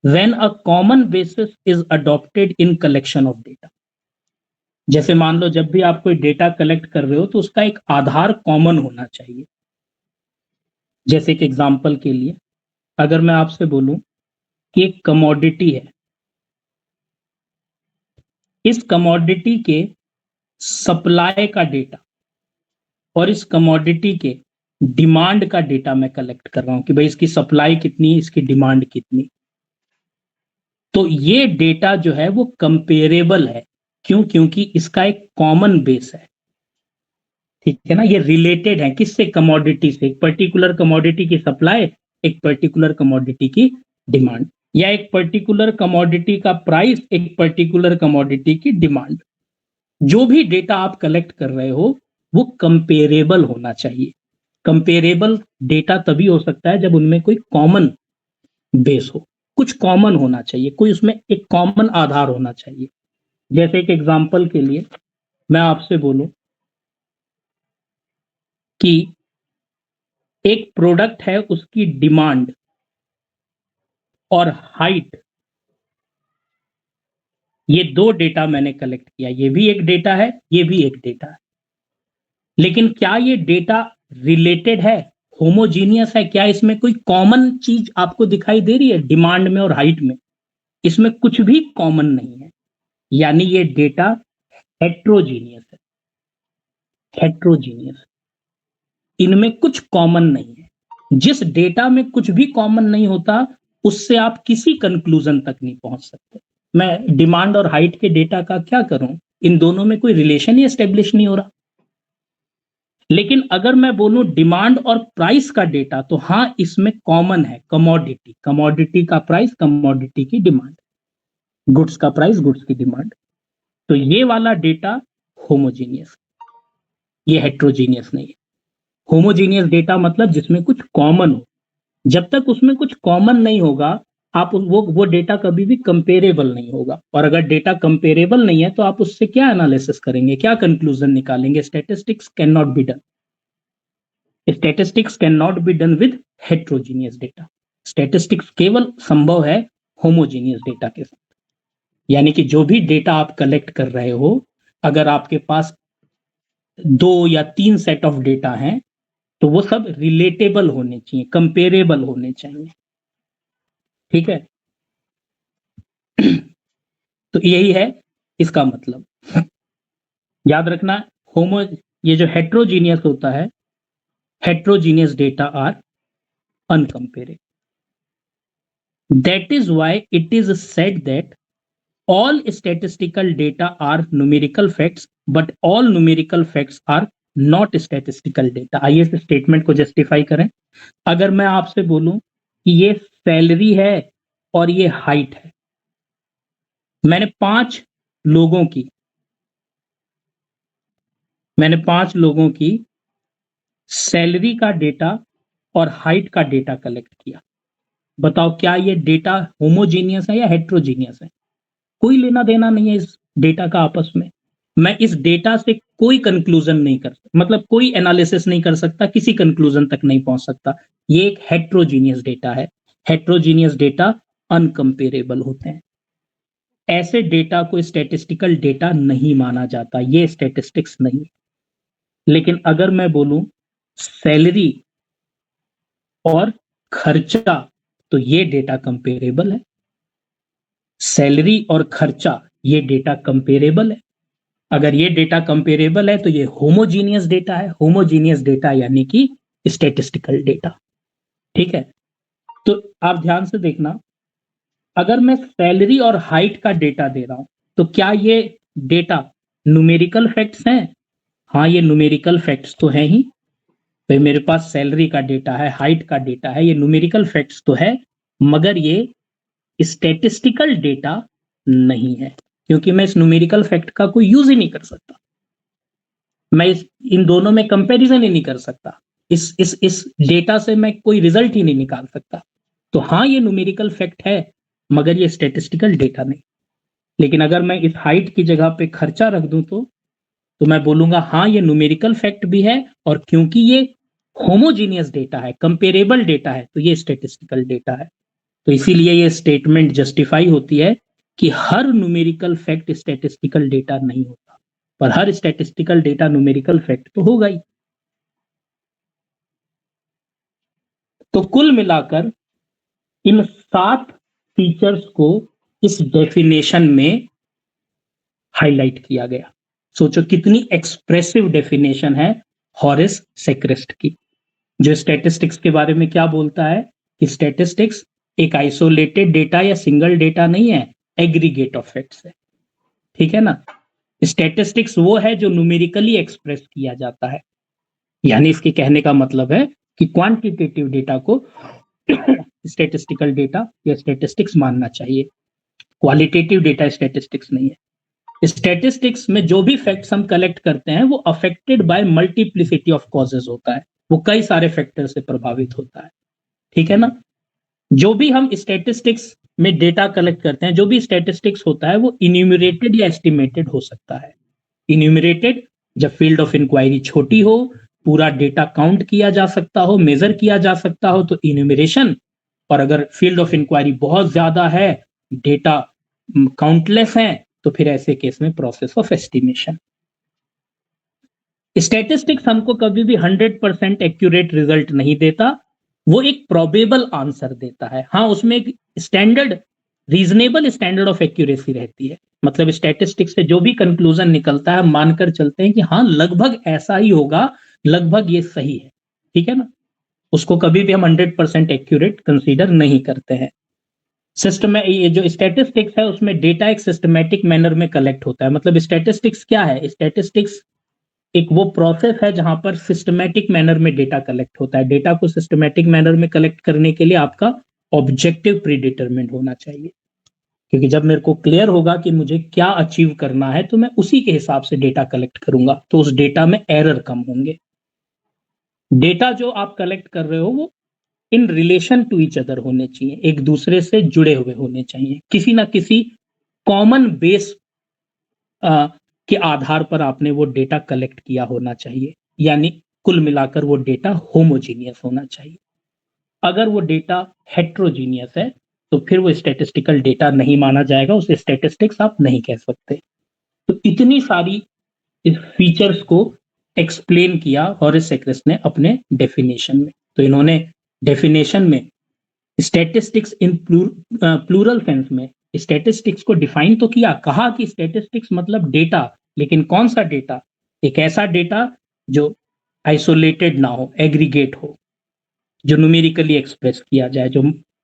When a common basis is adopted in collection of data, जैसे मान लो जब भी आप कोई डेटा कलेक्ट कर रहे हो तो उसका एक आधार कॉमन होना चाहिए। जैसे एक एग्जांपल के लिए अगर मैं आपसे बोलूं कि एक कमोडिटी है, इस कमोडिटी के सप्लाई का डेटा और इस कमोडिटी के डिमांड का डेटा मैं कलेक्ट कर रहा हूं कि भाई इसकी सप्लाई कितनी, इसकी डिमांड कितनी, तो ये डेटा जो है वो कंपेरेबल है। क्यों? क्योंकि इसका एक कॉमन बेस है, ठीक है ना। ये रिलेटेड है किससे? कमोडिटी से, एक पर्टिकुलर कमोडिटी की सप्लाई, एक पर्टिकुलर कमोडिटी की डिमांड, या एक पर्टिकुलर कमोडिटी का प्राइस, एक पर्टिकुलर कमोडिटी की डिमांड। जो भी डेटा आप कलेक्ट कर रहे हो वो कंपेरेबल होना चाहिए। कंपेरेबल डेटा तभी हो सकता है जब उनमें कोई कॉमन बेस हो, कुछ कॉमन होना चाहिए, कोई उसमें एक कॉमन आधार होना चाहिए। जैसे एक एग्जांपल के लिए मैं आपसे बोलूं कि एक प्रोडक्ट है, उसकी डिमांड और हाइट, ये दो डेटा मैंने कलेक्ट किया, ये भी एक डेटा है, ये भी एक डेटा है, लेकिन क्या ये डेटा रिलेटेड है, होमोजीनियस है? क्या इसमें कोई कॉमन चीज आपको दिखाई दे रही है डिमांड में और हाइट में? इसमें कुछ भी कॉमन नहीं है, यानी ये डेटा हेट्रोजीनियस है। हेट्रोजीनियस, इनमें कुछ कॉमन नहीं है। जिस डेटा में कुछ भी कॉमन नहीं होता, उससे आप किसी कंक्लूजन तक नहीं पहुंच सकते। मैं डिमांड और हाइट के डेटा का क्या करूं, इन दोनों में कोई रिलेशन ही एस्टेब्लिश नहीं हो रहा। लेकिन अगर मैं बोलूं डिमांड और प्राइस का डेटा, तो हाँ, इसमें कॉमन है, कमोडिटी, कमोडिटी का प्राइस, कमोडिटी की डिमांड, गुड्स का प्राइस, गुड्स की डिमांड। तो ये वाला डेटा होमोजीनियस, ये हेट्रोजीनियस नहीं है। होमोजीनियस डेटा मतलब जिसमें कुछ कॉमन हो। जब तक उसमें कुछ कॉमन नहीं होगा, आप वो डेटा कभी भी कंपेरेबल नहीं होगा। और अगर डेटा कंपेरेबल नहीं है, तो आप उससे क्या एनालिसिस करेंगे, क्या कंक्लूजन निकालेंगे? Statistics can not be done. Statistics can not be done with heterogeneous data. Statistics केवल संभव है होमोजीनियस डेटा के साथ। यानी कि जो भी डेटा आप कलेक्ट कर रहे हो, अगर आपके पास 2 या 3 सेट ऑफ डेटा हैं, तो वो सब रिलेटेबल होने चाहिए, कंपेरेबल होने चाहिए। ठीक है? तो यही है इसका मतलब। याद रखना, होमो ये जो हेट्रोजीनियस होता है, heterogeneous data are uncomparable. That is why it is said that all statistical data are numerical facts, but all numerical facts are not statistical data। आइए इस स्टेटमेंट को जस्टिफाई करें। अगर मैं आपसे बोलूं कि ये सैलरी है और ये हाइट है, मैंने पांच लोगों की सैलरी का डेटा और हाइट का डेटा कलेक्ट किया। बताओ, क्या ये डेटा होमोजीनियस है या हेट्रोजीनियस है? कोई लेना देना नहीं है इस डेटा का आपस में। मैं इस डेटा से कोई कंक्लूजन नहीं कर सकता, मतलब कोई एनालिसिस नहीं कर सकता, किसी कंक्लूजन तक नहीं पहुंच सकता। ये एक हेट्रोजीनियस डेटा है। हेट्रोजीनियस डेटा अनकंपेरेबल होते हैं। ऐसे डेटा को स्टैटिस्टिकल डेटा नहीं माना जाता, ये स्टैटिस्टिक्स नहीं। लेकिन अगर मैं बोलूं सैलरी और खर्चा, तो ये डेटा कंपेरेबल है। सैलरी और खर्चा, ये डेटा कंपेरेबल है। अगर ये डेटा कंपेरेबल है, तो ये होमोजीनियस डेटा है। होमोजीनियस डेटा यानी कि स्टैटिस्टिकल डेटा। ठीक है? तो आप ध्यान से देखना, अगर मैं सैलरी और हाइट का डेटा दे रहा हूं, तो क्या ये डेटा न्यूमेरिकल फैक्ट्स हैं? हाँ, ये न्यूमेरिकल फैक्ट्स तो है ही। भाई, मेरे पास सैलरी का डेटा है, हाइट का डेटा है, ये न्यूमेरिकल फैक्ट्स तो है, मगर ये स्टैटिस्टिकल डेटा नहीं है, क्योंकि मैं इस न्यूमेरिकल फैक्ट का कोई यूज ही नहीं कर सकता। मैं इन दोनों में कंपैरिजन ही नहीं कर सकता। इस डेटा से मैं कोई रिजल्ट ही नहीं निकाल सकता। तो हाँ, ये न्यूमेरिकल फैक्ट है, मगर ये स्टैटिस्टिकल डेटा नहीं। लेकिन अगर मैं इस हाइट की जगह पे खर्चा रख दूं, तो मैं बोलूंगा हाँ, ये न्यूमेरिकल फैक्ट भी है, और क्योंकि ये होमोजीनियस डेटा है, कंपेरेबल डेटा है, तो ये स्टैटिस्टिकल डेटा है। तो इसीलिए ये स्टेटमेंट जस्टिफाई होती है कि हर न्यूमेरिकल फैक्ट स्टैटिस्टिकल डेटा नहीं होता, पर हर स्टैटिस्टिकल डेटा न्यूमेरिकल फैक्ट तो होगा ही। तो कुल मिलाकर इन 7 फीचर्स को इस डेफिनेशन में हाईलाइट किया गया। सोचो कितनी एक्सप्रेसिव डेफिनेशन है हॉरिस सेक्रेस्ट की, जो स्टैटिस्टिक्स के बारे में क्या बोलता है कि स्टैटिस्टिक्स एक आइसोलेटेड डेटा या सिंगल डेटा नहीं है, एग्रीगेट ऑफ फैक्ट्स है। ठीक है ना? स्टैटिस्टिक्स वो है जो न्यूमेरिकली एक्सप्रेस किया जाता है। यानी इसके कहने का मतलब है कि क्वांटिटेटिव डेटा को स्टैटिस्टिकल डेटा या स्टैटिस्टिक्स मानना चाहिए। क्वालिटेटिव डेटा स्टैटिस्टिक्स नहीं है। स्टैटिस्टिक्स में जो भी फैक्ट्स हम कलेक्ट करते हैं वो affected by multiplicity of causes होता है, वो कई सारे फैक्टर से प्रभावित होता है, ठीक है ना। जो भी हम स्टैटिस्टिक्स में डेटा कलेक्ट करते हैं, जो भी स्टैटिस्टिक्स होता है वो इन्यूमरेटेड या एस्टिमेटेड हो सकता है। इन्यूमरेटेड जब फील्ड ऑफ इंक्वायरी छोटी हो, पूरा डेटा काउंट किया जा सकता हो, मेजर किया जा सकता हो तो इन्यूमरेशन, और अगर फील्ड ऑफ इंक्वायरी बहुत ज्यादा है, डेटा काउंटलेस है, तो फिर ऐसे केस में प्रोसेस ऑफ एस्टिमेशन। स्टैटिस्टिक्स हमको कभी भी 100% एक्यूरेट रिजल्ट नहीं देता, वो एक प्रोबेबल आंसर देता है। हाँ, उसमें एक standard, reasonable standard of accuracy रहती है। मतलब स्टैटिस्टिक्स से जो भी कंक्लूजन निकलता है, मानकर चलते हैं कि हाँ लगभग ऐसा ही होगा, लगभग ये सही है, ठीक है ना। उसको कभी भी हम 100% एक्यूरेट कंसीडर नहीं करते हैं। सिस्टम में ये जो स्टैटिस्टिक्स है उसमें डेटा एक सिस्टमैटिक मैनर में कलेक्ट होता है। मतलब स्टैटिस्टिक्स क्या है? स्टैटिस्टिक्स एक वो प्रोसेस है जहां पर सिस्टमैटिक मैनर में डेटा कलेक्ट होता है। डेटा को सिस्टमैटिक मैनर में कलेक्ट करने के लिए आपका ऑब्जेक्टिव प्रीडिटरमेंट होना चाहिए, क्योंकि जब मेरे को क्लियर होगा कि मुझे क्या अचीव करना है तो मैं उसी के हिसाब से डेटा कलेक्ट करूंगा, तो उस डेटा में एरर कम होंगे। डेटा जो आप कलेक्ट कर रहे हो वो in relation to each other होने चाहिए, एक दूसरे से जुड़े हुए होने चाहिए, किसी ना किसी कॉमन बेस के आधार पर आपने वो डेटा कलेक्ट किया होना चाहिए। यानी कुल मिलाकर वो डेटा होमोजीनियस होना चाहिए। अगर वो डेटा हेट्रोजीनियस है तो फिर वो स्टैटिस्टिकल डेटा नहीं माना जाएगा, उसे स्टैटिस्टिक्स आप नहीं कह सकते। तो इतनी सारी इस फीचर्स को एक्सप्लेन किया हॉरेस सेक्रेस ने अपने डेफिनेशन में। तो इन्होंने डेफिनेशन में स्टैटिस्टिक्स इन प्लूरल सेंस में स्टैटिस्टिक्स को डिफाइन तो किया, कहा कि स्टैटिस्टिक्स मतलब डेटा, लेकिन कौन सा डेटा? एक ऐसा डेटा जो आइसोलेटेड ना हो, एग्रीगेट हो, जो न्यूमेरिकली एक्सप्रेस किया जाए, जो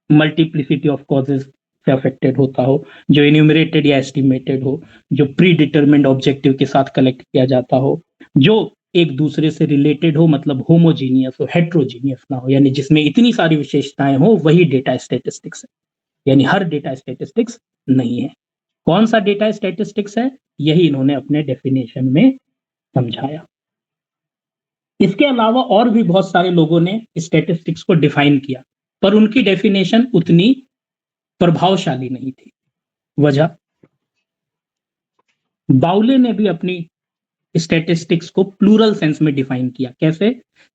मल्टीप्लिसिटी ऑफ कॉजेज से अफेक्टेड होता हो, जो इन्यूमरेटेड या एस्टिमेटेड हो, जो प्री डिटरमिन्ड ऑब्जेक्टिव के साथ कलेक्ट किया जाता हो, जो एक दूसरे से रिलेटेड हो, मतलब होमोजीनियस हो, हेट्रोजीनियस ना हो, यानी जिसमें इतनी सारी विशेषताएं हो, वही डेटा स्टैटिस्टिक्स है। यानी हर डेटा स्टैटिस्टिक्स नहीं है। कौन सा डेटा स्टैटिस्टिक्स है, यही इन्होंने अपने डेफिनेशन में समझाया। इसके अलावा और भी बहुत सारे लोगों ने स्टैटिस्टिक्स को डिफाइन किया, पर उनकी डेफिनेशन उतनी प्रभावशाली नहीं थी। वजह, बाउले ने भी अपनी स्टैटिस्टिक्स को प्लूरल सेंस में डिफाइन किया। कैसे?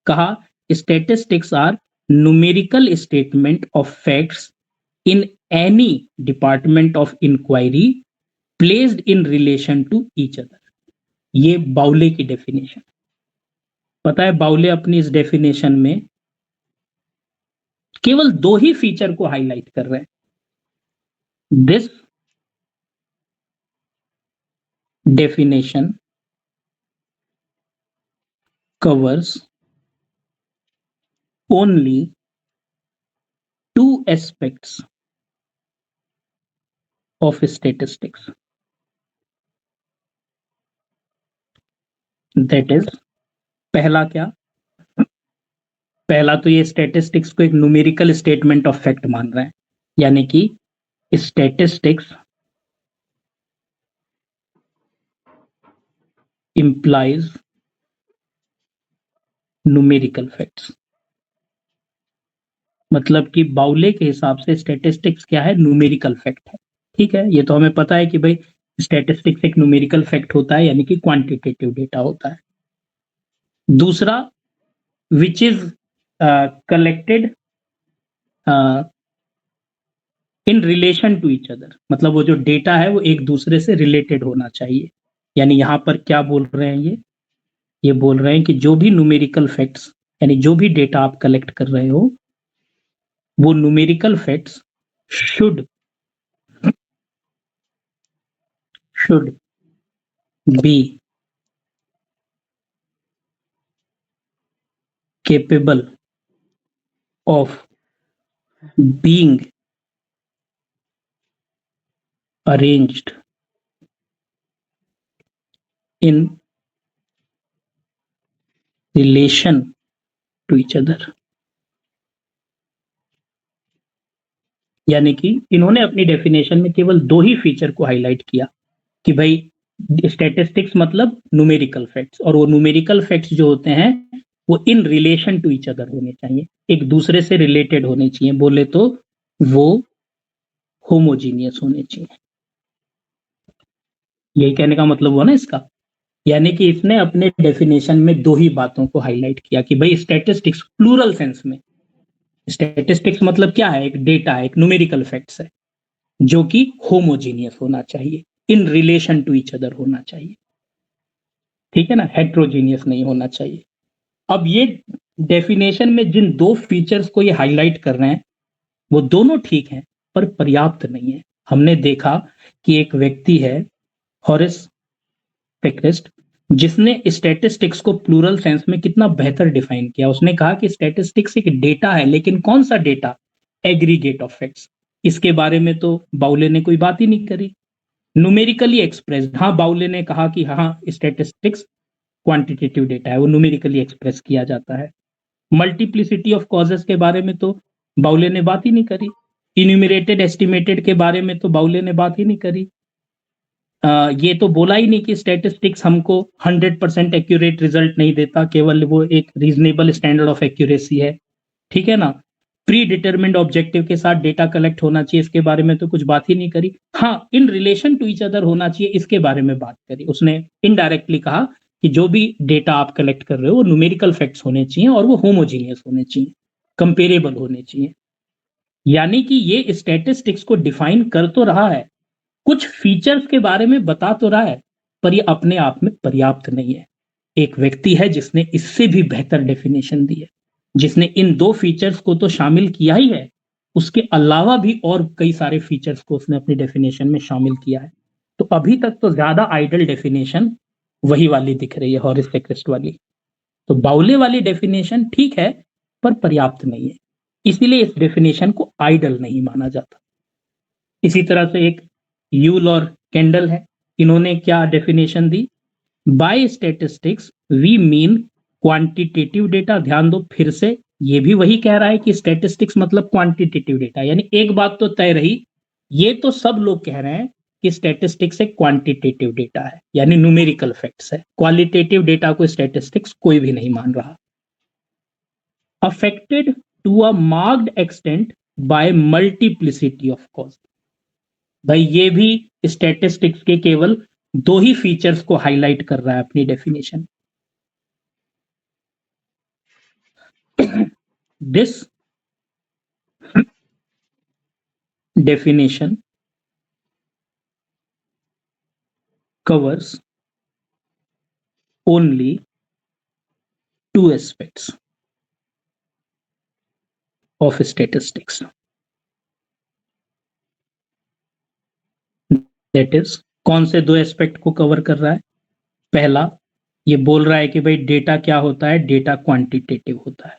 कहा statistics are numerical statement of facts in any department of inquiry placed in relation to each other. ये बाउले की डेफिनेशन। पता है बाउले अपनी इस डेफिनेशन में केवल दो ही फीचर को हाईलाइट कर रहे हैं। This definition covers only two aspects of statistics, that is, पहला क्या? पहला तो ये स्टैटिस्टिक्स को एक न्यूमेरिकल स्टेटमेंट ऑफ फैक्ट मान रहे हैं, यानी कि स्टैटिस्टिक्स implies न्यूमेरिकल फैक्ट्स। मतलब कि बाउले के हिसाब से स्टैटिस्टिक्स क्या है? न्यूमेरिकल फैक्ट है। ठीक है, ये तो हमें पता है कि भाई स्टैटिस्टिक्स एक न्यूमेरिकल फैक्ट होता है, यानी कि क्वांटिटेटिव डेटा होता है। दूसरा, which is collected in relation to each other, मतलब वो जो डेटा है वो एक दूसरे से रिलेटेड होना चाहिए। यानी यहां पर क्या बोल रहे हैं ये बोल रहे हैं कि जो भी न्यूमेरिकल फैक्ट्स, यानी जो भी डेटा आप कलेक्ट कर रहे हो, वो numerical facts should should be capable of being arranged in relation to each other। यानी कि इन्होंने अपनी डेफिनेशन में केवल दो ही फीचर को हाईलाइट किया कि भाई स्टैटिस्टिक्स मतलब न्यूमेरिकल फैक्ट्स, और वो न्यूमेरिकल फैक्ट्स जो होते हैं वो in relation to each other होने चाहिए, एक दूसरे से रिलेटेड होने चाहिए, बोले तो वो होमोजीनियस होने चाहिए। यही कहने का मतलब हुआ ना इसका। यानी कि इसने अपने डेफिनेशन में दो ही बातों को हाईलाइट किया कि भाई स्टैटिस्टिक्स प्लूरल सेंस में, स्टैटिस्टिक्स मतलब क्या है, एक डेटा है, एक न्यूमेरिकल फैक्ट्स है जो कि होमोजीनियस होना चाहिए, in relation to each other होना चाहिए, ठीक है ना, हेट्रोजीनियस नहीं होना चाहिए। अब ये डेफिनेशन में जिन दो फीचर्स को ये हाईलाइट कर रहे हैं वो दोनों ठीक हैं पर पर्याप्त नहीं है। हमने देखा कि एक व्यक्ति है हॉरिस पेक्रिस्ट, जिसने स्टैटिस्टिक्स को प्लूरल सेंस में कितना बेहतर डिफाइन किया। उसने कहा कि स्टैटिस्टिक्स एक डेटा है, लेकिन कौन सा डेटा, एग्रीगेट ऑफ फैक्ट्स। इसके बारे में तो बाउले ने कोई बात ही नहीं करी। न्यूमेरिकली एक्सप्रेस्ड, हाँ बाउले ने कहा कि हाँ स्टैटिस्टिक्स क्वांटिटेटिव डेटा है, वो न्यूमेरिकली एक्सप्रेस किया जाता है। मल्टीप्लिसिटी ऑफ कॉजेस के बारे में तो बाउले ने बात ही नहीं करी। इन्यूमरेटेड एस्टिमेटेड के बारे में तो बाउले ने बात ही नहीं करी। ये तो बोला ही नहीं कि स्टैटिस्टिक्स हमको 100% एक्यूरेट रिजल्ट नहीं देता, केवल वो एक रीजनेबल स्टैंडर्ड ऑफ एक्यूरेसी है, ठीक है ना। प्री डिटरमिन्ड ऑब्जेक्टिव के साथ डेटा कलेक्ट होना चाहिए, इसके बारे में तो कुछ बात ही नहीं करी। हाँ, in relation to each other होना चाहिए, इसके बारे में बात करी। उसने इनडायरेक्टली कहा कि जो भी डेटा आप कलेक्ट कर रहे हो वो न्यूमेरिकल फैक्ट्स होने चाहिए और वो होमोजीनियस होने चाहिए, कंपेरेबल होने चाहिए। यानी कि ये स्टैटिस्टिक्स को डिफाइन कर तो रहा है, कुछ फीचर्स के बारे में बता तो रहा है, पर ये अपने आप में पर्याप्त नहीं है। एक व्यक्ति है जिसने इससे भी बेहतर डेफिनेशन दी है, जिसने इन दो फीचर्स को तो शामिल किया ही है, उसके अलावा भी और कई सारे फीचर्स को उसने अपनी डेफिनेशन में शामिल किया है। तो अभी तक तो ज्यादा आइडल डेफिनेशन वही वाली दिख रही है, हॉरिस पेक्रिस्ट वाली। तो बाउले वाली डेफिनेशन ठीक है पर पर्याप्त नहीं है, इसीलिए इस डेफिनेशन को आइडल नहीं माना जाता। इसी तरह से एक यूल और कैंडल है, इन्होंने क्या डेफिनेशन दी, by statistics we mean quantitative data. ध्यान दो, फिर से ये भी वही कह रहा है कि स्टैटिस्टिक्स मतलब क्वांटिटेटिव डेटा। यानी एक बात तो तय रही, ये तो सब लोग कह रहे हैं कि स्टैटिस्टिक्स एक क्वांटिटेटिव डेटा है, यानी न्यूमेरिकल फैक्ट्स है। क्वालिटेटिव डेटा को स्टैटिस्टिक्स कोई भी नहीं मान रहा। Affected to a marked extent by multiplicity of cause. भाई ये भी स्टैटिस्टिक्स के केवल दो ही फीचर्स को हाईलाइट कर रहा है अपनी definition. This definition covers only two aspects of statistics, that is कौन से दो एस्पेक्ट को कवर कर रहा है। पहला, ये बोल रहा है कि भाई डेटा क्या होता है, डेटा क्वांटिटेटिव होता है।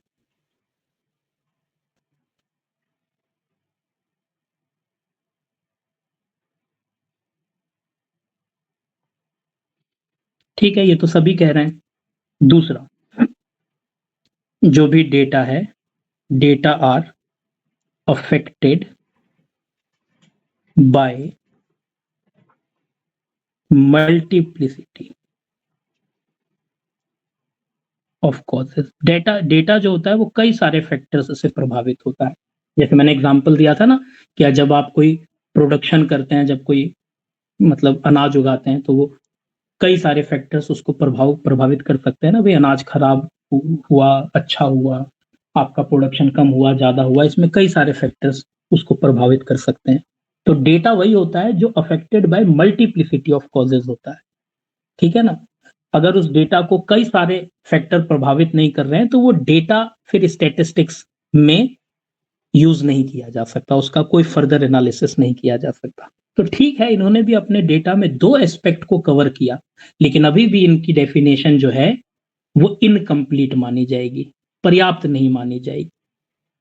ठीक है, ये तो सभी कह रहे हैं। दूसरा, जो भी डेटा है, data are affected by multiplicity of causes. Data जो होता है वो कई सारे फैक्टर्स से प्रभावित होता है। जैसे मैंने एग्जांपल दिया था ना, कि जब आप कोई प्रोडक्शन करते हैं, जब कोई मतलब अनाज उगाते हैं, तो वो कई सारे फैक्टर्स उसको प्रभावित कर सकते हैं ना। भाई अनाज खराब हुआ, अच्छा हुआ, आपका प्रोडक्शन कम हुआ, ज्यादा हुआ, इसमें कई सारे फैक्टर्स उसको प्रभावित कर सकते हैं। तो डेटा वही होता है जो affected by multiplicity of causes होता है, ठीक है ना। अगर उस डेटा को कई सारे फैक्टर प्रभावित नहीं कर रहे हैं तो वो डेटा फिर स्टैटिस्टिक्स में यूज नहीं किया जा सकता, उसका कोई फर्दर एनालिसिस नहीं किया जा सकता। तो ठीक है, इन्होंने भी अपने डेटा में दो एस्पेक्ट को कवर किया, लेकिन अभी भी इनकी डेफिनेशन जो है वो इनकम्प्लीट मानी जाएगी, पर्याप्त नहीं मानी जाएगी,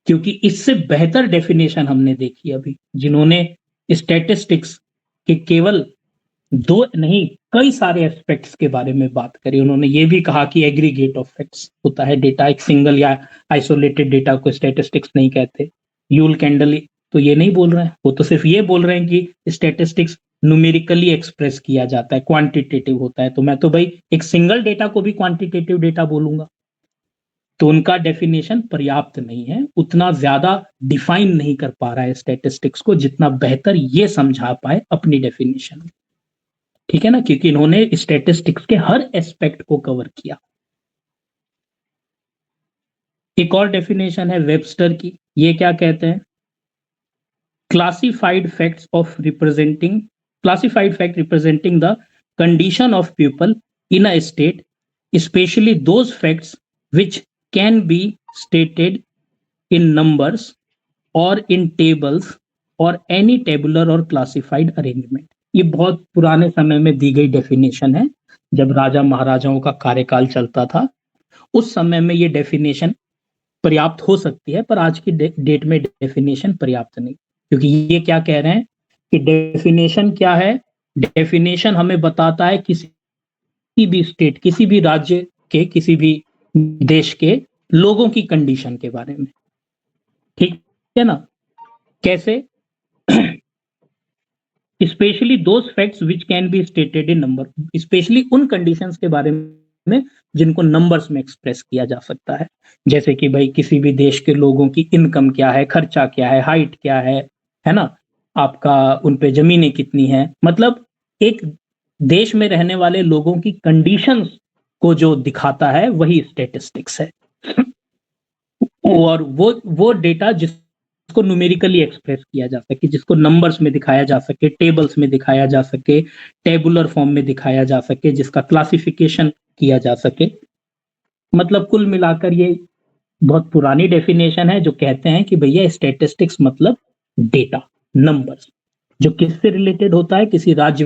क्योंकि इससे बेहतर डेफिनेशन हमने देखी अभी, जिन्होंने स्टैटिस्टिक्स के केवल दो नहीं कई सारे एस्पेक्ट्स के बारे में बात करी। उन्होंने ये भी कहा कि एग्रीगेट ऑफ फैक्ट्स होता है डेटा, एक सिंगल या आइसोलेटेड डेटा को स्टैटिस्टिक्स नहीं कहते। यूल कैंडल तो ये नहीं बोल रहे हैं, वो तो सिर्फ ये बोल रहे हैं कि स्टैटिस्टिक्स न्यूमेरिकली एक्सप्रेस किया जाता है, क्वांटिटेटिव होता है। तो मैं तो भाई एक सिंगल डेटा को भी क्वांटिटेटिव डेटा बोलूंगा। तो उनका डेफिनेशन पर्याप्त नहीं है, उतना ज्यादा डिफाइन नहीं कर पा रहा है स्टैटिस्टिक्स को जितना बेहतर ये समझा पाए अपनी डेफिनेशन में। ठीक है ना, क्योंकि इन्होंने स्टैटिस्टिक्स के हर एस्पेक्ट को कवर किया। एक और डेफिनेशन है वेबस्टर की, ये क्या कहते हैं? classified fact representing the condition of people in a state, especially those facts which can be stated in numbers or in tables or any tabular or classified arrangement। ये बहुत पुराने समय में दी गई डेफिनेशन है, जब राजा महाराजाओं का कार्यकाल चलता था उस समय में ये डेफिनेशन पर्याप्त हो सकती है, पर आज की डेट में डेफिनेशन पर्याप्त नहीं, क्योंकि ये क्या कह रहे हैं कि डेफिनेशन क्या है? डेफिनेशन हमें बताता है किसी भी स्टेट, किसी भी राज्य के, किसी भी देश के लोगों की कंडीशन के बारे में। ठीक है ना? कैसे? Specially those facts which can be stated in number, specially उन कंडीशंस के बारे में जिनको नंबर्स में एक्सप्रेस किया जा सकता है। जैसे कि भाई किसी भी देश के लोगों की इनकम क्या है, खर्चा क्या है, हाइट क्या है ना, आपका उन पे जमीनें कितनी है, मतलब एक देश में रहने वाले लोगों की कंडीशंस को जो दिखाता है वही स्टैटिस्टिक्स है। और वो डेटा जिसको न्यूमेरिकली एक्सप्रेस किया जा सके, जिसको नंबर्स में दिखाया जा सके, टेबल्स में दिखाया जा सके, टेबुलर फॉर्म में दिखाया जा सके, जिसका क्लासिफिकेशन किया जा सके। मतलब कुल मिलाकर ये बहुत पुरानी डेफिनेशन है जो कहते हैं कि भैया स्टैटिस्टिक्स मतलब डेटा, नंबर्स, जो किससे रिलेटेड होता है? किसी राज्य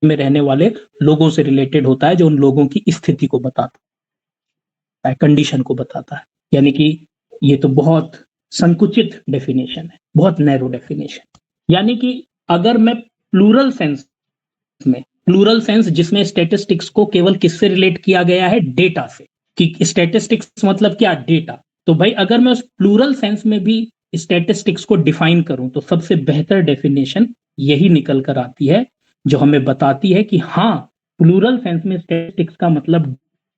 में रहने वाले लोगों से रिलेटेड होता है, जो उन लोगों की स्थिति को बताता है, कंडीशन को बताता है। यानी कि ये तो बहुत संकुचित डेफिनेशन है, बहुत नैरो डेफिनेशन। यानी कि अगर मैं प्लूरल सेंस जिसमें स्टैटिस्टिक्स को केवल किससे रिलेट किया गया है? डेटा से, कि स्टैटिस्टिक्स मतलब क्या? डेटा। तो भाई अगर मैं उस प्लूरल सेंस में भी स्टैटिस्टिक्स को डिफाइन करूं तो सबसे बेहतर डेफिनेशन यही निकल कर आती है, जो हमें बताती है कि हाँ, प्लूरल सेंस में स्टैटिस्टिक्स का मतलब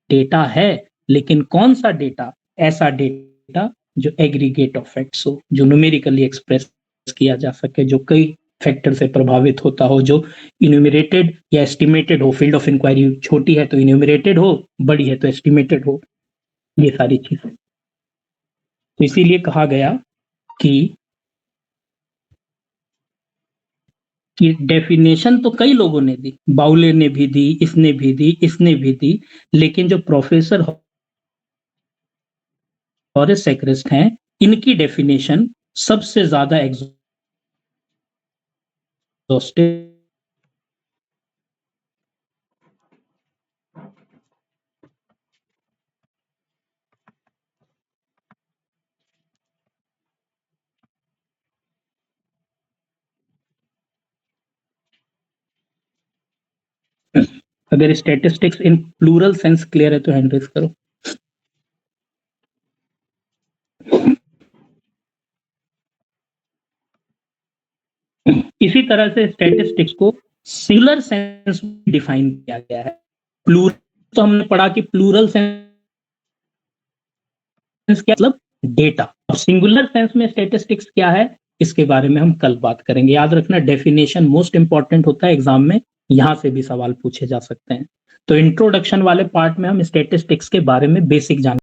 डेटा है, लेकिन कौन सा डेटा? ऐसा डेटा जो एग्रीगेट ऑफ फैक्ट्स हो, जो न्यूमेरिकली एक्सप्रेस किया जा सके, जो कई फैक्टर से प्रभावित होता हो, जो इन्यूमरेटेड या एस्टिमेटेड हो। फील्ड ऑफ इंक्वायरी छोटी है तो इन्यूमरेटेड हो, बड़ी है तो एस्टिमेटेड हो, ये सारी चीजें। तो इसीलिए कहा गया कि डेफिनेशन तो कई लोगों ने दी, बाउले ने भी दी, इसने भी दी, इसने भी दी, लेकिन जो प्रोफेसर हॉरेस सेक्रेस्ट हैं, इनकी डेफिनेशन सबसे ज्यादा एग्जॉस्टिव। अगर statistics in plural sense clear है तो हैंड रेज करो। इसी तरह से स्टैटिस्टिक्स को सिंगुलर सेंस में डिफाइन किया गया है। प्लूरल तो हमने पढ़ा कि प्लूरल सेंस क्या मतलब? डेटा। और सिंगुलर सेंस में स्टैटिस्टिक्स क्या है, इसके बारे में हम कल बात करेंगे। याद रखना, डेफिनेशन मोस्ट इंपॉर्टेंट होता है एग्जाम में, यहां से भी सवाल पूछे जा सकते हैं। तो इंट्रोडक्शन वाले पार्ट में हम स्टैटिस्टिक्स के बारे में बेसिक जान